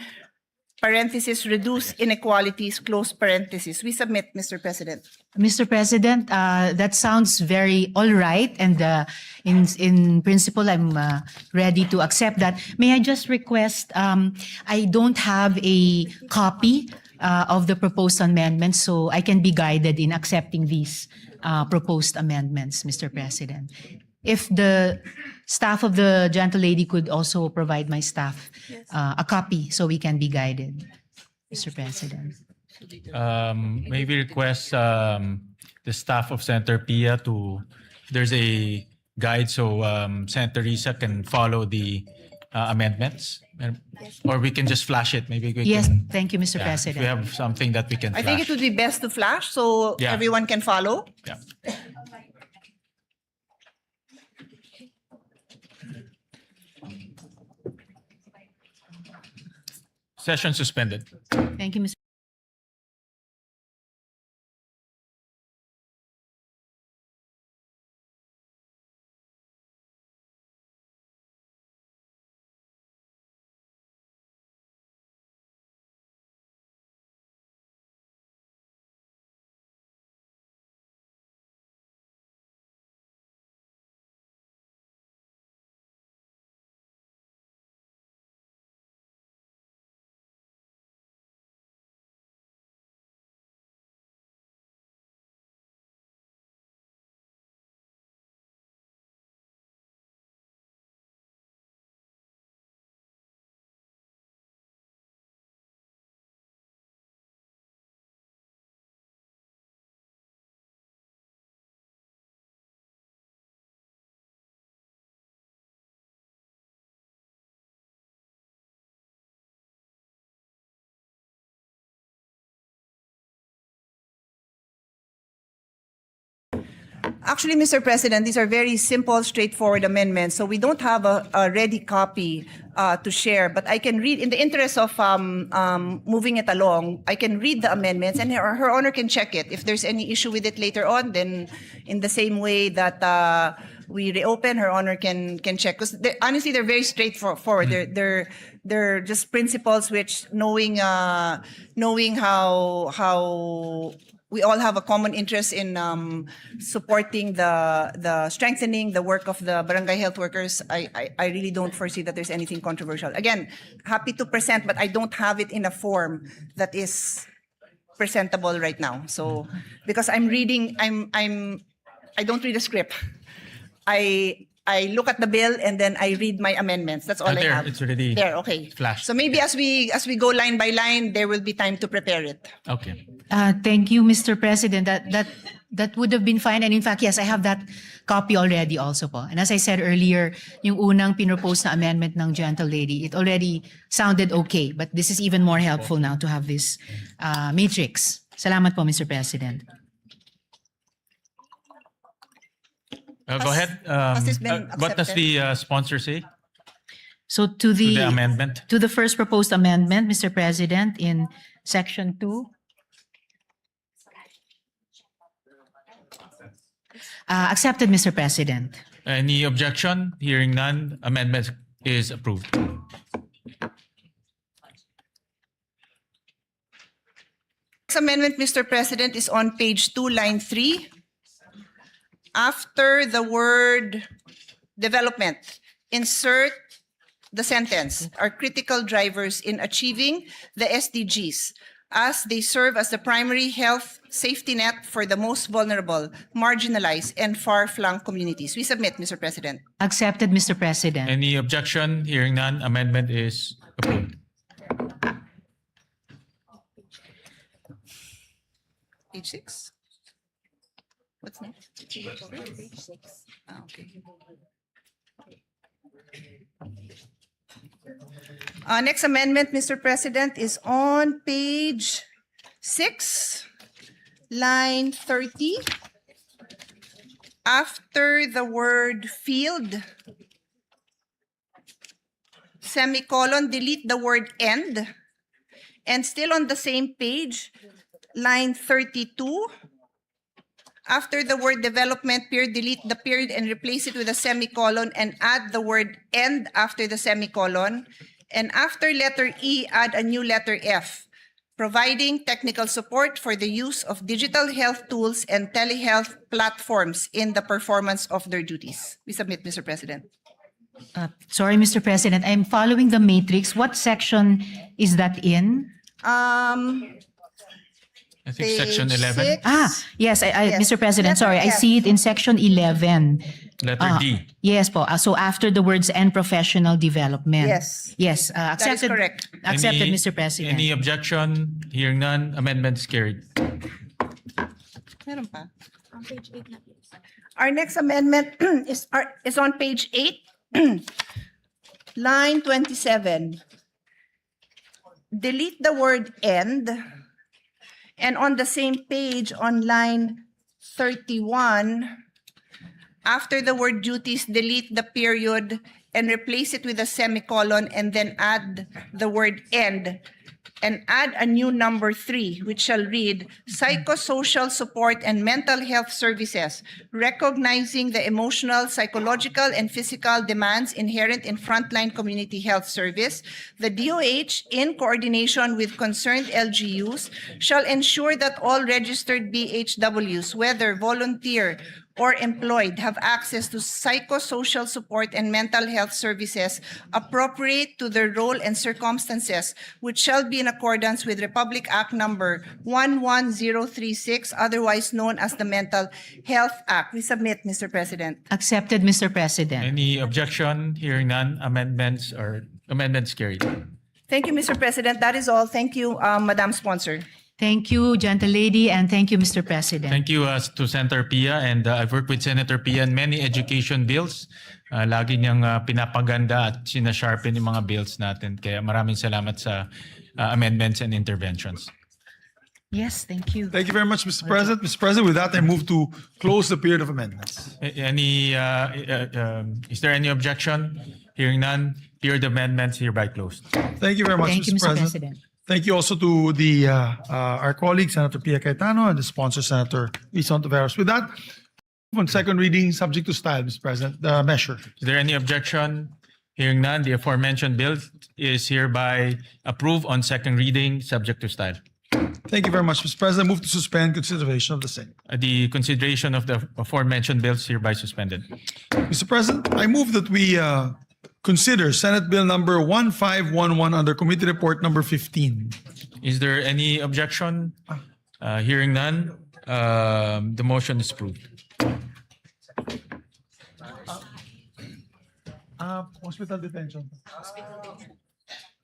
Speaker 11: parenthesis, reduce inequalities, close parenthesis. We submit, Mr. President.
Speaker 9: Mr. President, that sounds very all right, and in principle, I'm ready to accept that. May I just request, I don't have a copy of the proposed amendments, so I can be guided in accepting these proposed amendments, Mr. President. If the staff of the gentle lady could also provide my staff a copy so we can be guided, Mr. President.
Speaker 2: Maybe request the staff of Senator Pia to, there's a guide so Senator Risa can follow the amendments. Or we can just flash it. Maybe we
Speaker 9: Yes,
Speaker 2: can.
Speaker 9: thank you, Mr.
Speaker 2: Yeah, if
Speaker 9: President.
Speaker 2: we have something that we can
Speaker 11: I
Speaker 2: flash.
Speaker 11: think it would be best to flash so
Speaker 2: Yeah.
Speaker 11: everyone can follow.
Speaker 2: Yeah. Session suspended.
Speaker 9: Thank you, Mr.
Speaker 11: Actually, Mr. President, these are very simple, straightforward amendments. So we don't have a ready copy to share. But I can read, in the interest of moving it along, I can read the amendments, and Her Honor can check it. If there's any issue with it later on, then in the same way that we reopen, Her Honor can check. Because honestly, they're very straightforward. They're just principles which, knowing how we all have a common interest in supporting the strengthening the work of the barangay health workers. I really don't foresee that there's anything controversial. Again, happy to present, but I don't have it in a form that is presentable right now. So because I'm reading, I don't read a script. I look at the bill and then I read my amendments. That's all I
Speaker 2: There,
Speaker 11: have.
Speaker 2: it's already
Speaker 11: There, okay.
Speaker 2: flashed.
Speaker 11: So maybe as we go line by line, there will be time to prepare it.
Speaker 2: Okay.
Speaker 9: Thank you, Mr. President. That would have been fine. And in fact, yes, I have that copy already also po. And as I said earlier, yung unang pinropose na amendment ng gentle lady, it already sounded okay. But this is even more helpful now to have this matrix. Salamat po, Mr. President.
Speaker 2: Go ahead.
Speaker 11: Has this been
Speaker 2: What does the sponsor say
Speaker 9: So
Speaker 2: to the amendment?
Speaker 9: To the first proposed amendment, Mr. President, in section 2. Accepted, Mr. President.
Speaker 2: Any objection? Hearing none, amendment is approved.
Speaker 11: Next amendment, Mr. President, is on page 2, line 3. After the word development, insert the sentence, are critical drivers in achieving the SDGs as they serve as the primary health safety net for the most vulnerable, marginalized, and far-flung communities. We submit, Mr. President.
Speaker 9: Accepted, Mr. President.
Speaker 2: Any objection? Hearing none, amendment is approved.
Speaker 11: Page 6? What's next? Page 6. Okay. Next amendment, Mr. President, is on page 6, line 30. After the word field, semicolon, delete the word end. And still on the same page, line 32. After the word development, period, delete the period and replace it with a semicolon and add the word end after the semicolon. And after letter E, add a new letter F, providing technical support for the use of digital health tools and telehealth platforms in the performance of their duties. We submit, Mr. President.
Speaker 9: Sorry, Mr. President, I'm following the matrix. What section is that in?
Speaker 2: I think section
Speaker 11: Page
Speaker 2: 11,
Speaker 11: 6.
Speaker 9: Yes,
Speaker 11: Yes.
Speaker 9: Mr. President,
Speaker 11: Letter
Speaker 9: sorry, I
Speaker 11: F.
Speaker 9: see it in section 11.
Speaker 2: letter D.
Speaker 9: Yes po. So after the words and professional development.
Speaker 11: Yes.
Speaker 9: Yes,
Speaker 11: That is
Speaker 9: accepted.
Speaker 11: correct.
Speaker 9: Accepted,
Speaker 2: Any-
Speaker 9: Mr. President.
Speaker 2: Any objection? Hearing none, amendment is carried.
Speaker 11: Meron pa. Our next amendment is on page 8, line 27. Delete the word end. And on the same page, on line 31, after the word duties, delete the period and replace it with a semicolon and then add the word end. And add a new number 3, which shall read, psychosocial support and mental health services, recognizing the emotional, psychological, and physical demands inherent in frontline community health service. The DOH, in coordination with concerned LGUs, shall ensure that all registered BHWs, whether volunteer or employed, have access to psychosocial support and mental health services appropriate to their role and circumstances, which shall be in accordance with Republic Act number 11036, otherwise known as the Mental Health Act. We submit, Mr. President.
Speaker 9: Accepted, Mr. President.
Speaker 2: Any objection? Hearing none, amendments carried.
Speaker 11: Thank you, Mr. President. That is all. Thank you, Madam Sponsor.
Speaker 9: Thank you, gentle lady, and thank you, Mr. President.
Speaker 2: Thank you to Senator Pia, and I've worked with Senator Pia in many education bills. Lagi niyang pinapaganda at sinasharpen yung mga bills natin. Kaya maraming salamat sa amendments and interventions.
Speaker 9: Yes, thank you.
Speaker 1: Thank you very much, Mr. President. Mr. President, with that, I move to close the period of amendments.
Speaker 2: Is there any objection? Hearing none, period of amendments hereby closed.
Speaker 1: Thank you very much,
Speaker 9: Thank you,
Speaker 1: Mr.
Speaker 9: Mr. President.
Speaker 1: Thank you also to the our colleague, Senator Pia Cayetano, and the sponsor, Senator Risa Ontiveros. With that, on second reading, subject to style, Mr. President, the measure.
Speaker 2: Is there any objection? Hearing none, the aforementioned bill is hereby approved on second reading, subject to style.
Speaker 1: Thank you very much, Mr. President. Move to suspend consideration of the same.
Speaker 2: The consideration of the aforementioned bills hereby suspended.
Speaker 1: Mr. President, I move that we consider Senate Bill number 1511 under Committee Report number 15.
Speaker 2: Is there any objection? Hearing none, the motion is approved.
Speaker 1: Hospital detention.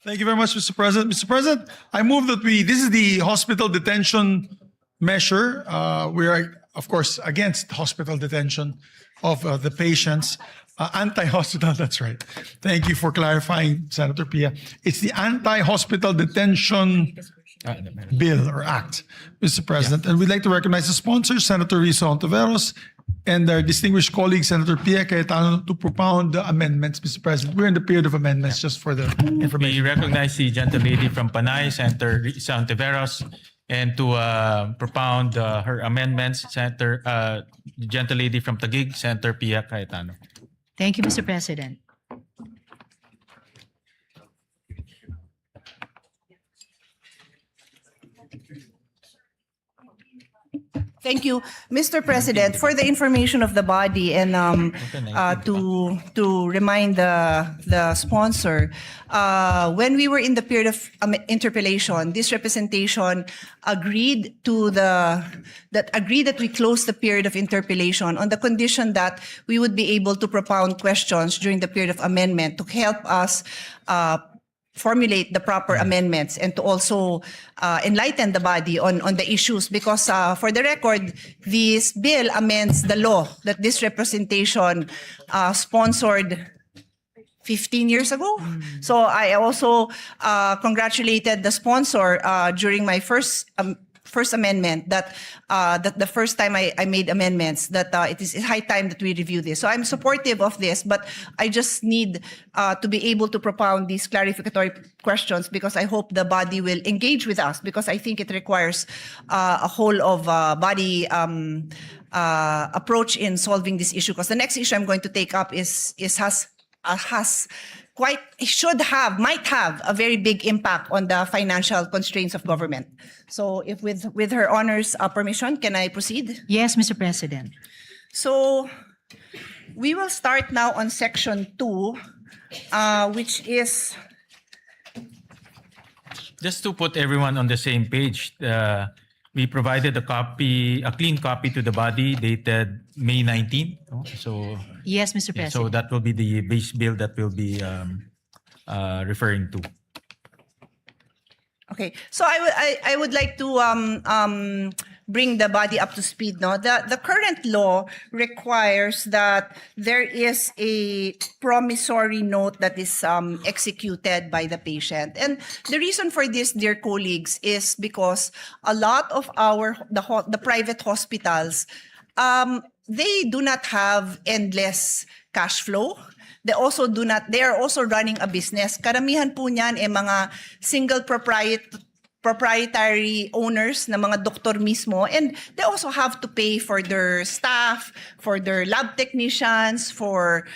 Speaker 1: Thank you very much, Mr. President. Mr. President, I move that this is the hospital detention measure. We are, of course, against hospital detention of the patients. Anti-hospital, that's right. Thank you for clarifying, Senator Pia. It's the anti-hospital detention bill or act, Mr. President. And we'd like to recognize the sponsors, Senator Risa Ontiveros, and our distinguished colleague, Senator Pia Cayetano, to propound the amendments, Mr. President. We're in the period of amendments, just for the
Speaker 2: We
Speaker 1: information.
Speaker 2: recognize the gentlelady from Panay, Senator Risa Ontiveros, and to propound her amendments, the gentlelady from Taguig, Senator Pia Cayetano.
Speaker 9: Thank you, Mr. President.
Speaker 11: Thank you, Mr. President. For the information of the body and to remind the sponsor, when we were in the period of interpellation, this representation agreed that we close the period of interpellation on the condition that we would be able to propound questions during the period of amendment to help us formulate the proper amendments and to also enlighten the body on the issues, because for the record, this bill amends the law that this representation sponsored 15 years ago. So I also congratulated the sponsor during my first amendment that the first time I made amendments, that it is high time that we review this. So I'm supportive of this, but I just need to be able to propound these clarificatory questions, because I hope the body will engage with us, because I think it requires a whole of body approach in solving this issue. Because the next issue I'm going to take up might have a very big impact on the financial constraints of government. So if with her honor's permission, can I proceed?
Speaker 9: Yes, Mr. President.
Speaker 11: So we will start now on section 2, which is,
Speaker 2: Just to put everyone on the same page, we provided a clean copy to the body dated May 19. So,
Speaker 9: Yes, Mr.
Speaker 2: yeah,
Speaker 9: President.
Speaker 2: so that will be the base bill that we'll be referring to.
Speaker 11: okay. So I would like to bring the body up to speed. No, the current law requires that there is a promissory note that is executed by the patient, and the reason for this, dear colleagues, is because a lot of the private hospitals, they do not have endless cash flow. They are also running a business. Karamihan po niyan mga single proprietary owners na mga doktor mismo, and they also have to pay for their staff, for their lab technicians, for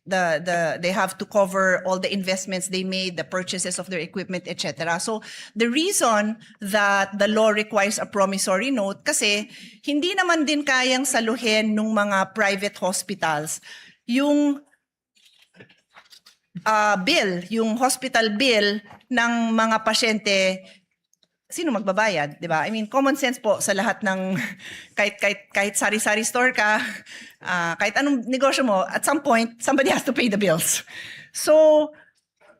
Speaker 11: they have to cover all the investments they made, the purchases of their equipment, etc. So the reason that the law requires a promissory note, kasi hindi naman din kayang saluhin ng mga private hospitals yung yung hospital bill ng mga pasyente. Sino magbabayad, di ba? I mean, common sense po sa lahat ng kahit sari-sari store ka, kahit anong negosyo mo, at some point somebody has to pay the bills. So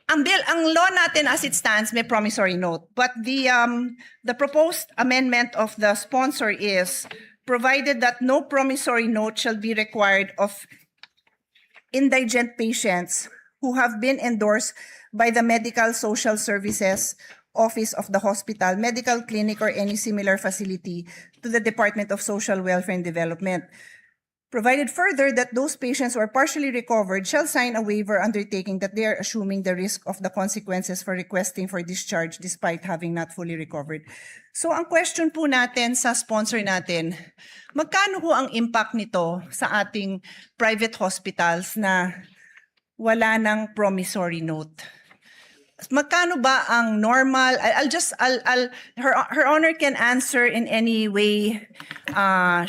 Speaker 11: ang law natin as it stands may promissory note, but the proposed amendment of the sponsor is provided that no promissory note shall be required of indigent patients who have been endorsed by the Medical Social Services office of the hospital, medical clinic, or any similar facility to the Department of Social Welfare and Development. Provided further that those patients who are partially recovered shall sign a waiver undertaking that they are assuming the risk of the consequences for requesting for discharge despite having not fully recovered. So ang question po natin sa sponsor natin, magkano ho ang impact nito sa ating private hospitals na wala ng promissory note? Magkano ba ang normal? Her Honor can answer in any way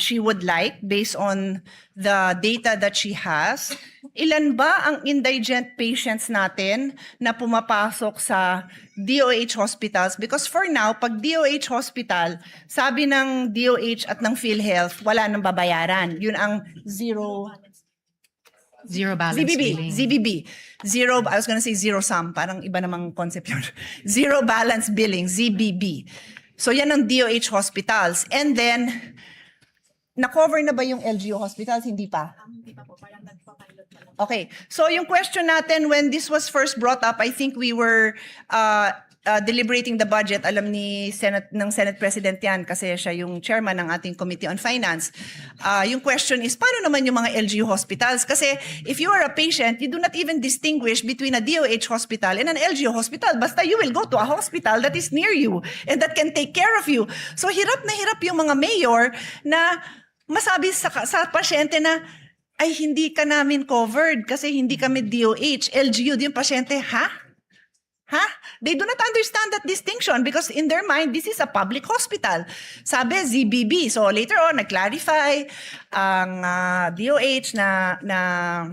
Speaker 11: she would like based on the data that she has. Ilan ba ang indigent patients natin na pumapasok sa DOH hospitals? Because for now, pag DOH hospital, sabi ng DOH at ng PhilHealth, wala nang babayaran. Yun ang zero
Speaker 9: Zero balance billing.
Speaker 11: ZBB. Zero, I was gonna say zero sum, parang iba namang concept yun. Zero balance billing, ZBB. So yan ang DOH hospitals. And then, na-cover na ba yung LGU hospitals? Hindi pa? Hindi pa po, parang nagpa-pilot pa lang. Okay. So yung question natin, when this was first brought up, I think we were deliberating the budget. Alam ni Senate President yan kasi siya yung chairman ng ating Committee on Finance. Yung question is, paano naman yung mga LGU hospitals? Kasi if you are a patient, you do not even distinguish between a DOH hospital and an LGU hospital. Basta you will go to a hospital that is near you and that can take care of you. So hirap na hirap yung mga mayor na masabi sa pasyente na, ay hindi ka namin covered kasi hindi kami DOH. LGU, yung pasyente, ha? They do not understand that distinction because in their mind, this is a public hospital. Sabi, ZBB. So later on, nag-clarify ang DOH na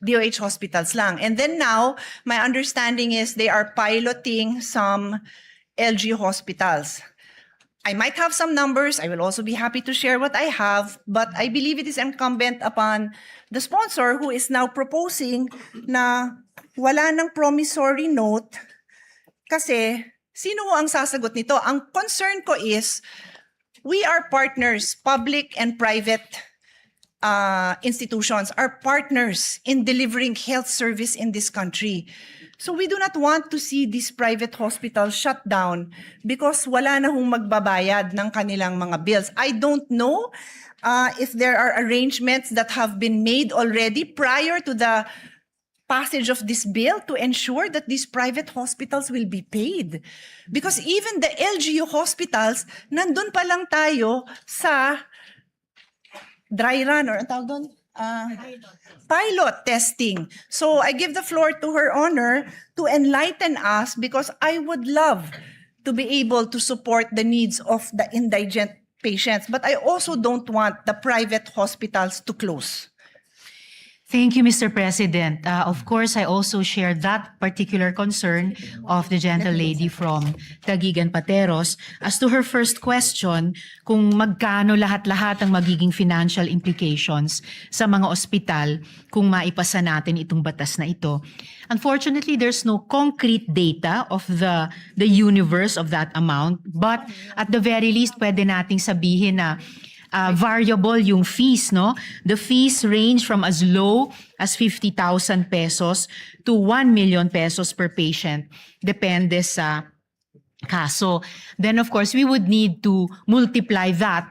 Speaker 11: DOH hospitals lang. And then now, my understanding is they are piloting some LG hospitals. I might have some numbers. I will also be happy to share what I have, but I believe it is incumbent upon the sponsor who is now proposing na wala ng promissory note kasi sino ang sasagot nito? Ang concern ko is we are partners, public and private institutions are partners in delivering health service in this country. So we do not want to see these private hospitals shut down because wala na hong magbabayad ng kanilang mga bills. I don't know if there are arrangements that have been made already prior to the passage of this bill to ensure that these private hospitals will be paid. Because even the LGU hospitals, nandun pa lang tayo sa dry run or ang tawag doon? Pilot testing. So I give the floor to Her Honor to enlighten us because I would love to be able to support the needs of the indigent patients, but I also don't want the private hospitals to close.
Speaker 9: Thank you, Mr. President. Of course, I also share that particular concern of the gentle lady from Taguigan Pateros. As to her first question, kung magkano lahat-lahat ang magiging financial implications sa mga ospital kung maipasa natin itong batas na ito. Unfortunately, there's no concrete data of the universe of that amount, but at the very least, pwede nating sabihin na variable yung fees, no? The fees range from as low as 50,000 pesos to 1 million pesos per patient. Depende sa kaso. Then of course, we would need to multiply that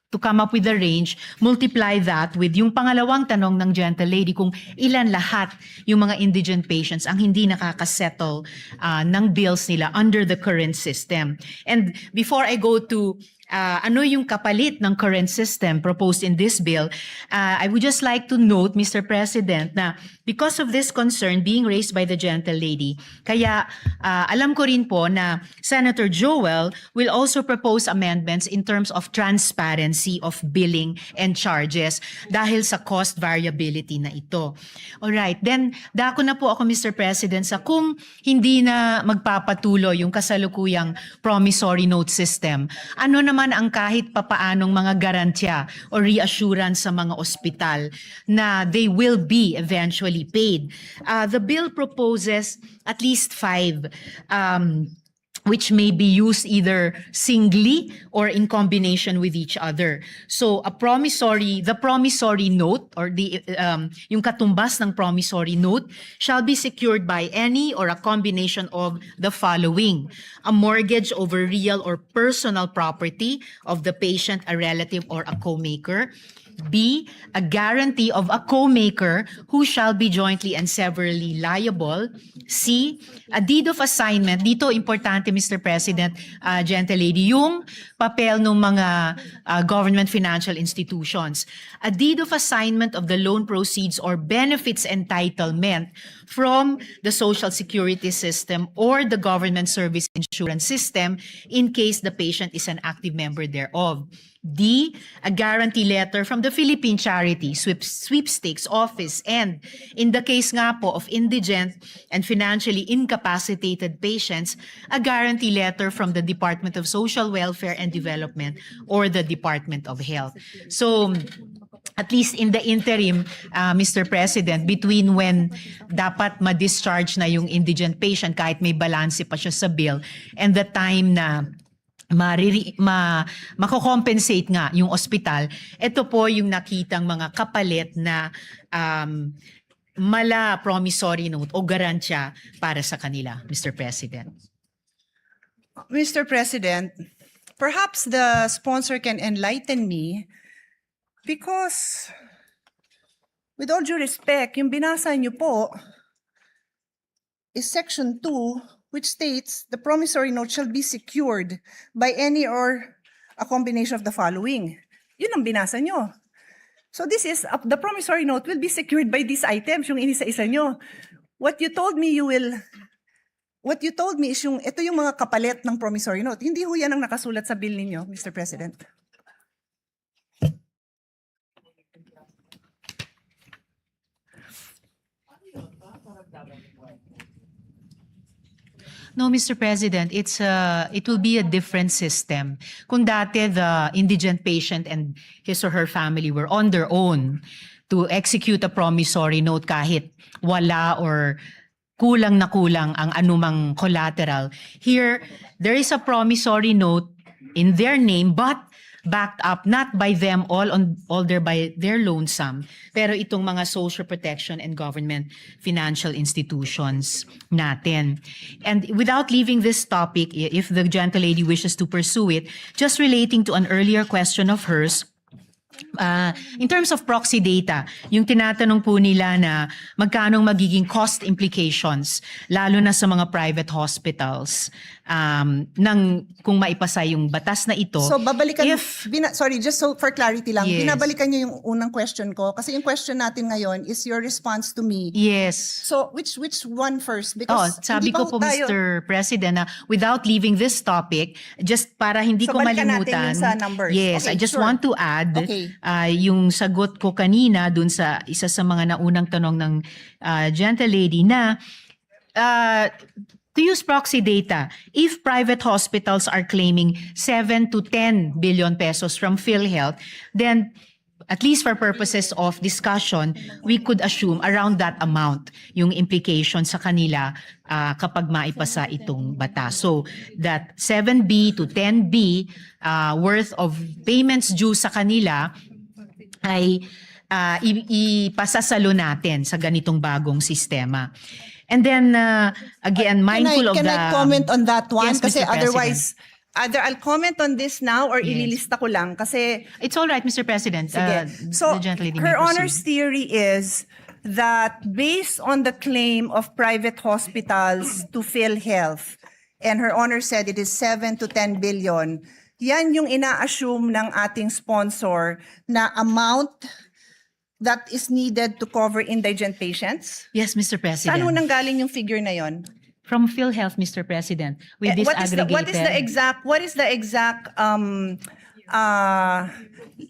Speaker 9: to come up with the range, multiply that with yung pangalawang tanong ng gentle lady kung ilan lahat yung mga indigent patients ang hindi nakakasettle ng bills nila under the current system. And before I go to ano yung kapalit ng current system proposed in this bill, I would just like to note, Mr. President, na because of this concern being raised by the gentle lady, kaya alam ko rin po na Senator Joel will also propose amendments in terms of transparency of billing and charges dahil sa cost variability na ito. Alright, then dako na po ako, Mr. President, sa kung hindi na magpapatuloy yung kasalukuyang promissory note system, ano naman ang kahit papaanong mga garantya o reassurance sa mga ospital na they will be eventually paid. The bill proposes at least 5 which may be used either singly or in combination with each other. So the promissory note or yung katumbas ng promissory note shall be secured by any or a combination of the following: a mortgage over real or personal property of the patient, a relative, or a co-maker. B, a guarantee of a co-maker who shall be jointly and severally liable. C, a deed of assignment. Dito, importante, Mr. President, gentlelady, yung papel ng mga government financial institutions. A deed of assignment of the loan proceeds or benefits entitlement from the Social Security system or the government service insurance system in case the patient is an active member thereof. D, a guarantee letter from the Philippine Charity Sweepstakes Office, and in the case nga po of indigent and financially incapacitated patients, a guarantee letter from the Department of Social Welfare and Development or the Department of Health. So, at least in the interim, Mr. President, between when dapat ma-discharge na yung indigent patient kahit may balanse pa siya sa bill and the time na mako-compensate nga yung ospital, ito po yung nakitang mga kapalit na mala promissory note o garansya para sa kanila, Mr. President.
Speaker 11: Mr. President, perhaps the sponsor can enlighten me because, with all due respect, yung binasa niyo po is Section 2, which states the promissory note shall be secured by any or a combination of the following. Yun ang binasa nyo. So this is, the promissory note will be secured by these items, yung inisa-isa nyo. What you told me is ito yung mga kapalit ng promissory note. Hindi ho yan ang nakasulat sa bill ninyo, Mr. President.
Speaker 9: No, Mr. President, it will be a different system. Kung dati the indigent patient and his or her family were on their own to execute a promissory note kahit wala or kulang na kulang ang anumang collateral. Here, there is a promissory note in their name but backed up not by them all by their loan sum, pero itong mga social protection and government financial institutions natin. And without leaving this topic, if the gentlelady wishes to pursue it, just relating to an earlier question of hers, in terms of proxy data, yung tinatanong po nila na magkanong magiging cost implications, lalo na sa mga private hospitals, kung maipasa yung batas na ito.
Speaker 11: So babalikan, sorry, just so for clarity lang,
Speaker 9: Yes.
Speaker 11: binabalikan niyo yung unang question ko kasi yung question natin ngayon is your response to me.
Speaker 9: Yes.
Speaker 11: So which one first? Because
Speaker 9: Sabi
Speaker 11: hindi pa
Speaker 9: ko po,
Speaker 11: tayo-
Speaker 9: Mr. President, na without leaving this topic, just para hindi
Speaker 11: So,
Speaker 9: ko
Speaker 11: balikan natin
Speaker 9: malimutan.
Speaker 11: yung sa numbers.
Speaker 9: Yes,
Speaker 11: Okay,
Speaker 9: I just
Speaker 11: sure.
Speaker 9: want to add
Speaker 11: Okay.
Speaker 9: yung sagot ko kanina dun sa isa sa mga naunang tanong ng gentlelady na to use proxy data, if private hospitals are claiming 7 to 10 billion pesos from PhilHealth, then at least for purposes of discussion, we could assume around that amount yung implication sa kanila kapag maipasa itong batas. So that 7B to 10B worth of payments due sa kanila ay ipasasalo natin sa ganitong bagong sistema. And then, again, mindful of the...
Speaker 11: Can I comment on that one?
Speaker 9: Yes,
Speaker 11: Kasi
Speaker 9: Mr.
Speaker 11: otherwise, either I'll comment on this now or ililista ko lang. Kasi
Speaker 9: It's all right, Mr. President.
Speaker 11: sige. So,
Speaker 9: The gentlelady may
Speaker 11: her
Speaker 9: proceed.
Speaker 11: Honor's theory is that based on the claim of private hospitals to PhilHealth, and her Honor said it is 7 to 10 billion, yan yung ina-assume ng ating sponsor na amount that is needed to cover indigent patients.
Speaker 9: Yes, Mr. President.
Speaker 11: Saan ho nanggaling yung figure na yon?
Speaker 9: From PhilHealth, Mr. President, with this
Speaker 11: What is
Speaker 9: aggregated...
Speaker 11: the exact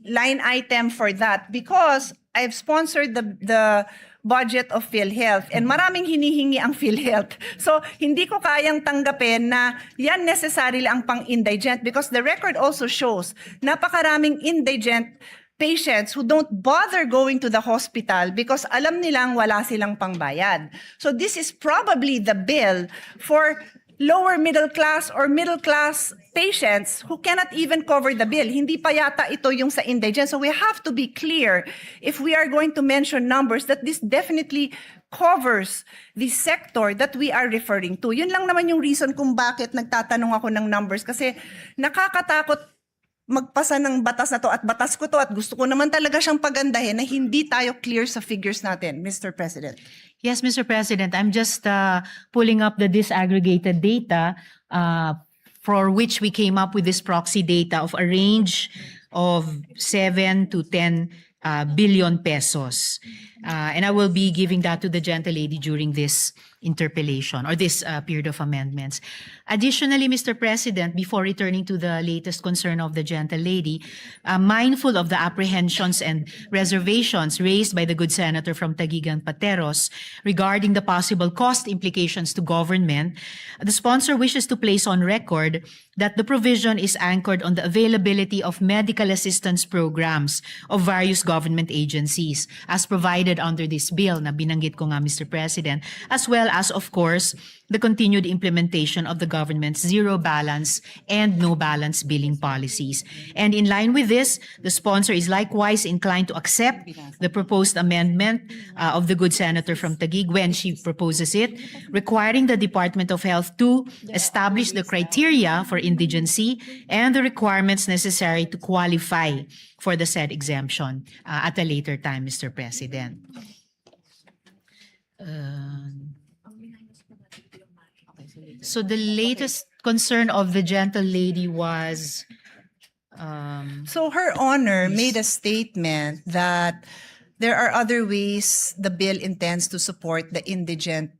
Speaker 11: line item for that? Because I've sponsored the budget of PhilHealth and maraming hinihingi ang PhilHealth. So hindi ko kayang tanggapin na yan necessarily ang pang-indigent because the record also shows napakaraming indigent patients who don't bother going to the hospital because alam nilang wala silang pangbayad. So this is probably the bill for lower middle class or middle class patients who cannot even cover the bill. Hindi pa yata ito yung sa indigent. So we have to be clear if we are going to mention numbers that this definitely covers the sector that we are referring to. Yun lang naman yung reason kung bakit nagtatanong ako ng numbers kasi nakakatakot magpasa ng batas na to at batas ko to at gusto ko naman talaga siyang pagandahin na hindi tayo clear sa figures natin, Mr. President.
Speaker 9: Yes, Mr. President, I'm just pulling up the disaggregated data for which we came up with this proxy data of a range of 7 to 10 billion pesos. And I will be giving that to the gentlelady during this interpellation or this period of amendments. Additionally, Mr. President, before returning to the latest concern of the gentlelady, mindful of the apprehensions and reservations raised by the good senator from Taguig and Pateros regarding the possible cost implications to government, the sponsor wishes to place on record that the provision is anchored on the availability of medical assistance programs of various government agencies as provided under this bill na binanggit ko nga, Mr. President, as well as, of course, the continued implementation of the government's zero balance and no balance billing policies. And in line with this, the sponsor is likewise inclined to accept the proposed amendment of the good senator from Taguig when she proposes it, requiring the Department of Health to establish the criteria for indigency and the requirements necessary to qualify for the said exemption at a later time, Mr. President. So the latest concern of the gentlelady was
Speaker 11: So Her Honor made a statement that there are other ways the bill intends to support the indigent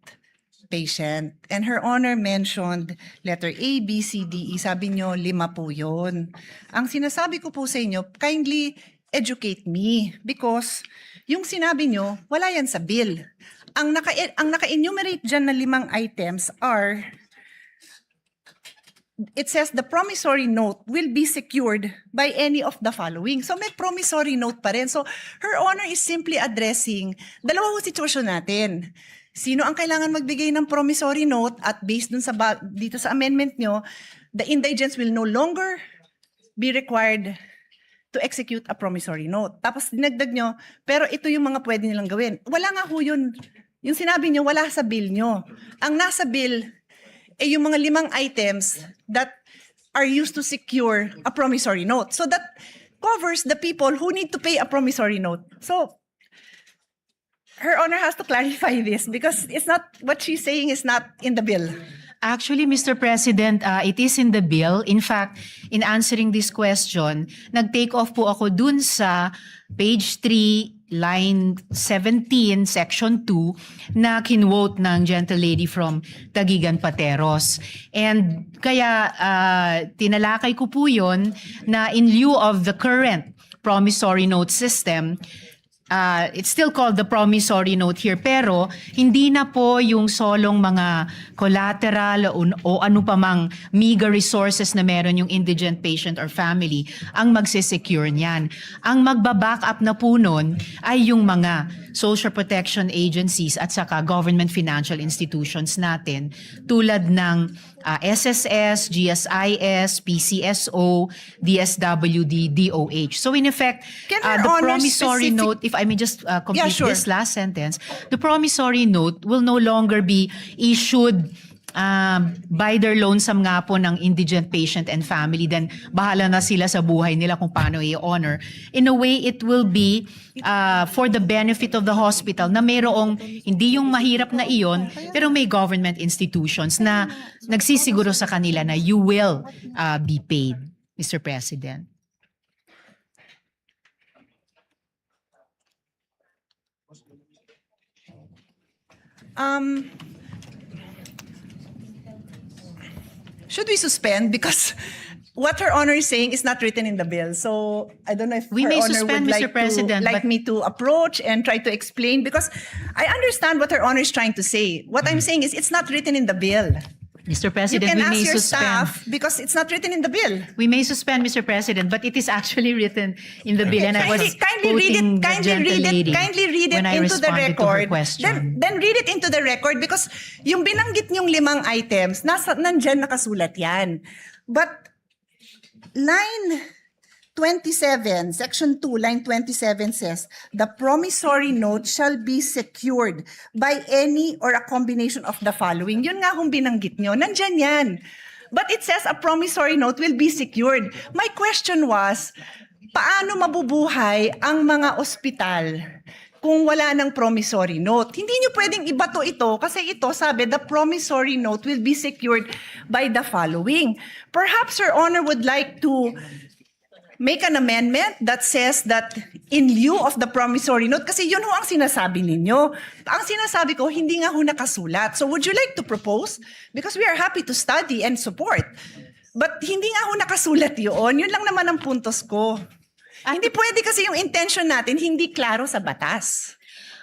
Speaker 11: patient. And Her Honor mentioned letter A, B, C, D, E. Sabi nyo, 5 po yun. Ang sinasabi ko po sa inyo, kindly educate me because yung sinabi nyo, wala yan sa bill. Ang naka-enumerate dyan na 5 items are, it says the promissory note will be secured by any of the following. So may promissory note pa rin. So Her Honor is simply addressing dalawang sitwasyon natin. Sino ang kailangan magbigay ng promissory note at based dun sa dito sa amendment nyo, the indigents will no longer be required to execute a promissory note. Tapos dinagdag nyo, pero ito yung mga pwede nilang gawin. Wala nga ho yun. Yung sinabi nyo, wala sa bill nyo. Ang nasa bill ay yung mga 5 items that are used to secure a promissory note. So that covers the people who need to pay a promissory note. So Her Honor has to clarify this because it's not, what she's saying is not in the bill.
Speaker 9: actually, Mr. President, it is in the bill. In fact, in answering this question, nag-take off po ako dun sa page 3, line 17, section 2, na kinwote ng gentlelady from Taguig and Pateros. And kaya tinalakay ko po yun na in lieu of the current promissory note system, it's still called the promissory note here, pero hindi na po yung solong mga collateral o ano pa mang meager resources na meron yung indigent patient or family ang magsisecure niyan. Ang magbaback up na po nun ay yung mga social protection agencies at saka government financial institutions natin tulad ng SSS, GSIS, PCSO, DSWD, DOH. So in effect,
Speaker 11: Can Her
Speaker 9: the
Speaker 11: Honor
Speaker 9: promissory
Speaker 11: specific-
Speaker 9: note, if I may just complete
Speaker 11: Yeah, sure.
Speaker 9: this last sentence, the promissory note will no longer be issued by their lonesome nga po ng indigent patient and family, then bahala na sila sa buhay nila kung paano i-honor. In a way, it will be for the benefit of the hospital na mayroong, hindi yung mahirap na iyon, pero may government institutions na nagsisiguro sa kanila na you will be paid, Mr. President.
Speaker 11: Should we suspend? Because what Her Honor is saying is not written in the bill. So I don't know if
Speaker 9: We
Speaker 11: Her
Speaker 9: may
Speaker 11: Honor
Speaker 9: suspend,
Speaker 11: would
Speaker 9: Mr. President,
Speaker 11: like
Speaker 9: but-
Speaker 11: me to approach and try to explain because I understand what Her Honor is trying to say. What I'm saying is it's not written in the bill.
Speaker 9: Mr.
Speaker 11: You
Speaker 9: President,
Speaker 11: can
Speaker 9: we may
Speaker 11: ask your
Speaker 9: suspend.
Speaker 11: staff because it's not written in the bill.
Speaker 9: We may suspend, Mr. President, but it is actually written in the bill, and I was
Speaker 11: Kindly read
Speaker 9: quoting
Speaker 11: it.
Speaker 9: the gentlelady
Speaker 11: Kindly read it
Speaker 9: when I
Speaker 11: into the
Speaker 9: responded to her
Speaker 11: record.
Speaker 9: question.
Speaker 11: Then read it into the record because yung binanggit niyong 5 items, nandyan nakasulat yan. But line 27, section 2, line 27 says, the promissory note shall be secured by any or a combination of the following. Yun nga kung binanggit nyo, nandyan yan. But it says a promissory note will be secured. My question was, paano mabubuhay ang mga ospital kung wala ng promissory note? Hindi nyo pwedeng ibato ito kasi ito sabi, the promissory note will be secured by the following. Perhaps Your Honor would like to make an amendment that says that in lieu of the promissory note, kasi yun ho ang sinasabi ninyo. Ang sinasabi ko, hindi nga ho nakasulat. So would you like to propose? Because we are happy to study and support. But hindi nga ho nakasulat yun. Yun lang naman ang puntos ko. Hindi pwede kasi yung intention natin, hindi klaro sa batas.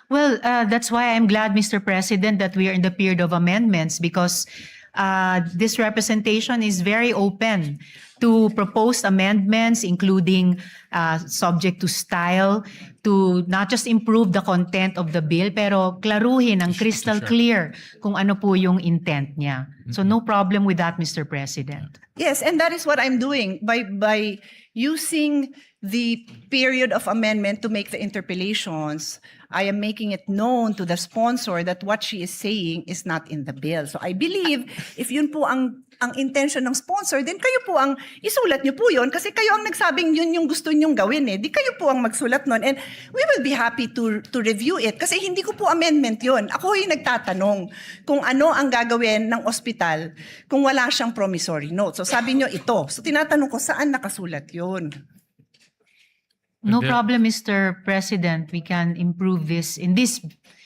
Speaker 9: Well, that's why I'm glad, Mr. President, that we are in the period of amendments because this representation is very open to proposed amendments, including subject to style, to not just improve the content of the bill, pero klaruhin ang crystal clear kung ano po yung intent niya. So no problem with that, Mr. President.
Speaker 11: Yes, and that is what I'm doing by using the period of amendment to make the interpellations. I am making it known to the sponsor that what she is saying is not in the bill. So I believe if yun po ang intention ng sponsor, then kayo po ang isulat niyo po yun kasi kayo ang nagsabing yun yung gusto niyong gawin eh. Di kayo po ang magsulat nun and we will be happy to review it kasi hindi ko po amendment yun. Ako yung nagtatanong kung ano ang gagawin ng ospital kung wala siyang promissory note. So sabi niyo ito. So tinatanong ko saan nakasulat yun?
Speaker 9: No problem, Mr. President. We can improve this in this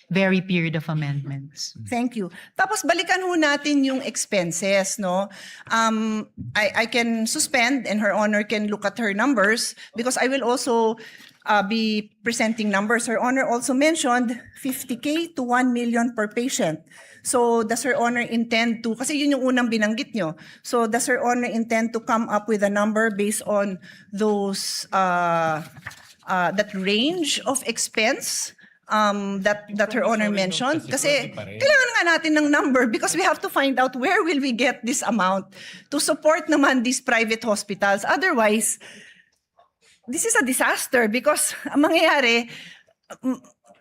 Speaker 9: very period of amendments.
Speaker 11: Thank you. Tapos balikan ho natin yung expenses, no? I can suspend and Her Honor can look at her numbers because I will also be presenting numbers. Her Honor also mentioned 50K to 1 million per patient. So does Her Honor intend to, kasi yun yung unang binanggit nyo. So does Her Honor intend to come up with a number based on those, that range of expense? That Her Honor mentioned. Kasi kailangan nga natin ng number because we have to find out where will we get this amount to support naman these private hospitals. Otherwise, this is a disaster because ang mangyayari,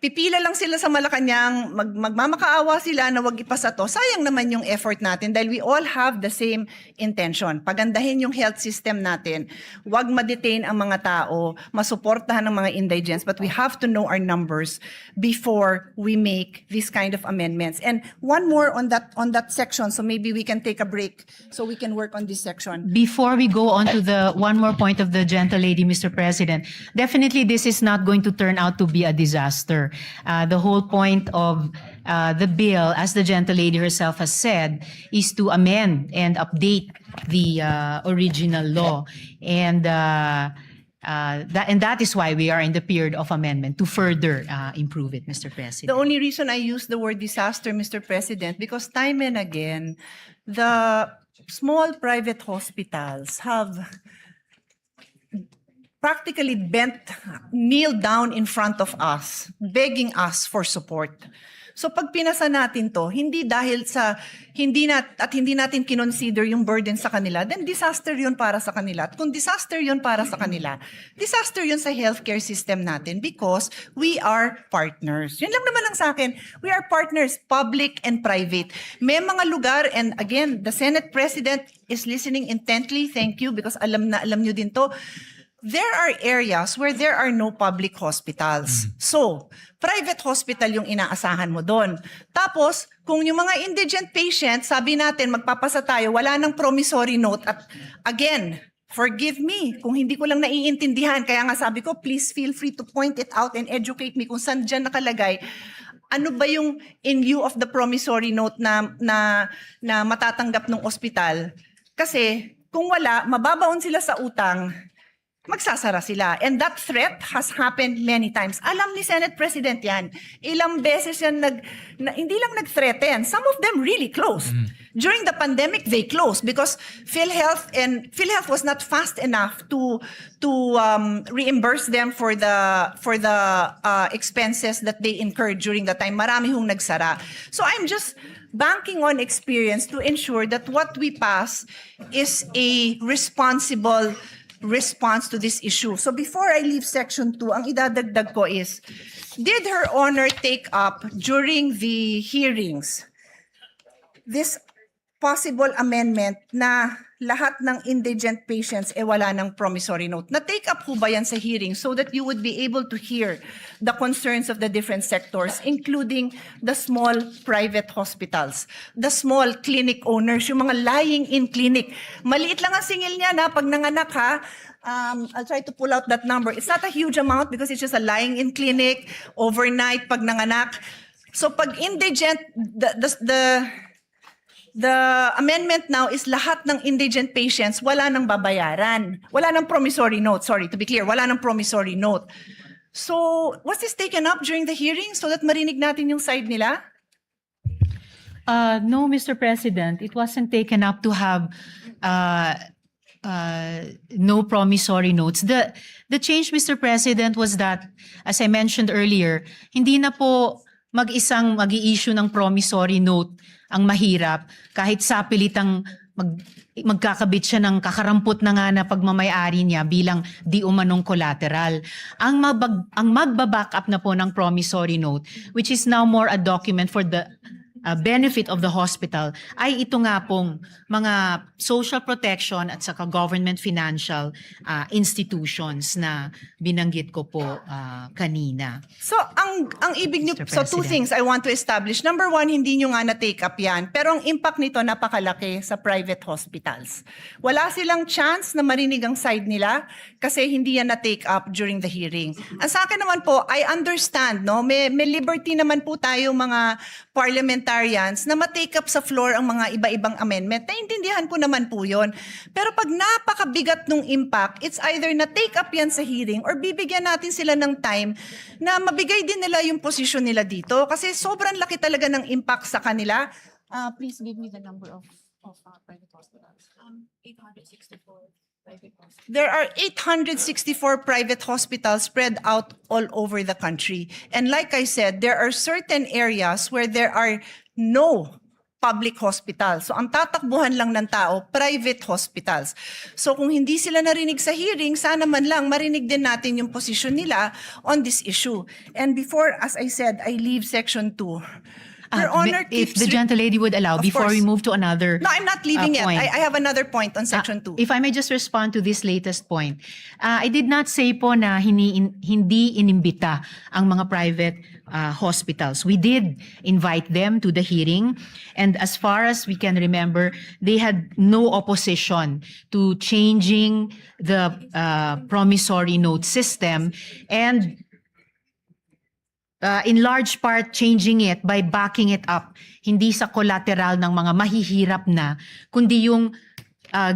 Speaker 11: pipila lang sila sa Malacanang, magmamakaawa sila na wag ipasa to. Sayang naman yung effort natin dahil we all have the same intention. Pagandahin yung health system natin. Wag ma-detain ang mga tao, masuportahan ang mga indigents, but we have to know our numbers before we make this kind of amendments. And one more on that section, so maybe we can take a break so we can work on this section.
Speaker 9: Before we go on to the one more point of the gentlelady, Mr. President, definitely this is not going to turn out to be a disaster. The whole point of the bill, as the gentlelady herself has said, is to amend and update the original law. And that is why we are in the period of amendment to further improve it, Mr. President.
Speaker 11: The only reason I use the word disaster, Mr. President, because time and again, the small private hospitals have practically kneeled down in front of us, begging us for support. So pag pinasa natin to, hindi dahil sa hindi natin kinonsider yung burden sa kanila, then disaster yun para sa kanila. At kung disaster yun para sa kanila, disaster yun sa healthcare system natin because we are partners. Yun lang naman ang sa akin. We are partners, public and private. May mga lugar, and again, the Senate President is listening intently. Thank you because alam nyo din to. There are areas where there are no public hospitals. So, private hospital yung inaasahan mo doon. Tapos, kung yung mga indigent patients, sabi natin, magpapasa tayo, wala nang promissory note. At again, forgive me kung hindi ko lang naiintindihan. Kaya nga sabi ko, please feel free to point it out and educate me kung saan dyan nakalagay. Ano ba yung in lieu of the promissory note na matatanggap ng ospital? Kasi, kung wala, mababaon sila sa utang, magsasara sila. And that threat has happened many times. Alam ni Senate President yan. Ilang beses yan hindi lang nag-threaten. Some of them really closed. During the pandemic, they closed because PhilHealth was not fast enough to reimburse them for the expenses that they incurred during the time. Marami hong nagsara. So I'm just banking on experience to ensure that what we pass is a responsible response to this issue. So before I leave Section 2, ang idadagdag ko is, did Her Honor take up during the hearings this possible amendment na lahat ng indigent patients wala ng promissory note? Na-take up ho ba yan sa hearing so that you would be able to hear the concerns of the different sectors, including the small private hospitals, the small clinic owners, yung mga lying-in clinic. Maliit lang ang singil niya na pag nanganak ha, I'll try to pull out that number. It's not a huge amount because it's just a lying-in clinic, overnight pag nanganak. So pag indigent, the amendment now is lahat ng indigent patients wala nang babayaran. Wala nang promissory note. Sorry, to be clear, wala nang promissory note. So, was this taken up during the hearing so that marinig natin yung side nila?
Speaker 9: No, Mr. President, it wasn't taken up to have no promissory notes. The change, Mr. President, was that, as I mentioned earlier, hindi na po mag-isang mag-i-issue ng promissory note ang mahirap kahit sapilitang magkakabit siya ng kakarampot na nga na pagmamayari niya bilang di umanong collateral. Ang magbaback up na po ng promissory note, which is now more a document for the benefit of the hospital, ay ito nga pong mga social protection at saka government financial institutions na binanggit ko po kanina.
Speaker 11: So, ang ibig niyo,
Speaker 9: Mr.
Speaker 11: so two
Speaker 9: President.
Speaker 11: things I want to establish. Number one, hindi niyo nga na-take up yan, pero ang impact nito napakalaki sa private hospitals. Wala silang chance na marinig ang side nila kasi hindi yan na-take up during the hearing. Ang sa akin naman po, I understand, no? May liberty naman po tayo mga parliamentarians na ma-take up sa floor ang mga iba-ibang amendment. Naintindihan ko naman po yun. Pero pag napakabigat nung impact, it's either na-take up yan sa hearing or bibigyan natin sila ng time na mabigay din nila yung posisyon nila dito. Kasi sobrang laki talaga ng impact sa kanila. Please give me the number of private hospitals. 864 private hospitals. There are 864 private hospitals spread out all over the country. And like I said, there are certain areas where there are no public hospitals. So ang tatakbuhan lang ng tao, private hospitals. So kung hindi sila narinig sa hearing, sana man lang marinig din natin yung position nila on this issue. And before, as I said, I leave Section 2. Her Honor
Speaker 9: If
Speaker 11: keeps
Speaker 9: the gentlelady would allow,
Speaker 11: Of
Speaker 9: before we
Speaker 11: course.
Speaker 9: move to another
Speaker 11: No, I'm not leaving yet.
Speaker 9: point.
Speaker 11: I have another point on Section 2.
Speaker 9: If I may just respond to this latest point. I did not say po na hindi inimbita ang mga private hospitals. We did invite them to the hearing, and as far as we can remember, they had no opposition to changing the promissory note system, and in large part changing it by backing it up, hindi sa collateral ng mga mahihirap na, kundi yung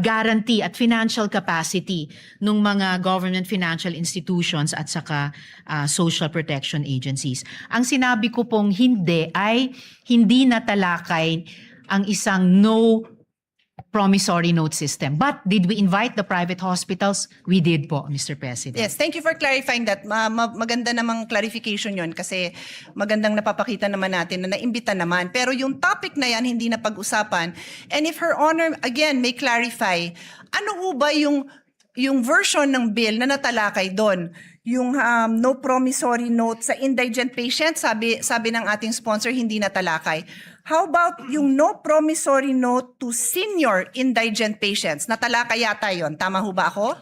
Speaker 9: guarantee at financial capacity ng mga government financial institutions at saka social protection agencies. Ang sinabi ko pong hindi ay hindi natalakay ang isang no promissory note system. But did we invite the private hospitals? We did po, Mr. President.
Speaker 11: Yes, thank you for clarifying that. Maganda namang clarification yon kasi magandang napapakita naman natin na naimbita naman. Pero yung topic na yan, hindi na pag-usapan. And if Her Honor, again, may clarify, ano ho ba yung version ng bill na natalakay doon? Yung no promissory note sa indigent patient, sabi ng ating sponsor, hindi natalakay. How about yung no promissory note to senior indigent patients? Natalakay yata yon. Tama ho ba ako?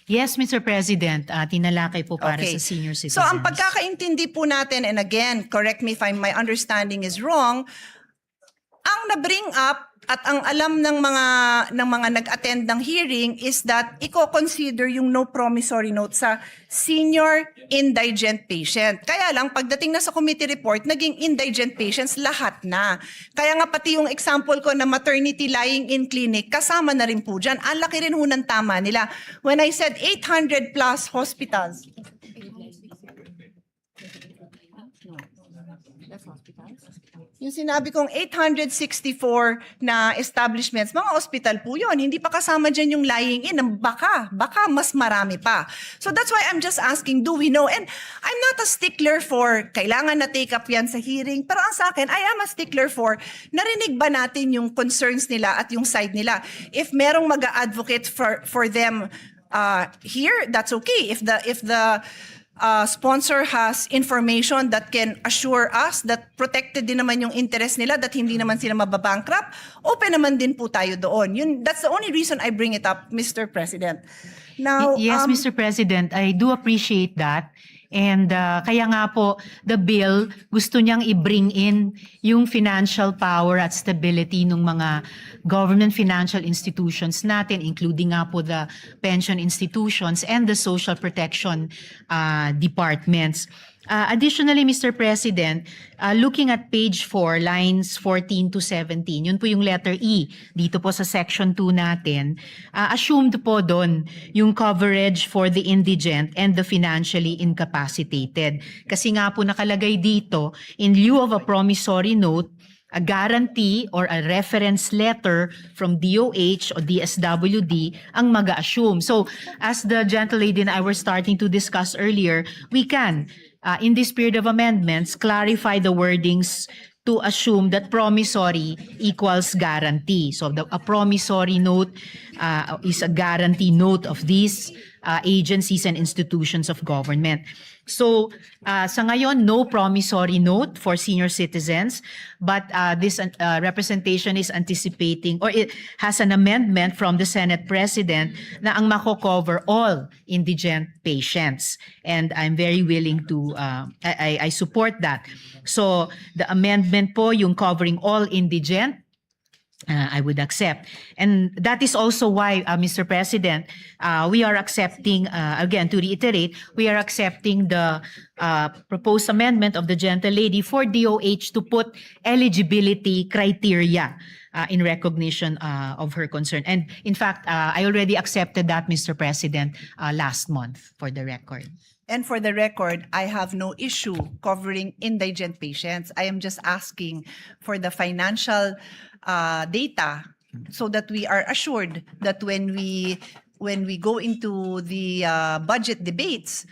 Speaker 9: Yes, Mr. President, tinalakay po para sa senior citizens.
Speaker 11: So ang pagkakaintindi po natin, and again, correct me if my understanding is wrong, ang na-bring up At ang alam ng mga nag-attend ng hearing is that i-consider yung no promissory note sa senior indigent patient. Kaya lang, pagdating na sa committee report, naging indigent patients lahat na. Kaya nga pati yung example ko na maternity lying in clinic, kasama na rin po dyan. Ang laki rin ho ng tama nila. When I said 800 plus hospitals, yung sinabi kong 864 na establishments, mga hospital po yun. Hindi pa kasama dyan yung lying in. Baka mas marami pa. So that's why I'm just asking, do we know? And I'm not a stickler for kailangan na take up yan sa hearing. Pero ang sa akin, I am a stickler for narinig ba natin yung concerns nila at yung side nila. If merong mag-advocate for them here, that's okay. If the sponsor has information that can assure us that protected din naman yung interest nila, that hindi naman sila mababankrupt, open naman din po tayo doon. That's the only reason I bring it up, Mr. President. Now,
Speaker 9: Yes, Mr. President, I do appreciate that. And kaya nga po, the bill, gusto niyang i-bring in yung financial power at stability ng mga government financial institutions natin, including nga po the pension institutions and the social protection departments. Additionally, Mr. President, looking at page 4, lines 14 to 17, yun po yung letter E dito po sa section 2 natin, assumed po doon yung coverage for the indigent and the financially incapacitated. Kasi nga po nakalagay dito, in lieu of a promissory note, a guarantee or a reference letter from DOH or DSWD ang mag-assume. So, as the gentlelady and I were starting to discuss earlier, we can, in this period of amendments, clarify the wordings to assume that promissory equals guarantee. So, a promissory note is a guarantee note of these agencies and institutions of government. So, sa ngayon, no promissory note for senior citizens, but this representation is anticipating, or it has an amendment from the Senate President na ang mako-cover all indigent patients. And I'm very willing to, I support that. So, the amendment po, yung covering all indigent, I would accept. And that is also why, Mr. President, we are accepting, again, to reiterate, we are accepting the proposed amendment of the gentlelady for DOH to put eligibility criteria in recognition of her concern. And in fact, I already accepted that, Mr. President, last month, for the record.
Speaker 11: And for the record, I have no issue covering indigent patients. I am just asking for the financial data so that we are assured that when we go into the budget debates,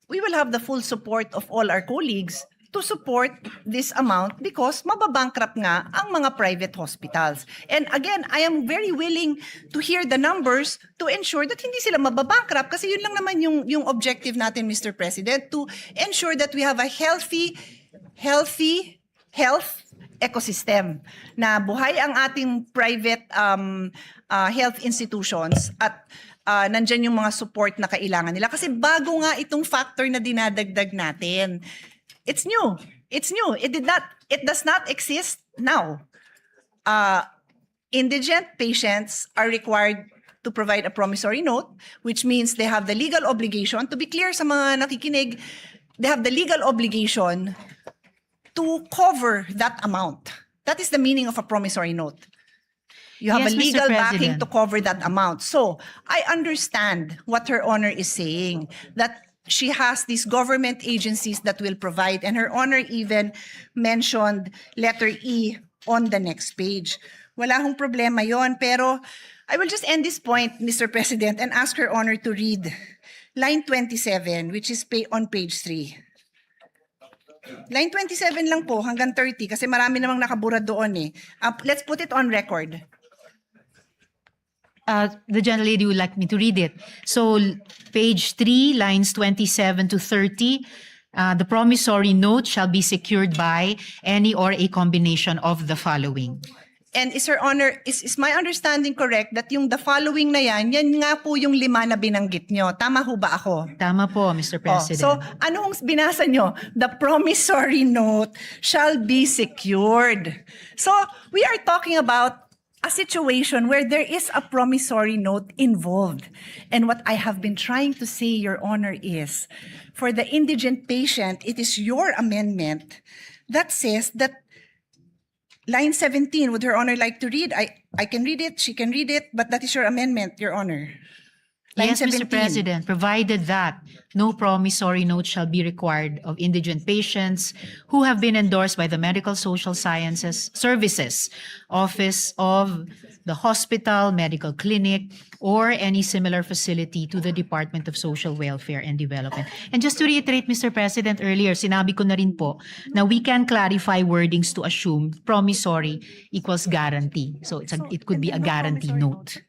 Speaker 11: we will have the full support of all our colleagues to support this amount because mababankrupt nga ang mga private hospitals. And again, I am very willing to hear the numbers to ensure that hindi sila mababankrupt kasi yun lang naman yung objective natin, Mr. President, to ensure that we have a healthy health ecosystem na buhay ang ating private health institutions at nandyan yung mga support na kailangan nila. Kasi bago nga itong factor na dinadagdag natin. It's new. It's new. It does not exist now. Indigent patients are required to provide a promissory note, which means they have the legal obligation, to be clear sa mga nakikinig, they have the legal obligation to cover that amount. That is the meaning of a promissory note. You have
Speaker 9: Yes,
Speaker 11: a legal
Speaker 9: Mr.
Speaker 11: backing
Speaker 9: President.
Speaker 11: to cover that amount. So I understand what Her Honor is saying, that she has these government agencies that will provide, and Her Honor even mentioned letter E on the next page. Wala hong problema yon, pero I will just end this point, Mr. President, and ask Her Honor to read line 27, which is on page 3. Line 27 lang po, hanggang 30, kasi marami namang nakabura doon eh. Let's put it on record.
Speaker 9: The gentlelady would like me to read it. So, page 3, lines 27 to 30, the promissory note shall be secured by any or a combination of the following.
Speaker 11: And is Her Honor, is my understanding correct that yung the following na yan nga po yung 5 na binanggit nyo? Tama ho ba ako?
Speaker 9: Tama po, Mr. President.
Speaker 11: So, ano hong binasa nyo? The promissory note shall be secured. So, we are talking about
Speaker 12: a situation where there is a promissory note involved. And what I have been trying to say, Your Honor, is for the indigent patient, it is your amendment that says that line 17, would Her Honor like to read? I can read it, she can read it, but that is your amendment, Your Honor. Line
Speaker 9: Yes,
Speaker 12: 17.
Speaker 9: Mr. President, provided that no promissory note shall be required of indigent patients who have been endorsed by the Medical Social Sciences Services Office of the hospital, medical clinic, or any similar facility to the Department of Social Welfare and Development. And just to reiterate, Mr. President, earlier, sinabi ko na rin po na we can clarify wordings to assume promissory equals guarantee. So it could be a guarantee note.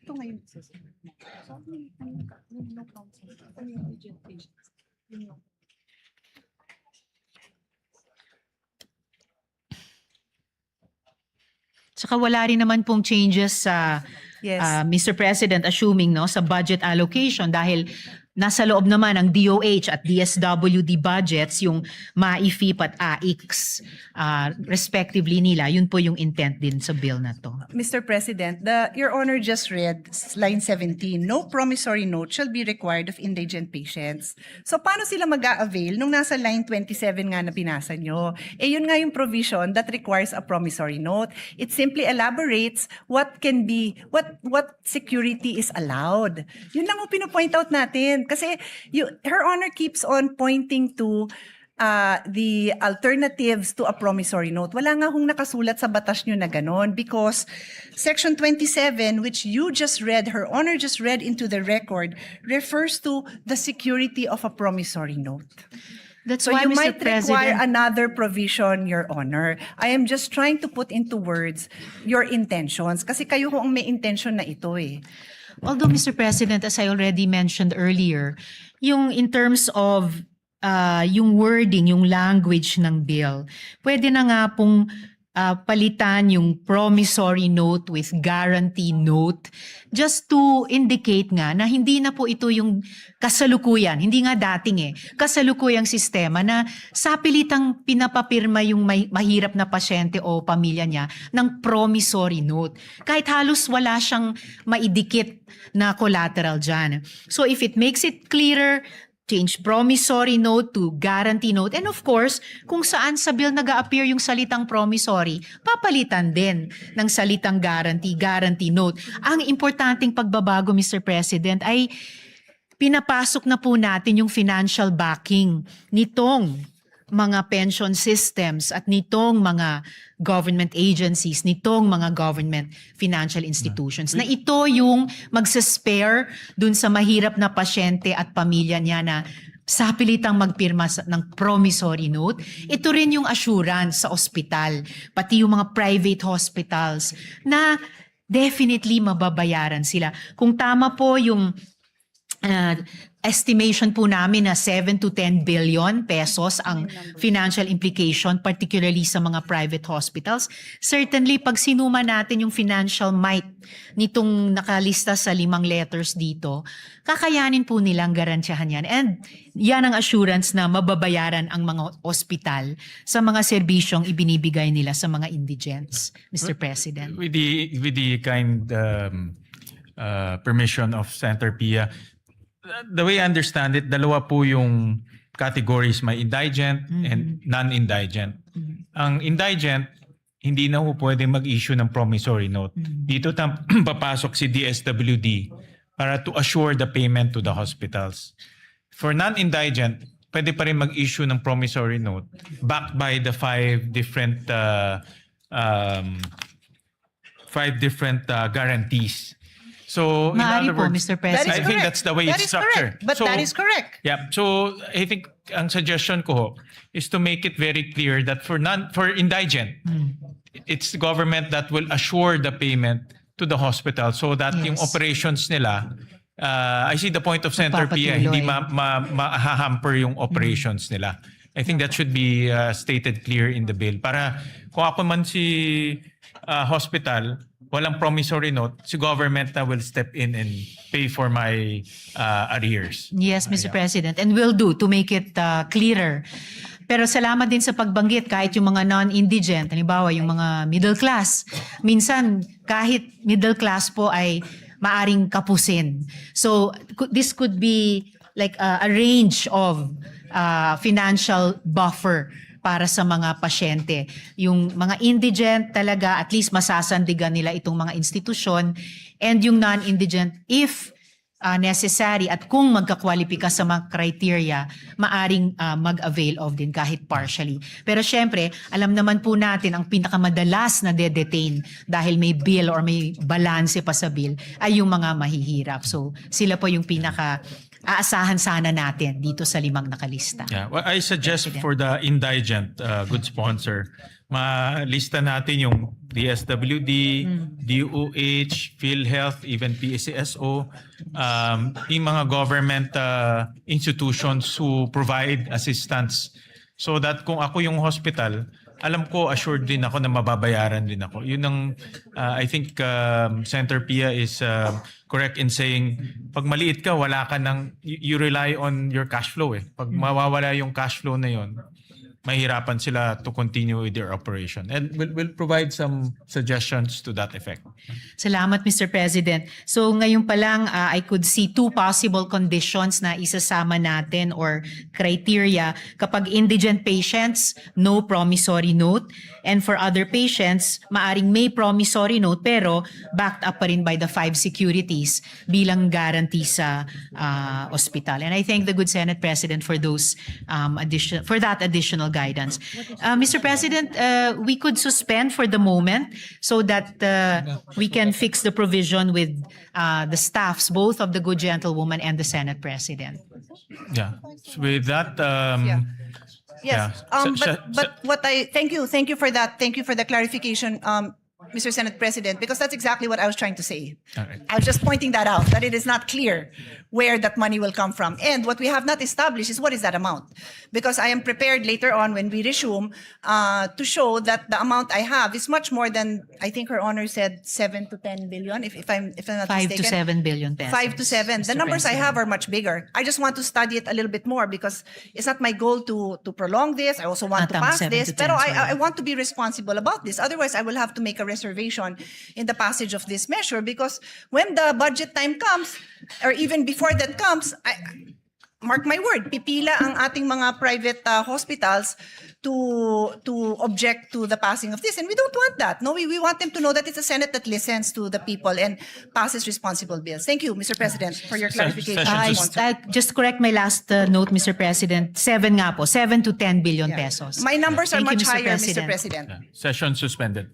Speaker 9: Saka wala rin naman pong changes sa
Speaker 12: Yes.
Speaker 9: Mr. President, assuming sa budget allocation dahil nasa loob naman ang DOH at DSWD budgets yung MAIFIP at AIX respectively nila. Yun po yung intent din sa bill na to.
Speaker 12: Mr. President, Your Honor just read line 17, no promissory note shall be required of indigent patients. So paano sila mag-a-avail nung nasa line 27 nga na binasa nyo? Yun nga yung provision that requires a promissory note. It simply elaborates what can be, what security is allowed. Yun lang yung pinopoint out natin. Kasi Her Honor keeps on pointing to the alternatives to a promissory note. Wala nga hong nakasulat sa batas nyo na ganon because Section 27, which you just read, Her Honor just read into the record, refers to the security of a promissory note.
Speaker 9: That's
Speaker 12: So
Speaker 9: why,
Speaker 12: you
Speaker 9: Mr.
Speaker 12: might require
Speaker 9: President,
Speaker 12: another provision, Your Honor. I am just trying to put into words your intentions kasi kayo ho ang may intention na ito eh.
Speaker 9: although Mr. President, as I already mentioned earlier, yung in terms of yung wording, yung language ng bill, pwede na nga pong palitan yung promissory note with guarantee note just to indicate nga na hindi na po ito yung kasalukuyan, hindi nga dating kasalukuyang sistema na sapilitang pinapapirma yung mahirap na pasyente o pamilya niya ng promissory note. Kahit halos wala siyang maidikit na collateral dyan. So if it makes it clearer, change promissory note to guarantee note. And of course, kung saan sa bill nag-a-appear yung salitang promissory, papalitan din ng salitang guarantee note. Ang importanteng pagbabago, Mr. President, ay pinapasok na po natin yung financial backing nitong mga pension systems at nitong mga government agencies, nitong mga government financial institutions, na ito yung magsaspare dun sa mahirap na pasyente at pamilya niya na sapilitang magpirma ng promissory note. Ito rin yung assurance sa ospital, pati yung mga private hospitals na definitely mababayaran sila. Kung tama po yung estimation po namin na 7 to 10 billion pesos ang financial implication, particularly sa mga private hospitals. Certainly, pag sinuma natin yung financial might nitong nakalista sa 5 letters dito, kakayanin po nilang garantyahan yan. And yan ang assurance na mababayaran ang mga ospital sa mga serbisyong ibinibigay nila sa mga indigents, Mr. President.
Speaker 2: With the kind permission of Senator Pia, the way I understand it, dalawa po yung categories, may indigent and non-indigent. Ang indigent, hindi na po pwede mag-issue ng promissory note. Dito papasok si DSWD para to assure the payment to the hospitals. For non-indigent, pwede pa rin mag-issue ng promissory note backed by the 5 different guarantees. So, in
Speaker 9: Maaari
Speaker 2: other
Speaker 9: po,
Speaker 2: words,
Speaker 9: Mr. President.
Speaker 2: I think that's the way it's structured.
Speaker 12: But that is correct.
Speaker 2: Yeah. So I think ang suggestion ko is to make it very clear that for indigent, it's the government that will assure the payment to the hospital so that yung operations nila, I see the point of Senator Pia, hindi ma-hamper yung operations nila. I think that should be stated clear in the bill. Para kung ako man si hospital, walang promissory note, si government na will step in and pay for my arrears.
Speaker 9: Yes, Mr. President, and will do to make it clearer. Pero salamat din sa pagbanggit kahit yung mga non-indigent, halimbawa yung mga middle class. Minsan kahit middle class po ay maaring kapusin. So this could be like a range of financial buffer para sa mga pasyente. Yung mga indigent talaga, at least masasandigan nila itong mga institusyon, and yung non-indigent, if necessary at kung magkakwalipika sa mga criteria, maaring mag-avail of din kahit partially. Pero syempre, alam naman po natin ang pinakamadalas na de-detain dahil may bill or may balanse pa sa bill ay yung mga mahihirap. So sila po yung pinaka aasahan sana natin dito sa 5 nakalista.
Speaker 2: Yeah, well, I suggest for the indigent, good sponsor, malista natin yung DSWD, DOH, PhilHealth, even PCSO, yung mga government institutions who provide assistance, so that kung ako yung hospital, alam ko, assured din ako na mababayaran din ako. Yun ang, I think Senator Pia is correct in saying, pag maliit ka, wala ka ng, you rely on your cash flow eh. Pag mawawala yung cash flow na yun, mahirapan sila to continue with their operation. And we'll provide some suggestions to that effect.
Speaker 9: Salamat, Mr. President. So ngayon pa lang, I could see 2 possible conditions na isasama natin or criteria. Kapag indigent patients, no promissory note. And for other patients, maaring may promissory note pero backed up pa rin by the 5 securities bilang guarantee sa ospital. And I thank the good Senate President for those for that additional guidance. Mr. President, we could suspend for the moment so that we can fix the provision with the staffs, both of the good gentlewoman and the Senate President.
Speaker 2: Yeah. So with that,
Speaker 12: Yes, but what thank you for that. Thank you for the clarification, Mr. Senate President, because that's exactly what I was trying to say.
Speaker 2: all right.
Speaker 12: I was just pointing that out, that it is not clear where that money will come from. And what we have not established is what is that amount. Because I am prepared later on when we resume to show that the amount I have is much more than, I think her honor said 7 to 10 billion, if I'm not
Speaker 9: 5
Speaker 12: mistaken.
Speaker 9: to 7 billion pesos.
Speaker 12: 5 to 7. The
Speaker 9: Mr.
Speaker 12: numbers I
Speaker 9: President.
Speaker 12: have are much bigger. I just want to study it a little bit more because it's not my goal to prolong this. I also want to
Speaker 9: Tama,
Speaker 12: pass
Speaker 9: 7
Speaker 12: this.
Speaker 9: to 10,
Speaker 12: Pero
Speaker 9: sorry.
Speaker 12: I want to be responsible about this. Otherwise, I will have to make a reservation in the passage of this measure because when the budget time comes, or even before that comes, mark my word, pipila ang ating mga private hospitals to object to the passing of this. And we don't want that. No, we want them to know that it's a Senate that listens to the people and passes responsible bills. Thank you, Mr. President, for your clarification.
Speaker 2: Session
Speaker 9: Just correct my last note, Mr. President. 7 nga po, 7 to 10 billion pesos.
Speaker 12: My numbers are
Speaker 9: Thank you,
Speaker 12: much
Speaker 9: Mr.
Speaker 12: higher, Mr.
Speaker 9: President.
Speaker 12: President.
Speaker 2: Session suspended.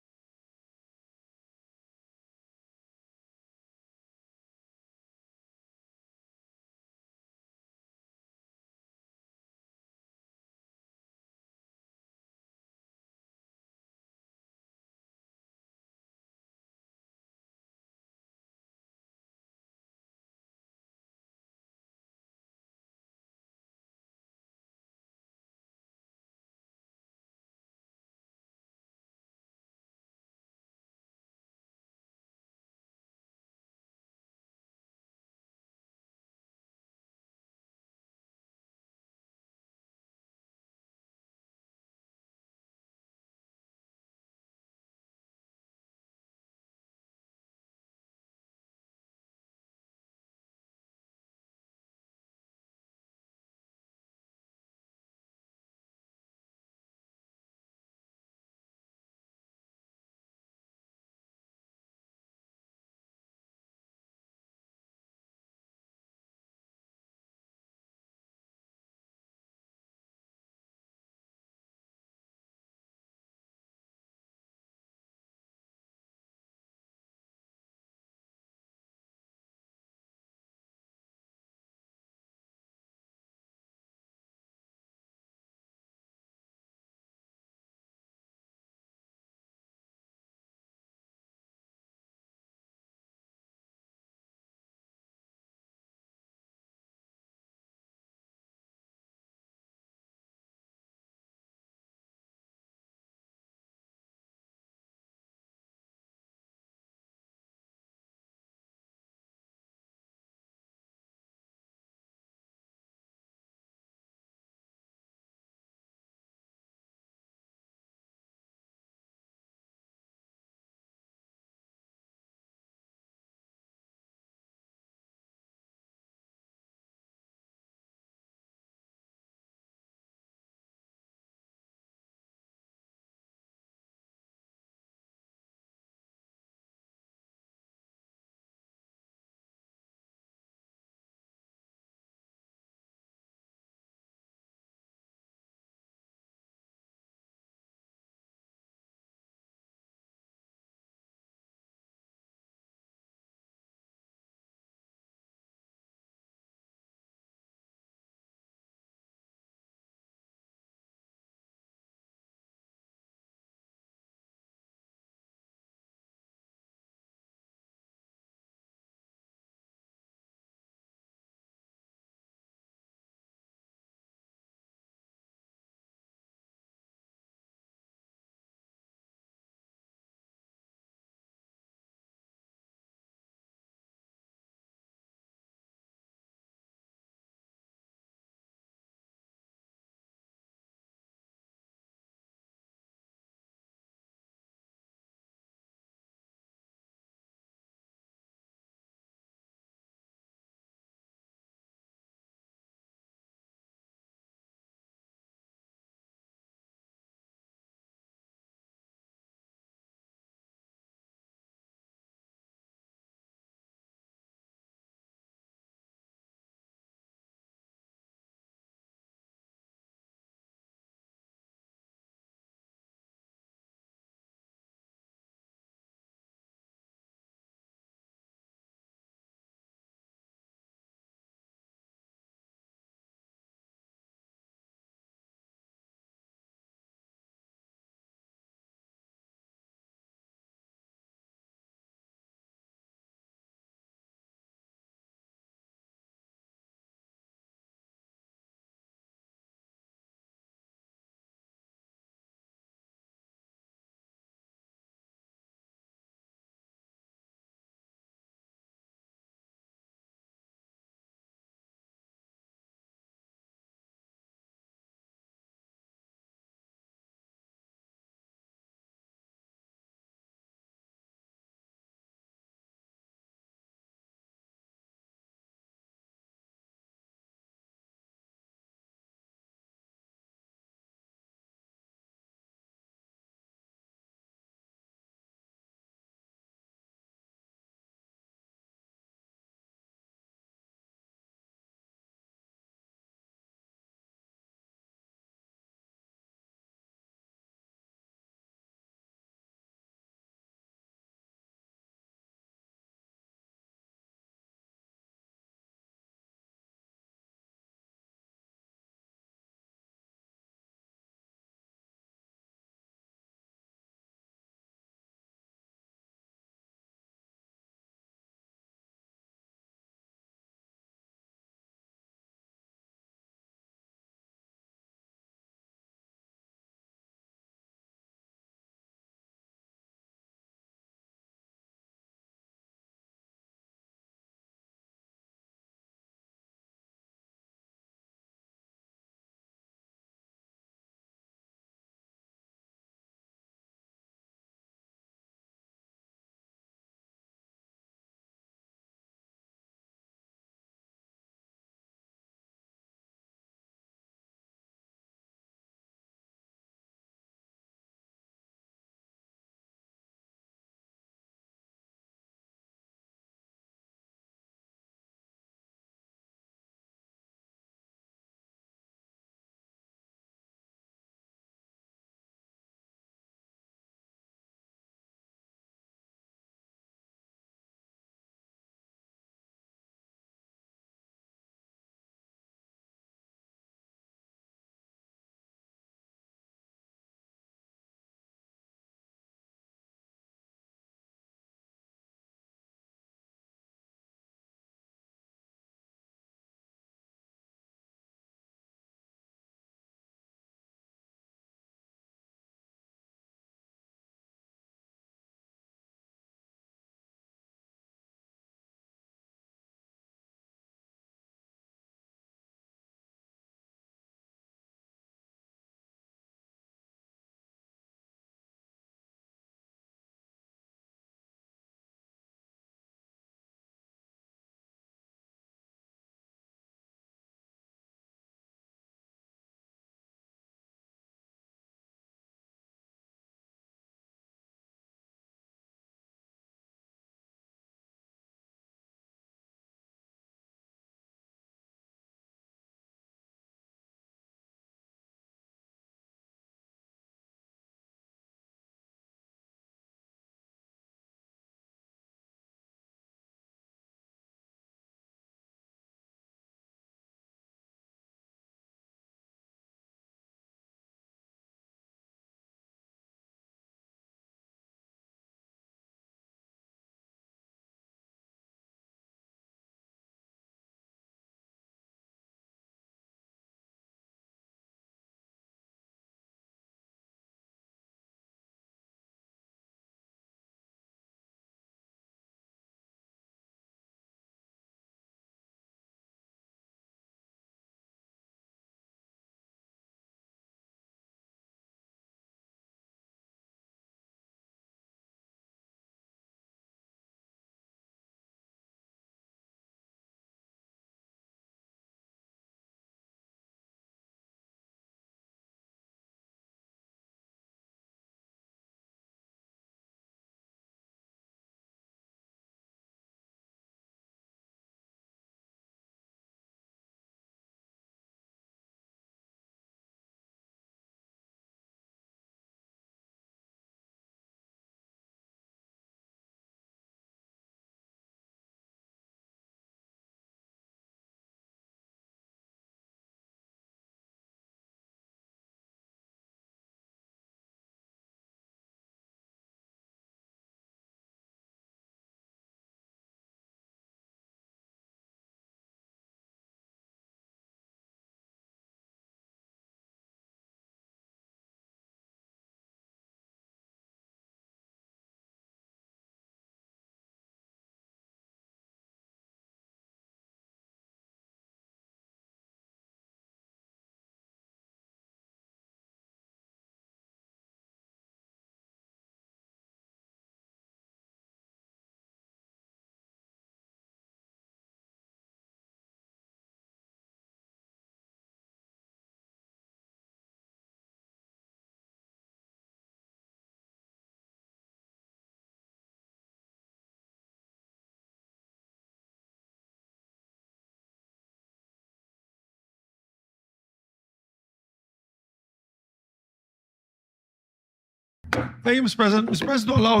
Speaker 1: Thank you, Mr. President. Mr. President, to allow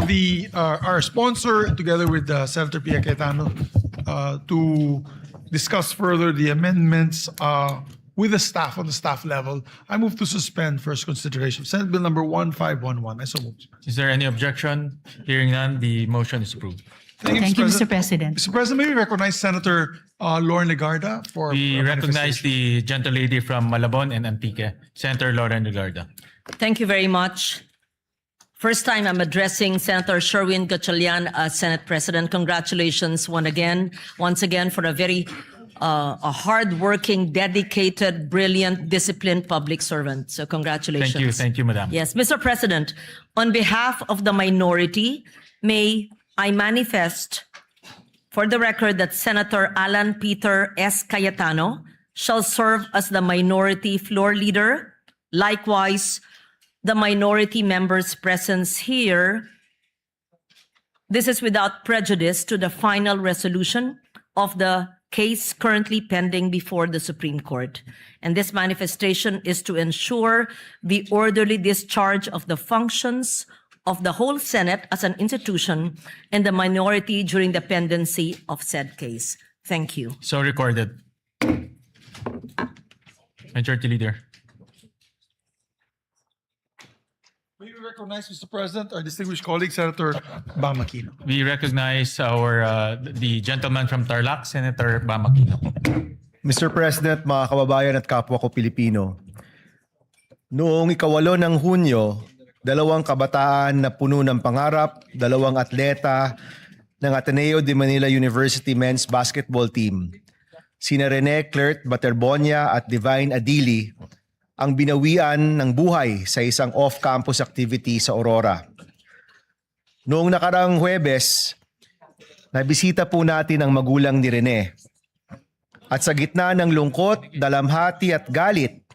Speaker 1: our sponsor, together with Senator Pia Cayetano, to discuss further the amendments with the staff on the staff level, I move to suspend first consideration. Senate Bill number 1511. I so move.
Speaker 2: Is there any objection? Hearing none, the motion is approved.
Speaker 9: Thank you, Mr. President.
Speaker 1: Mr. President, may we recognize Senator Lauren Legarda for
Speaker 2: We
Speaker 1: a
Speaker 2: recognize
Speaker 1: manifestation.
Speaker 2: the gentlelady from Malabon and Antique, Senator Lauren Legarda.
Speaker 13: Thank you very much. First time I'm addressing Senator Sherwin Gatchalian as Senate President. Congratulations once again for a very hardworking, dedicated, brilliant, disciplined public servant. So congratulations.
Speaker 2: Thank you, Madam.
Speaker 13: Yes, Mr. President, on behalf of the minority, may I manifest for the record that Senator Alan Peter S. Cayetano shall serve as the minority floor leader. Likewise, the minority members' presence here. This is without prejudice to the final resolution of the case currently pending before the Supreme Court. And this manifestation is to ensure the orderly discharge of the functions of the whole Senate as an institution and the minority during the pendency of said case. Thank you.
Speaker 2: So recorded. Majority Leader.
Speaker 1: May we recognize, Mr. President, our distinguished colleague, Senator Bam Aquino.
Speaker 2: We recognize the gentleman from Tarlac, Senator Bam Aquino.
Speaker 10: Mr. President, mga kababayan at kapwa ko Pilipino, noong 8 ng Hunyo, 2 kabataan na puno ng pangarap, 2 atleta ng Ateneo de Manila University men's basketball team, sina Rene Clert Baterbonia at Divine Adili, ang binawian ng buhay sa isang off-campus activity sa Aurora. Noong nakarang Huwebes, nabisita po natin ang magulang ni Rene. At sa gitna ng lungkot, dalamhati at galit,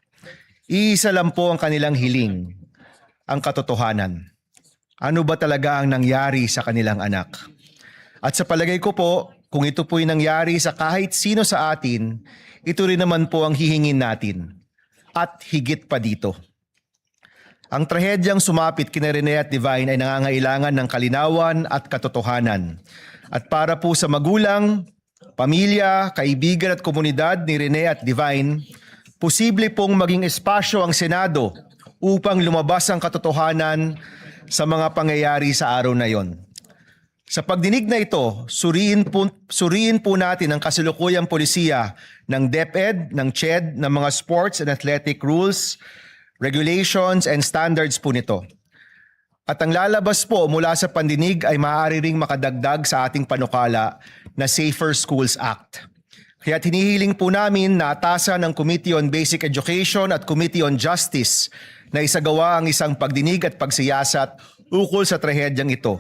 Speaker 10: iisa lang po ang kanilang hiling, ang katotohanan. Ano ba talaga ang nangyari sa kanilang anak? At sa palagay ko po, kung ito po'y nangyari sa kahit sino sa atin, ito rin naman po ang hihingin natin. At higit pa dito. Ang trahedyang sumapit kina Rene at Divine ay nangangailangan ng kalinawan at katotohanan. At para po sa magulang, pamilya, kaibigan at komunidad ni Rene at Divine, posible pong maging espasyo ang Senado upang lumabas ang katotohanan sa mga pangyayari sa araw na yon. Sa pagdinig na ito, suriin po natin ang kasalukuyang polisiya ng DepEd, ng CHED, ng mga sports and athletic rules, regulations and standards po nito. At ang lalabas po mula sa pandinig ay maaari ring makadagdag sa ating panukala na Safer Schools Act. Kaya hinihiling po namin na atasan ng Committee on Basic Education at Committee on Justice na isagawa ang isang pagdinig at pagsiyasat ukol sa trahedyang ito.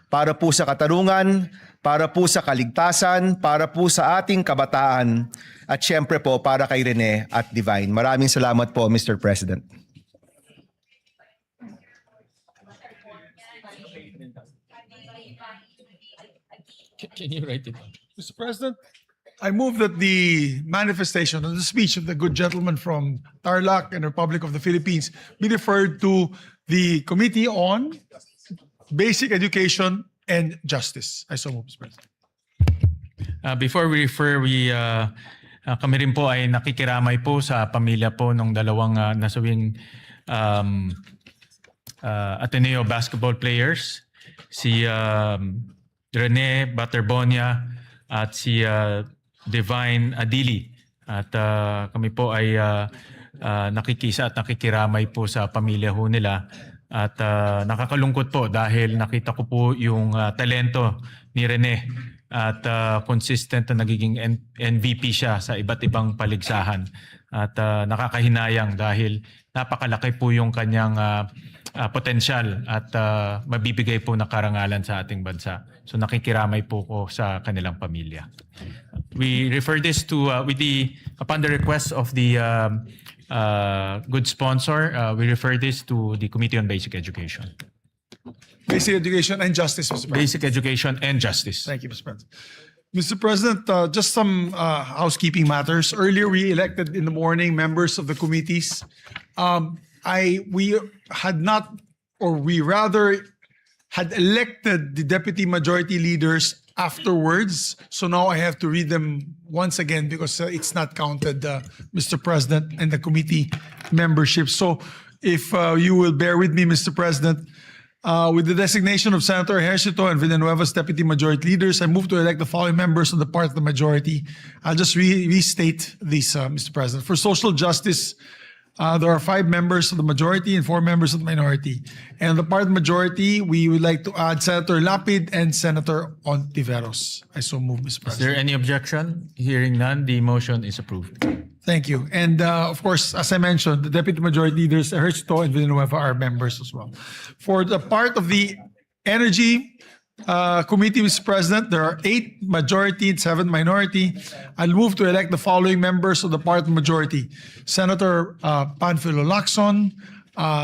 Speaker 10: Para po sa katarungan, para po sa kaligtasan, para po sa ating kabataan, at syempre po para kay Rene at Divine. Maraming salamat po, Mr. President.
Speaker 2: Can you write it down?
Speaker 1: Mr. President, I move that the manifestation of the speech of the good gentleman from Tarlac and Republic of the Philippines be referred to the Committee on Basic Education and Justice. I so move, Mr. President.
Speaker 2: Before we refer, kami rin po ay nakikiramay po sa pamilya po ng 2 nasawing Ateneo basketball players, si Rene Baterbonia at si Divine Adili. At kami po ay nakikisa at nakikiramay po sa pamilya ho nila. At nakakalungkot po dahil nakita ko po yung talento ni Rene at consistent na nagiging MVP siya sa iba't ibang paligsahan. At nakakahinayang dahil napakalaki po yung kanyang potensyal at mabibigay po na karangalan sa ating bansa. So nakikiramay po ko sa kanilang pamilya. We refer this to, upon the request of the good sponsor, we refer this to the Committee on Basic Education.
Speaker 1: Basic Education and Justice, Mr. President.
Speaker 2: Basic Education and Justice.
Speaker 1: Thank you, Mr. President. Mr. President, just some housekeeping matters. Earlier, we elected in the morning members of the committees. We had not or we rather had elected the deputy majority leaders afterwards. So now I have to read them once again because it's not counted, Mr. President, and the committee membership. So if you will bear with me, Mr. President, with the designation of Senator Ejercito and Villanueva's deputy majority leaders, I move to elect the following members on the part of the majority. I'll just restate these, Mr. President. For social justice, there are 5 members of the majority and 4 members of the minority. And on the part of the majority, we would like to add Senator Lapid and Senator Ontiveros. I so move, Mr.
Speaker 2: Is
Speaker 1: President.
Speaker 2: there any objection? Hearing none, the motion is approved.
Speaker 1: Thank you. And of course, as I mentioned, the deputy majority leaders, Ejercito and Villanueva, are members as well. For the part of the Energy Committee, Mr. President, there are 8 majority and 7 minority. I'll move to elect the following members of the part of the majority. Senator Panfilo Lacson,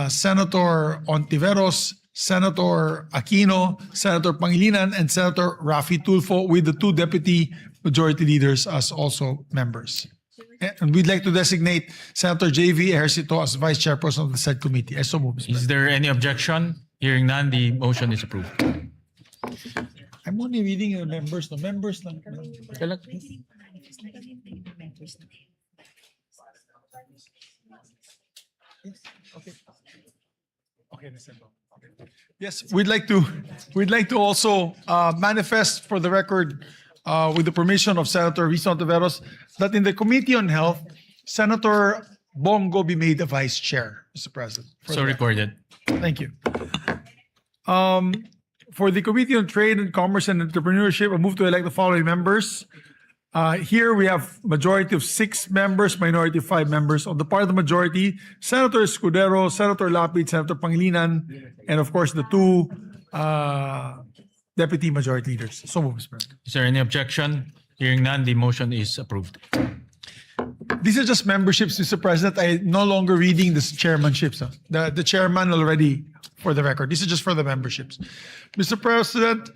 Speaker 1: Senator Ontiveros, Senator Aquino, Senator Pangilinan, and Senator Raffy Tulfo, with the 2 deputy majority leaders as also members. And we'd like to designate Senator J.V. Ejercito as Vice Chairperson of the said committee. I so move, Mr.
Speaker 2: Is
Speaker 1: President.
Speaker 2: there any objection? Hearing none, the motion is approved.
Speaker 1: I'm only reading the members. The members lang. Okay, yes, we'd like to also manifest for the record, with the permission of Senator Risa Ontiveros, that in the Committee on Health, Senator Bongo be made the vice chair, Mr. President. For
Speaker 2: So
Speaker 1: the-
Speaker 2: recorded.
Speaker 1: Thank you. For the Committee on Trade and Commerce and Entrepreneurship, I move to elect the following members. Here we have majority of 6 members, minority of 5 members. On the part of the majority, Senator Escudero, Senator Lapid, Senator Pangilinan, and of course the 2 deputy majority leaders. So move, Mr. President.
Speaker 2: Is there any objection? Hearing none, the motion is approved.
Speaker 1: These are just memberships, Mr. President. I'm no longer reading the chairmanships. The chairman already, for the record. This is just for the memberships. Mr. President,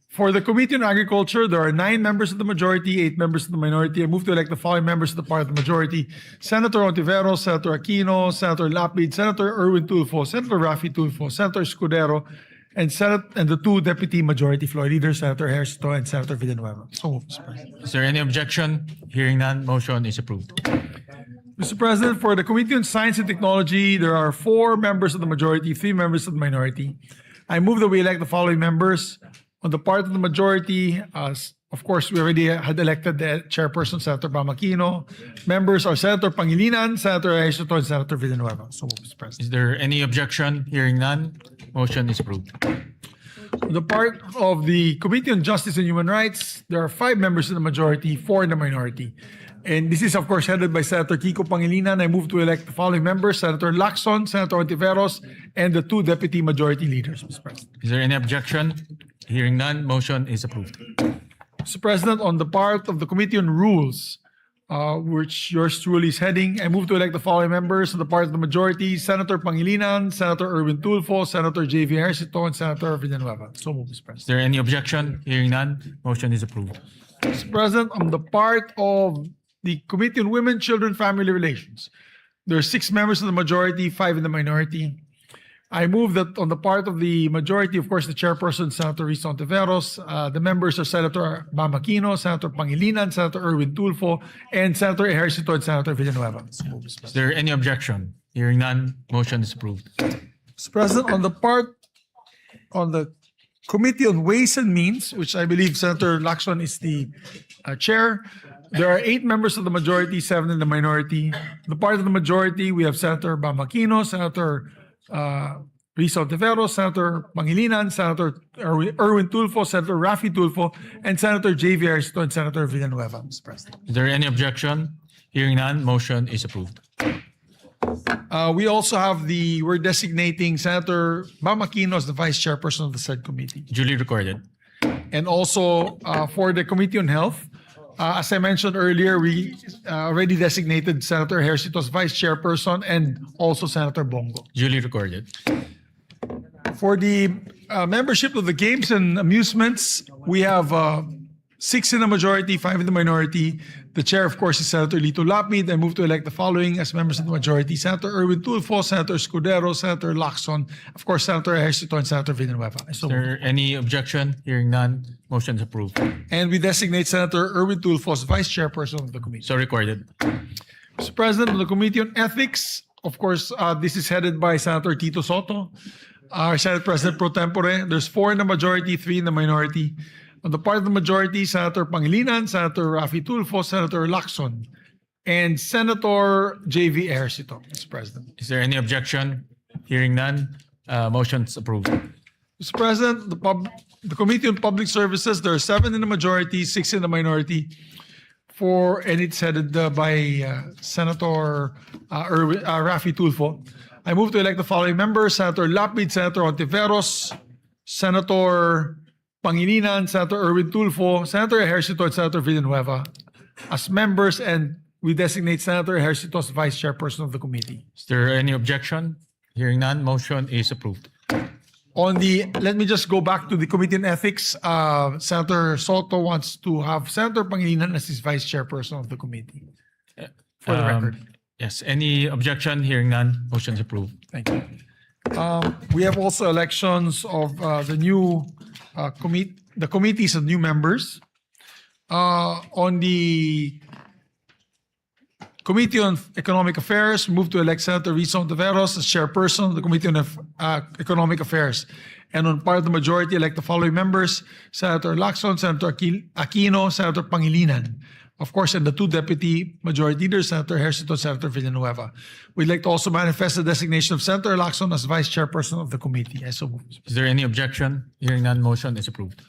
Speaker 1: for the Committee on Agriculture, there are 9 members of the majority, 8 members of the minority. I move to elect the following members of the part of the majority. Senator Ontiveros, Senator Aquino, Senator Lapid, Senator Erwin Tulfo, Senator Raffy Tulfo, Senator Escudero, and the 2 deputy majority floor leaders, Senator Ejercito and Senator Villanueva. So move, Mr. President.
Speaker 2: Is there any objection? Hearing none, motion is approved.
Speaker 1: Mr. President, for the Committee on Science and Technology, there are 4 members of the majority, 3 members of the minority. I move that we elect the following members. On the part of the majority, of course, we already had elected the chairperson, Senator Aquino. Members are Senator Pangilinan, Senator Ejercito, and Senator Villanueva. So move, Mr. President.
Speaker 2: Is there any objection? Hearing none, motion is approved.
Speaker 1: On the part of the Committee on Justice and Human Rights, there are 5 members in the majority, 4 in the minority. And this is, of course, headed by Senator Kiko Pangilinan. I move to elect the following members: Senator Lacson, Senator Ontiveros, and the 2 deputy majority leaders, Mr. President.
Speaker 2: Is there any objection? Hearing none, motion is approved.
Speaker 1: Mr. President, on the part of the Committee on Rules, which yours truly is heading, I move to elect the following members on the part of the majority: Senator Pangilinan, Senator Erwin Tulfo, Senator J.V. Ejercito, and Senator Villanueva. So move, Mr.
Speaker 2: Is
Speaker 1: President.
Speaker 2: there any objection? Hearing none, motion is approved.
Speaker 1: Mr. President, on the part of the Committee on Women, Children, Family Relations, there are 6 members of the majority, 5 in the minority. I move that on the part of the majority, of course, the chairperson, Senator Risa Ontiveros, the members are Senator Aquino, Senator Pangilinan, Senator Erwin Tulfo, and Senator Ejercito and Senator Villanueva. So move, Mr.
Speaker 2: Is
Speaker 1: President.
Speaker 2: there any objection? Hearing none, motion is approved.
Speaker 1: Mr. President, on the Committee on Ways and Means, which I believe Senator Lacson is the chair, there are 8 members of the majority, 7 in the minority. The part of the majority, we have Senator Aquino, Senator Risa Ontiveros, Senator Pangilinan, Senator Erwin Tulfo, Senator Raffy Tulfo, and Senator J.V. Ejercito and Senator Villanueva, Mr. President.
Speaker 2: Is there any objection? Hearing none, motion is approved.
Speaker 1: We also have we're designating Senator Aquino as the vice chairperson of the said committee.
Speaker 2: Duly recorded.
Speaker 1: And also for the Committee on Health, as I mentioned earlier, we already designated Senator Ejercito as vice chairperson and also Senator Bongo.
Speaker 2: Duly recorded.
Speaker 1: For the membership of the Games and Amusements, we have 6 in the majority, 5 in the minority. The chair, of course, is Senator Lito Lapid. I move to elect the following as members of the majority: Senator Erwin Tulfo, Senator Escudero, Senator Lacson, of course, Senator Ejercito, and Senator Villanueva. I so
Speaker 2: Is
Speaker 1: move.
Speaker 2: there any objection? Hearing none, motion is approved.
Speaker 1: And we designate Senator Erwin Tulfo as vice chairperson of the committee.
Speaker 2: So recorded.
Speaker 1: Mr. President, on the Committee on Ethics, of course, this is headed by Senator Tito Soto, our Senate President pro tempore. There's 4 in the majority, 3 in the minority. On the part of the majority, Senator Pangilinan, Senator Raffy Tulfo, Senator Lacson, and Senator J.V. Ejercito, Mr. President.
Speaker 2: Is there any objection? Hearing none, motion is approved.
Speaker 1: Mr. President, the Committee on Public Services, there are 7 in the majority, 6 in the minority. And it's headed by Senator Raffy Tulfo. I move to elect the following members: Senator Lapid, Senator Ontiveros, Senator Pangilinan, Senator Erwin Tulfo, Senator Ejercito, and Senator Villanueva as members, and we designate Senator Ejercito as vice chairperson of the committee.
Speaker 2: Is there any objection? Hearing none, motion is approved.
Speaker 1: Let me just go back to the Committee on Ethics. Senator Soto wants to have Senator Pangilinan as his vice chairperson of the committee. For the record.
Speaker 2: Yes, any objection? Hearing none, motion is approved.
Speaker 1: Thank you. We have also elections of the new the committees of new members. On the Committee on Economic Affairs, move to elect Senator Risa Ontiveros as chairperson of the Committee on Economic Affairs. And on part of the majority, elect the following members: Senator Lacson, Senator Aquino, Senator Pangilinan. Of course, and the 2 deputy majority leaders, Senator Ejercito, Senator Villanueva. We'd like to also manifest the designation of Senator Lacson as vice chairperson of the committee. I so move.
Speaker 2: Is there any objection? Hearing none, motion is approved.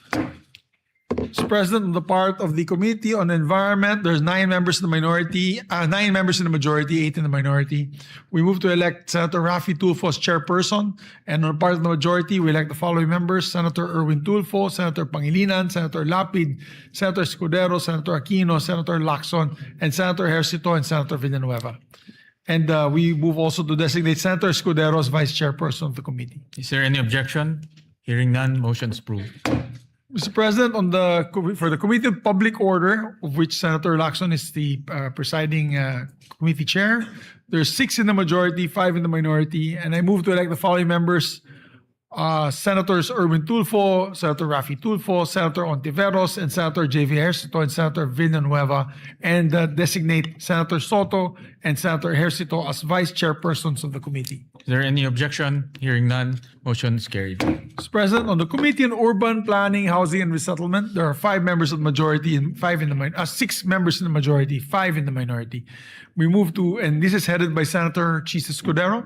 Speaker 1: Mr. President, on the part of the Committee on Environment, there's 9 members in the minority, 9 members in the majority, 8 in the minority. We move to elect Senator Raffy Tulfo as chairperson, and on the part of the majority, we elect the following members: Senator Erwin Tulfo, Senator Pangilinan, Senator Lapid, Senator Escudero, Senator Aquino, Senator Lacson, and Senator Ejercito, and Senator Villanueva. And we move also to designate Senator Escudero as vice chairperson of the committee.
Speaker 2: Is there any objection? Hearing none, motion is approved.
Speaker 1: Mr. President, for the Committee on Public Order, of which Senator Lacson is the presiding committee chair, there's 6 in the majority, 5 in the minority, and I move to elect the following members: Senators Erwin Tulfo, Senator Raffy Tulfo, Senator Ontiveros, and Senator J.V. Ejercito, and Senator Villanueva, and designate Senator Soto and Senator Ejercito as vice chairpersons of the committee.
Speaker 2: Is there any objection? Hearing none, motion is carried.
Speaker 1: Mr. President, on the Committee on Urban Planning, Housing, and Resettlement, there are 5 members of the majority and 6 members in the majority, 5 in the minority. We move to, and this is headed by Senator Chis Escudero.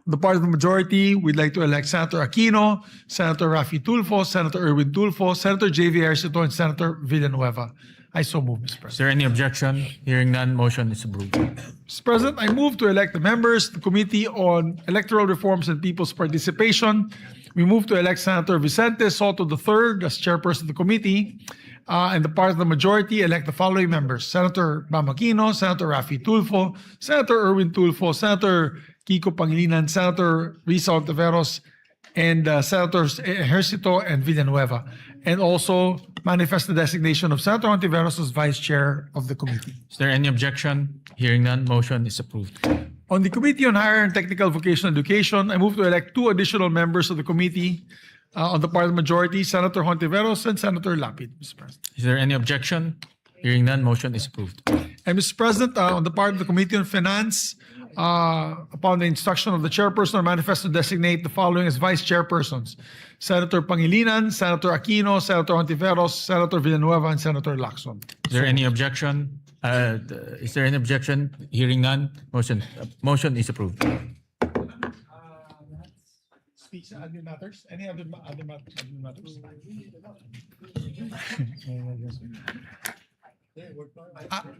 Speaker 1: On the part of the majority, we'd like to elect Senator Aquino, Senator Raffy Tulfo, Senator Erwin Tulfo, Senator J.V. Ejercito, and Senator Villanueva. I so move, Mr. President.
Speaker 2: Is there any objection? Hearing none, motion is approved.
Speaker 1: Mr. President, I move to elect the members of the Committee on Electoral Reforms and People's Participation. We move to elect Senator Vicente Soto III as chairperson of the committee. And the part of the majority, elect the following members: Senator Bam Aquino, Senator Raffy Tulfo, Senator Erwin Tulfo, Senator Kiko Pangilinan, Senator Risa Ontiveros, and Senators Ejercito and Villanueva. And also manifest the designation of Senator Ontiveros as vice chair of the committee.
Speaker 2: Is there any objection? Hearing none, motion is approved.
Speaker 1: On the Committee on Higher and Technical Vocational Education, I move to elect 2 additional members of the committee. On the part of the majority, Senator Ontiveros and Senator Lapid, Mr. President.
Speaker 2: Is there any objection? Hearing none, motion is approved.
Speaker 1: And Mr. President, on the part of the Committee on Finance, upon the instruction of the chairperson, I manifest to designate the following as vice chairpersons: Senator Pangilinan, Senator Aquino, Senator Ontiveros, Senator Villanueva, and Senator Lacson.
Speaker 2: Is there any objection? Is there any objection? Hearing none, motion is approved.
Speaker 1: Speaks other matters? Any other matters?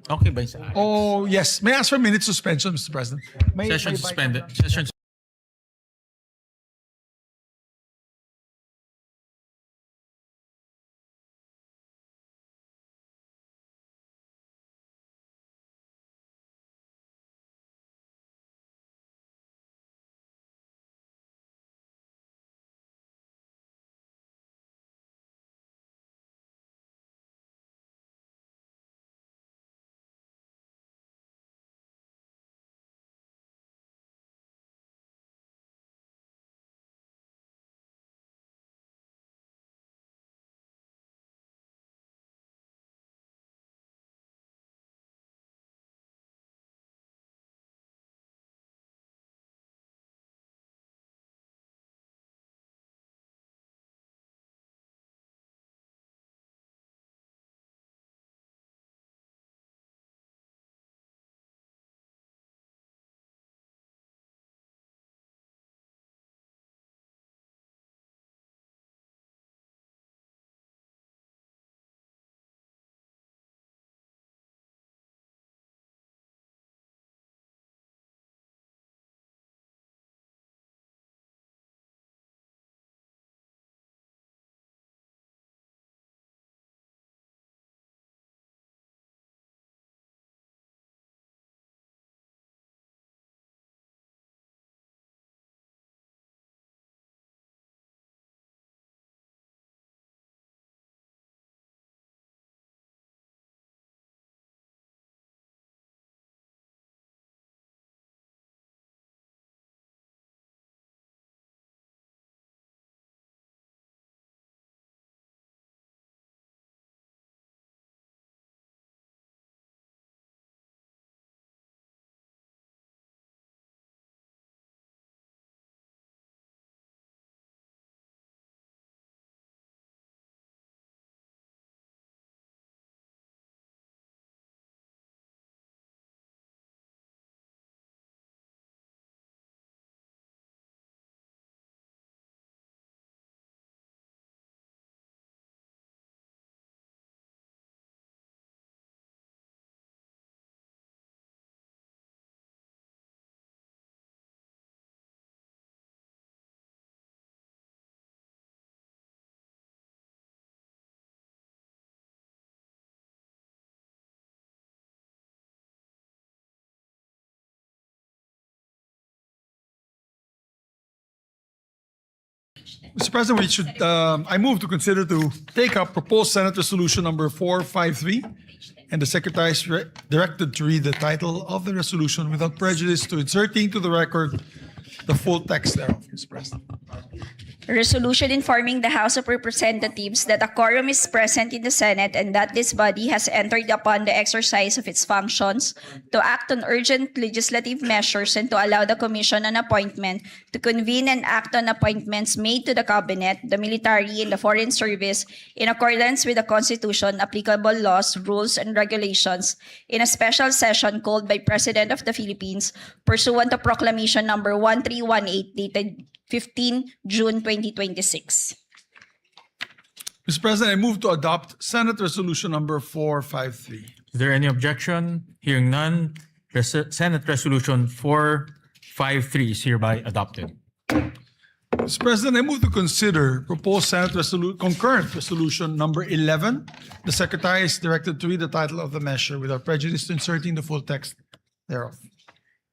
Speaker 2: Okay, ba sa akin?
Speaker 1: Oh, yes. May I ask for a minute suspension, Mr. President?
Speaker 2: Session suspended. Session
Speaker 1: Mr. President, we should, I move to consider to take up proposed Senate Resolution number 453, and the Secretary is directed to read the title of the resolution without prejudice to inserting to the record the full text thereof, Mr. President.
Speaker 14: Resolution informing the House of Representatives that a quorum is present in the Senate and that this body has entered upon the exercise of its functions to act on urgent legislative measures and to allow the Commission on Appointment to convene and act on appointments made to the Cabinet, the military, and the Foreign Service in accordance with the Constitution, applicable laws, rules, and regulations in a special session called by President of the Philippines pursuant to Proclamation number 1318 dated 15 June 2026.
Speaker 1: Mr. President, I move to adopt Senate Resolution number 453.
Speaker 2: Is there any objection? Hearing none, Senate Resolution 453 is hereby adopted.
Speaker 1: Mr. President, I move to consider proposed Senate concurrent resolution number 11. The Secretary is directed to read the title of the measure without prejudice to inserting the full text thereof.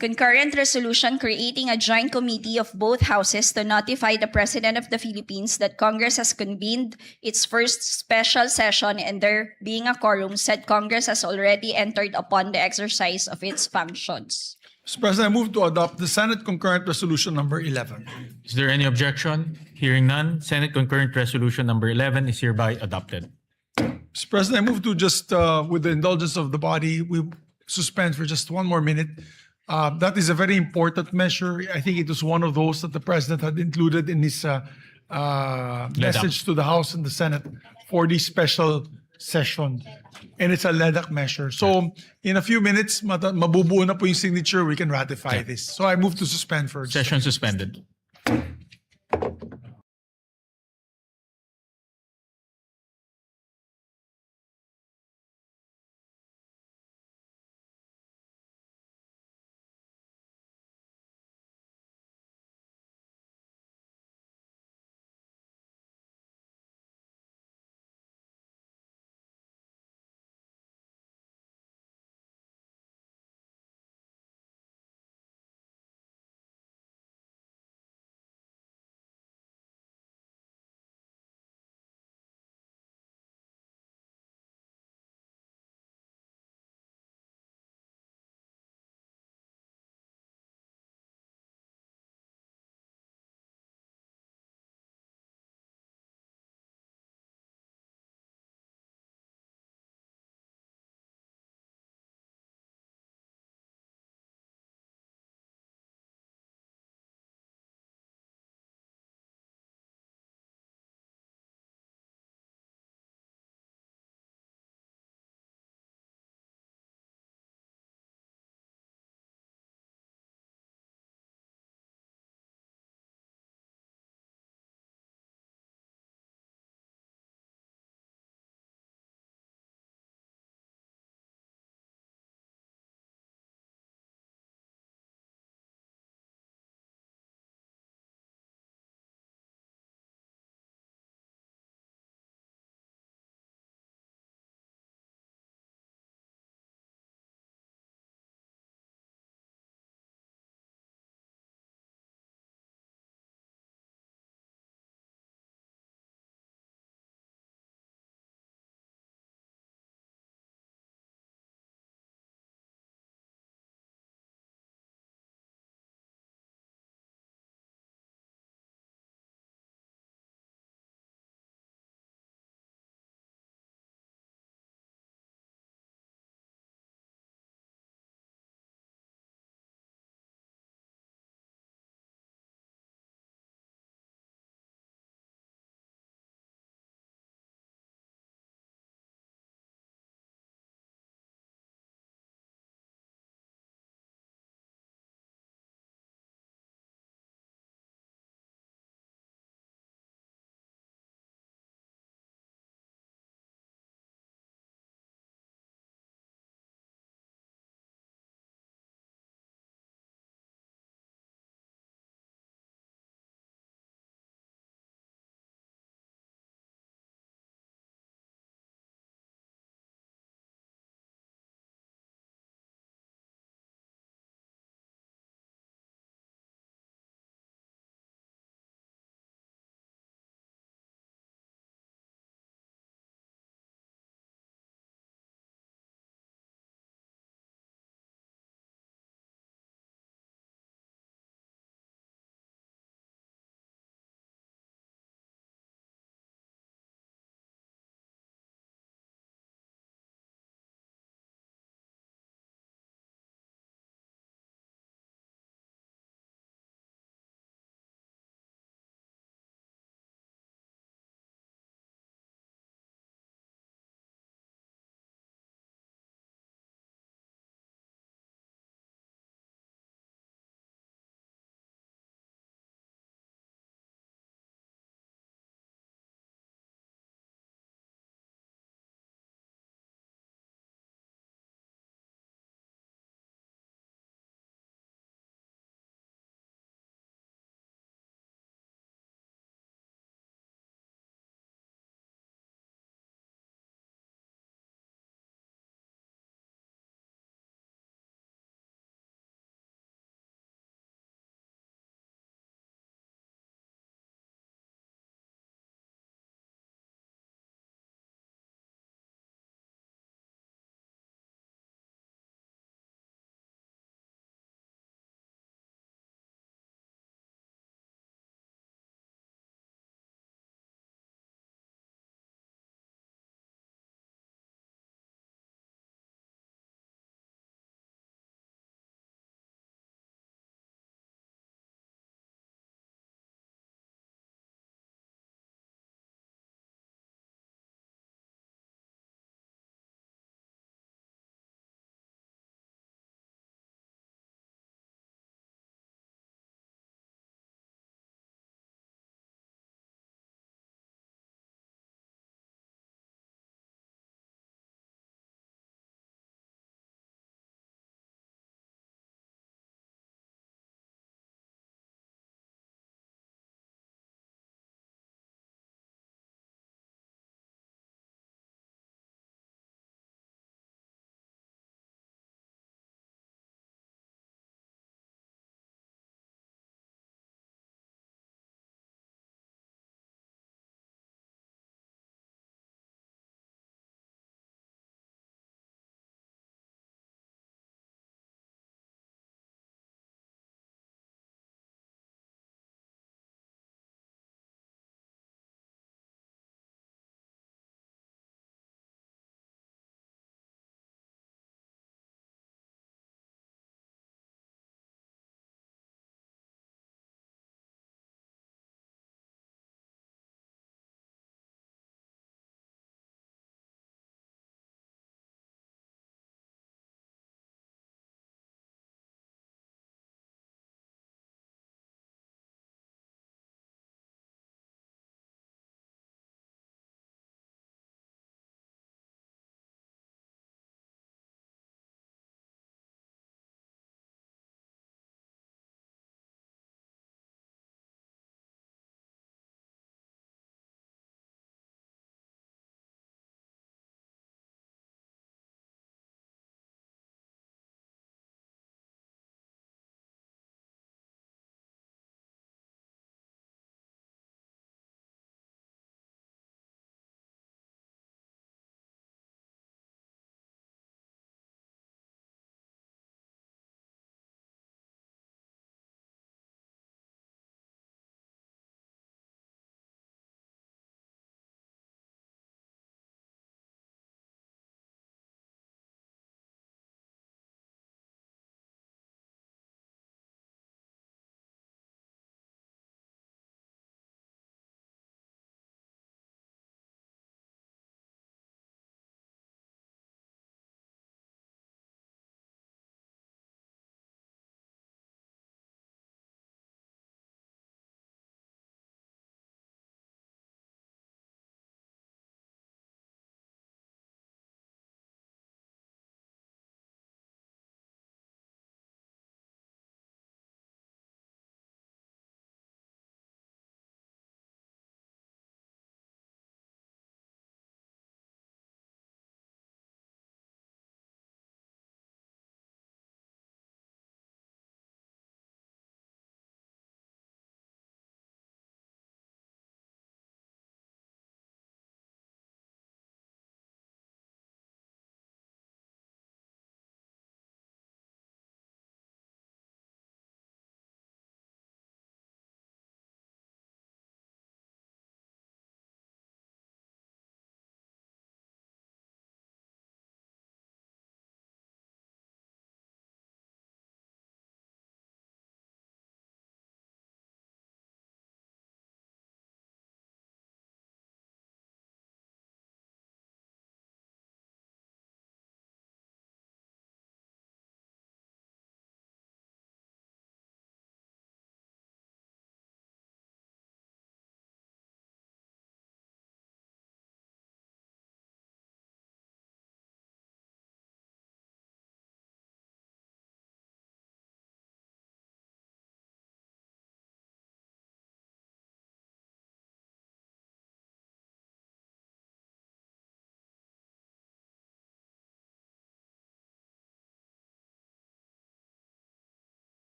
Speaker 14: Concurrent resolution creating a joint committee of both houses to notify the President of the Philippines that Congress has convened its first special session and there being a quorum, said Congress has already entered upon the exercise of its functions.
Speaker 1: Mr. President, I move to adopt the Senate concurrent resolution number 11.
Speaker 2: Is there any objection? Hearing none, Senate Concurrent Resolution number 11 is hereby adopted.
Speaker 1: Mr. President, I move to just, with the indulgence of the body, we suspend for just one more minute. That is a very important measure. I think it was one of those that the President had included in his message to the House and the Senate for the special session. And it's a LEDAC measure. So in a few minutes, mabubuo na po yung signature, we can ratify this. So I move to suspend for
Speaker 2: Session suspended.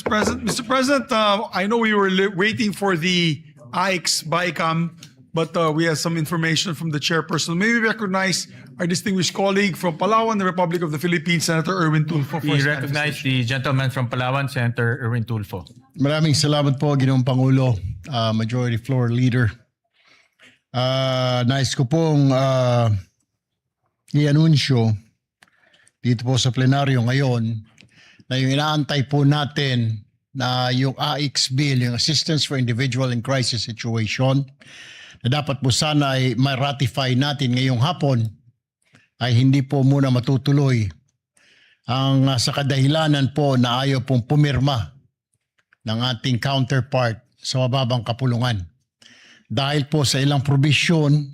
Speaker 1: Mr. President, I know we were waiting for the AIX BICAM, but we have some information from the chairperson. May we recognize our distinguished colleague from Palawan, the Republic of the Philippines, Senator Erwin Tulfo. for
Speaker 2: We
Speaker 1: his
Speaker 2: recognize the gentleman from Palawan, Senator Erwin Tulfo.
Speaker 7: Maraming salamat po, Ginoong Pangulo, Majority Floor Leader. Nais ko pong i-anunsyo dito po sa plenaryo ngayon na yung inaantay po natin na yung AIX bill, yung Assistance for Individual in Crisis Situation, na dapat po sana ay ma-ratify natin ngayong hapon, ay hindi po muna matutuloy. Ang sa kadahilanan po na ayaw pong pumirma ng ating counterpart sa mababang kapulungan. Dahil po sa ilang probisyon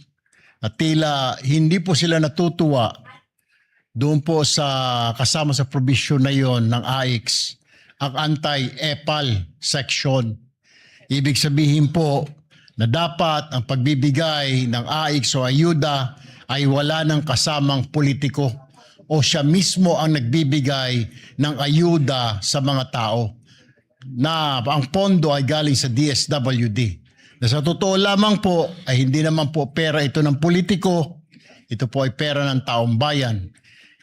Speaker 7: at tila hindi po sila natutuwa doon po sa kasama sa probisyon na yon ng AIX, ang anti-EPAL section. Ibig sabihin po na dapat ang pagbibigay ng AIX o ayuda ay wala ng kasamang politiko o siya mismo ang nagbibigay ng ayuda sa mga tao na ang pondo ay galing sa DSWD. Na sa totoo lamang po ay hindi naman po pera ito ng politiko, ito po ay pera ng taong bayan.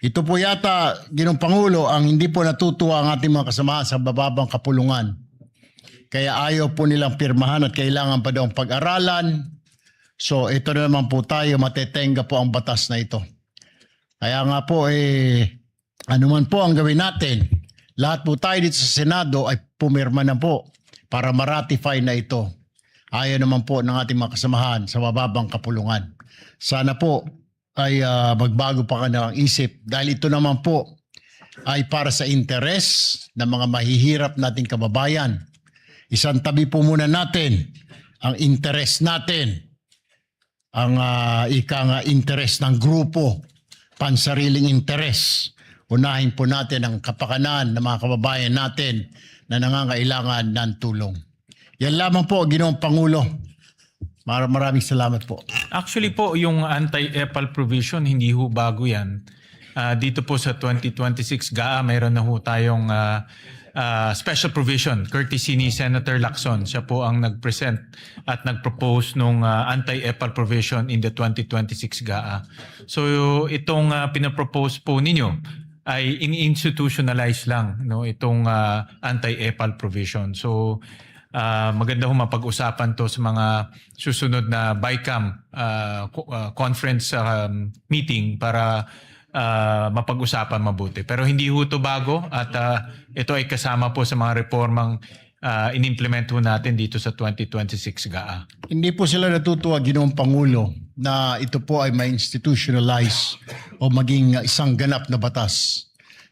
Speaker 7: Ito po yata, Ginoong Pangulo, ang hindi po natutuwa ang ating mga kasamahan sa bababang kapulungan. Kaya ayaw po nilang pirmahan at kailangan pa daw pag-aralan. So ito na naman po tayo, matetenga po ang batas na ito. Kaya nga po, anuman po ang gawin natin, lahat po tayo dito sa Senado ay pumirma na po para ma-ratify na ito. Ayaw naman po ng ating mga kasamahan sa bababang kapulungan. Sana po ay magbago pa ang isip dahil ito naman po ay para sa interes ng mga mahihirap nating kababayan. Isang tabi po muna natin ang interes natin, ang interes ng grupo, pansariling interes. Unahin po natin ang kapakanan ng mga kababayan natin na nangangailangan ng tulong. Yan lamang po, Ginoong Pangulo. Maraming salamat po.
Speaker 2: Actually po, yung anti-EPAL provision, hindi ho bago yan. Dito po sa 2026 GAA, mayroon na ho tayong special provision, courtesy ni Senator Lacson. Siya po ang nag-present at nag-propose ng anti-EPAL provision in the 2026 GAA. So itong pinapropose po ninyo ay in-institutionalize lang itong anti-EPAL provision. So maganda ho mapag-usapan to sa mga susunod na BICAM conference meeting para mapag-usapan mabuti. Pero hindi ho ito bago at ito ay kasama po sa mga reformang in-implement ho natin dito sa 2026 GAA.
Speaker 7: Hindi po sila natutuwa, Ginoong Pangulo, na ito po ay ma-institutionalize o maging isang ganap na batas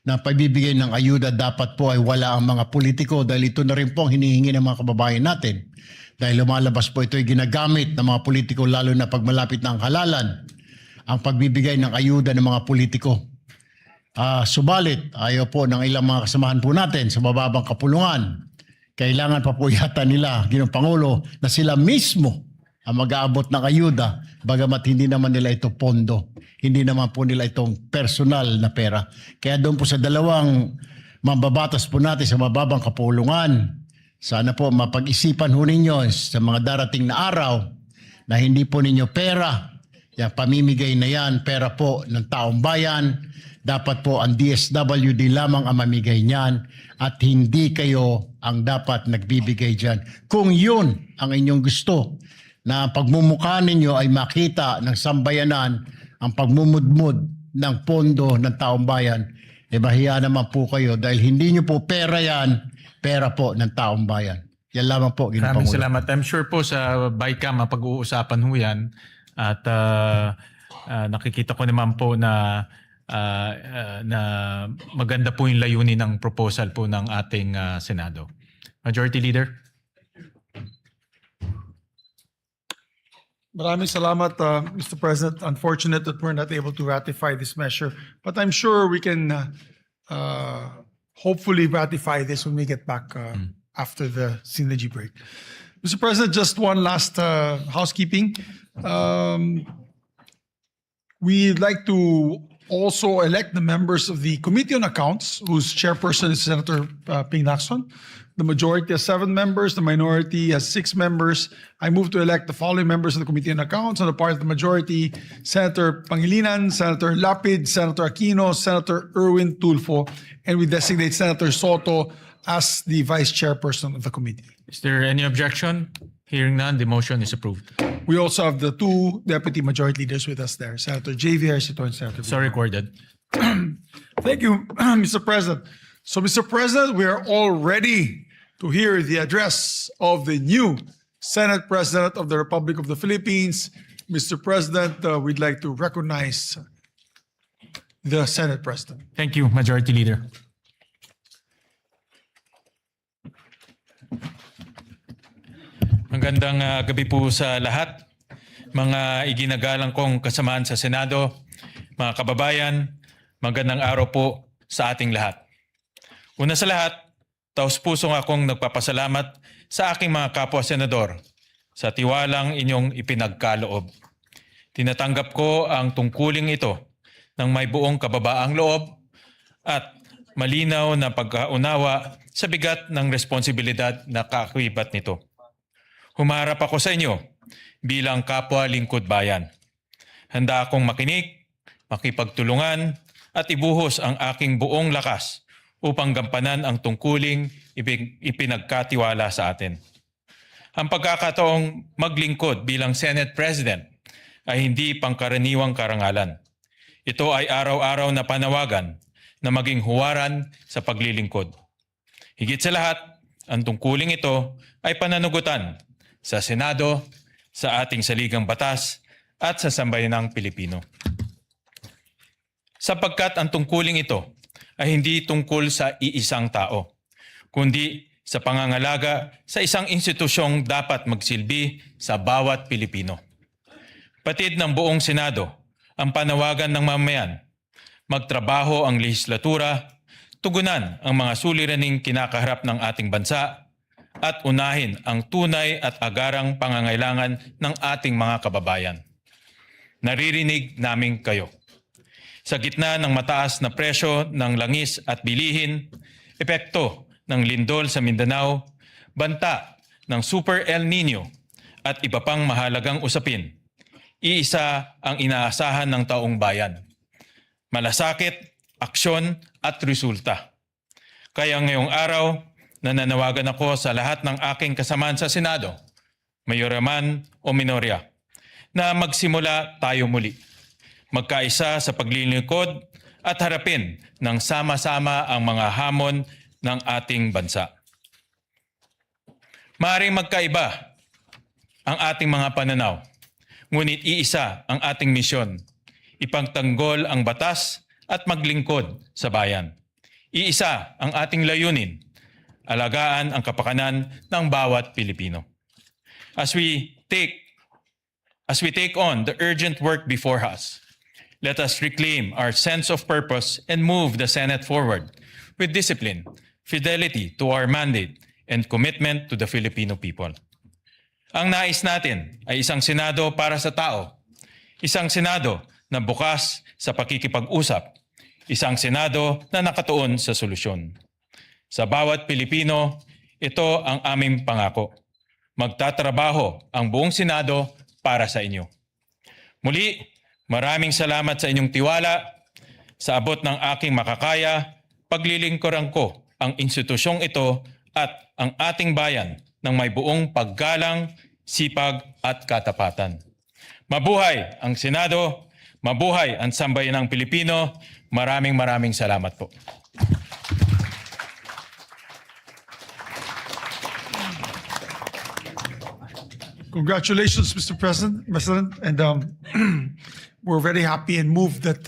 Speaker 7: na pagbibigay ng ayuda dapat po ay wala ang mga politiko dahil ito na rin po ang hinihingi ng mga kababayan natin. Dahil lumalabas po ito ay ginagamit ng mga politiko lalo na pag malapit na ang halalan, ang pagbibigay ng ayuda ng mga politiko. Subalit, ayaw po ng ilang mga kasamahan po natin sa mababang kapulungan. Kailangan pa po yata nila, Ginoong Pangulo, na sila mismo ang mag-aabot ng ayuda, bagamat hindi naman nila ito pondo. Hindi naman po nila itong personal na pera. Kaya doon po sa dalawang mambabatas po natin sa mababang kapulungan, sana po mapag-isipan ho ninyo sa mga darating na araw na hindi po ninyo pera, yan, pamimigay na yan, pera po ng taong bayan. Dapat po ang DSWD lamang ang mamigay niyan at hindi kayo ang dapat nagbibigay dyan. Kung yun ang inyong gusto, na pagmumukha ninyo ay makita ng sambayanan ang pagmumudmud ng pondo ng taong bayan, bahiya naman po kayo dahil hindi nyo po pera yan, pera po ng taong bayan. Yan lamang po, Ginoong
Speaker 2: Maraming
Speaker 7: Pangulo.
Speaker 2: salamat. I'm sure po sa BICAM mapag-uusapan ho yan at nakikita ko naman po na maganda po yung layunin ng proposal po ng ating Senado. Majority Leader.
Speaker 1: Maraming salamat, Mr. President. Unfortunate that we're not able to ratify this measure, but I'm sure we can hopefully ratify this when we get back after the synergy break. Mr. President, just one last housekeeping. We'd like to also elect the members of the Committee on Accounts, whose chairperson is Senator Ping Lacson. The majority has 7 members, the minority has 6 members. I move to elect the following members of the Committee on Accounts. On the part of the majority, Senator Pangilinan, Senator Lapid, Senator Aquino, Senator Erwin Tulfo, and we designate Senator Soto as the vice chairperson of the committee.
Speaker 2: Is there any objection? Hearing none, the motion is approved.
Speaker 1: We also have the 2 deputy majority leaders with us there, Senator J.V. Ejercito and Senator
Speaker 2: So recorded.
Speaker 1: Thank you, Mr. President. So, Mr. President, we are all ready to hear the address of the new Senate President of the Republic of the Philippines. Mr. President, we'd like to recognize the Senate President.
Speaker 2: Thank you, Majority Leader. Magandang gabi po sa lahat. Mga iginagalang kong kasamaan sa Senado, mga kababayan, magandang araw po sa ating lahat. Una sa lahat, taus-pusong akong nagpapasalamat sa aking mga kapwa-senador sa tiwalang inyong ipinagkaloob. Tinatanggap ko ang tungkuling ito ng may buong kababaang loob at malinaw na pagkaunawa sa bigat ng responsibilidad na kaakibat nito. Humarap ako sa inyo bilang kapwa lingkod bayan. Handa akong makinig, makipagtulungan at ibuhos ang aking buong lakas upang gampanan ang tungkuling ipinagkatiwala sa atin. Ang pagkakataong maglingkod bilang Senate President ay hindi pangkaraniwang karangalan. Ito ay araw-araw na panawagan na maging huwaran sa paglilingkod. Higit sa lahat, ang tungkuling ito ay pananagutan sa Senado, sa ating saligang batas at sa sambayanang Pilipino. Sapagkat ang tungkuling ito ay hindi tungkol sa iisang tao, kundi sa pangangalaga sa isang institusyong dapat magsilbi sa bawat Pilipino. Patid ng buong Senado ang panawagan ng mamayan, magtrabaho ang lehislatura, tugunan ang mga suliraning kinakaharap ng ating bansa, at unahin ang tunay at agarang pangangailangan ng ating mga kababayan. Naririnig namin kayo. Sa gitna ng mataas na presyo ng langis at bilihin, epekto ng lindol sa Mindanao, banta ng Super El Nino at iba pang mahalagang usapin, iisa ang inaasahan ng taong bayan. Malasakit, aksyon at resulta. Kaya ngayong araw, nananawagan ako sa lahat ng aking kasamaan sa Senado, mayoraman o minorya, na magsimula tayo muli. Magkaisa sa paglilingkod at harapin ng sama-sama ang mga hamon ng ating bansa. Maaaring magkaiba ang ating mga pananaw, ngunit iisa ang ating misyon, ipagtanggol ang batas at maglingkod sa bayan. Iisa ang ating layunin, alagaan ang kapakanan ng bawat Pilipino. As we take on the urgent work before us, let us reclaim our sense of purpose and move the Senate forward with discipline, fidelity to our mandate, and commitment to the Filipino people. Ang nais natin ay isang Senado para sa tao, isang Senado na bukas sa pakikipag-usap, isang Senado na nakatuon sa solusyon. Sa bawat Pilipino, ito ang aming pangako. Magtatrabaho ang buong Senado para sa inyo. Muli, maraming salamat sa inyong tiwala. Sa abot ng aking makakaya, paglilingkuran ko ang institusyong ito at ang ating bayan ng may buong paggalang, sipag at katapatan. Mabuhay ang Senado, mabuhay ang sambayanang Pilipino. Maraming salamat po.
Speaker 1: Congratulations, Mr. President. And we're very happy and moved that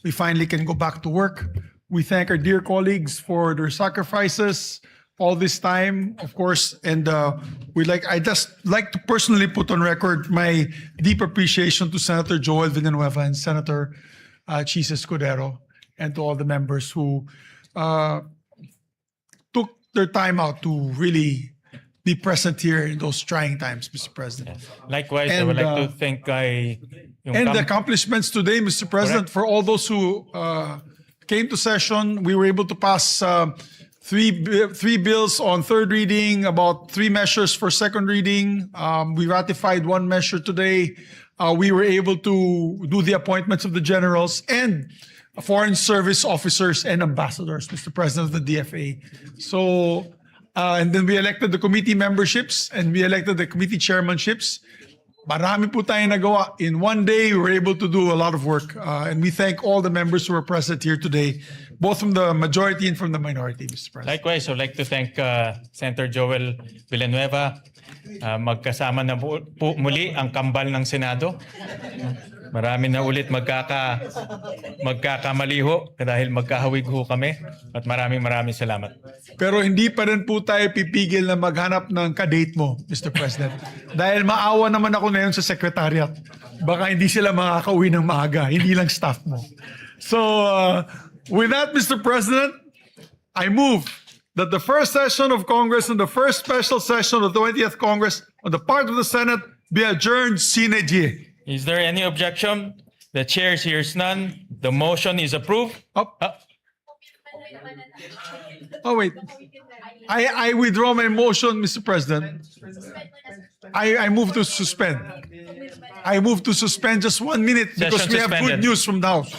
Speaker 1: we finally can go back to work. We thank our dear colleagues for their sacrifices all this time, of course. And I just like to personally put on record my deep appreciation to Senator Joel Villanueva and Senator Chis Escudero, and to all the members who took their time out to really be present here in those trying times, Mr. President.
Speaker 2: Likewise, I
Speaker 1: And,
Speaker 2: would like to thank yung
Speaker 1: And the
Speaker 2: kam-
Speaker 1: accomplishments today, Mr. President, for all those who came to session, we were able to pass three bills on third reading, about 3 measures for second reading. We ratified 1 measure today. We were able to do the appointments of the generals and foreign service officers and ambassadors, Mr. President of the DFA. So, and then we elected the committee memberships and we elected the committee chairmanships. Marami po tayong nagawa. In one day, we were able to do a lot of work. And we thank all the members who are present here today, both from the majority and from the minority, Mr. President.
Speaker 2: Likewise, I would like to thank Senator Joel Villanueva. Magkasama na po muli ang kambal ng Senado. Marami na ulit magkakamali ho dahil magkahawig ho kami. At maraming salamat.
Speaker 1: Pero hindi pa rin po tayo pipigil na maghanap ng kadate mo, Mr. President. Dahil maawa naman ako ngayon sa secretariat. Baka hindi sila makakauwi ng maaga, hindi lang staff mo. So, with that, Mr. President, I move that the first session of Congress and the first special session of the 20th Congress on the part of the Senate be adjourned sine die.
Speaker 2: Is there any objection? The chair hears none. The motion is approved.
Speaker 1: Oh, wait. I withdraw my motion, Mr. President. I move to suspend. I move to suspend just 1 minute because
Speaker 2: Session
Speaker 1: we have good
Speaker 2: suspended.
Speaker 1: news from the House.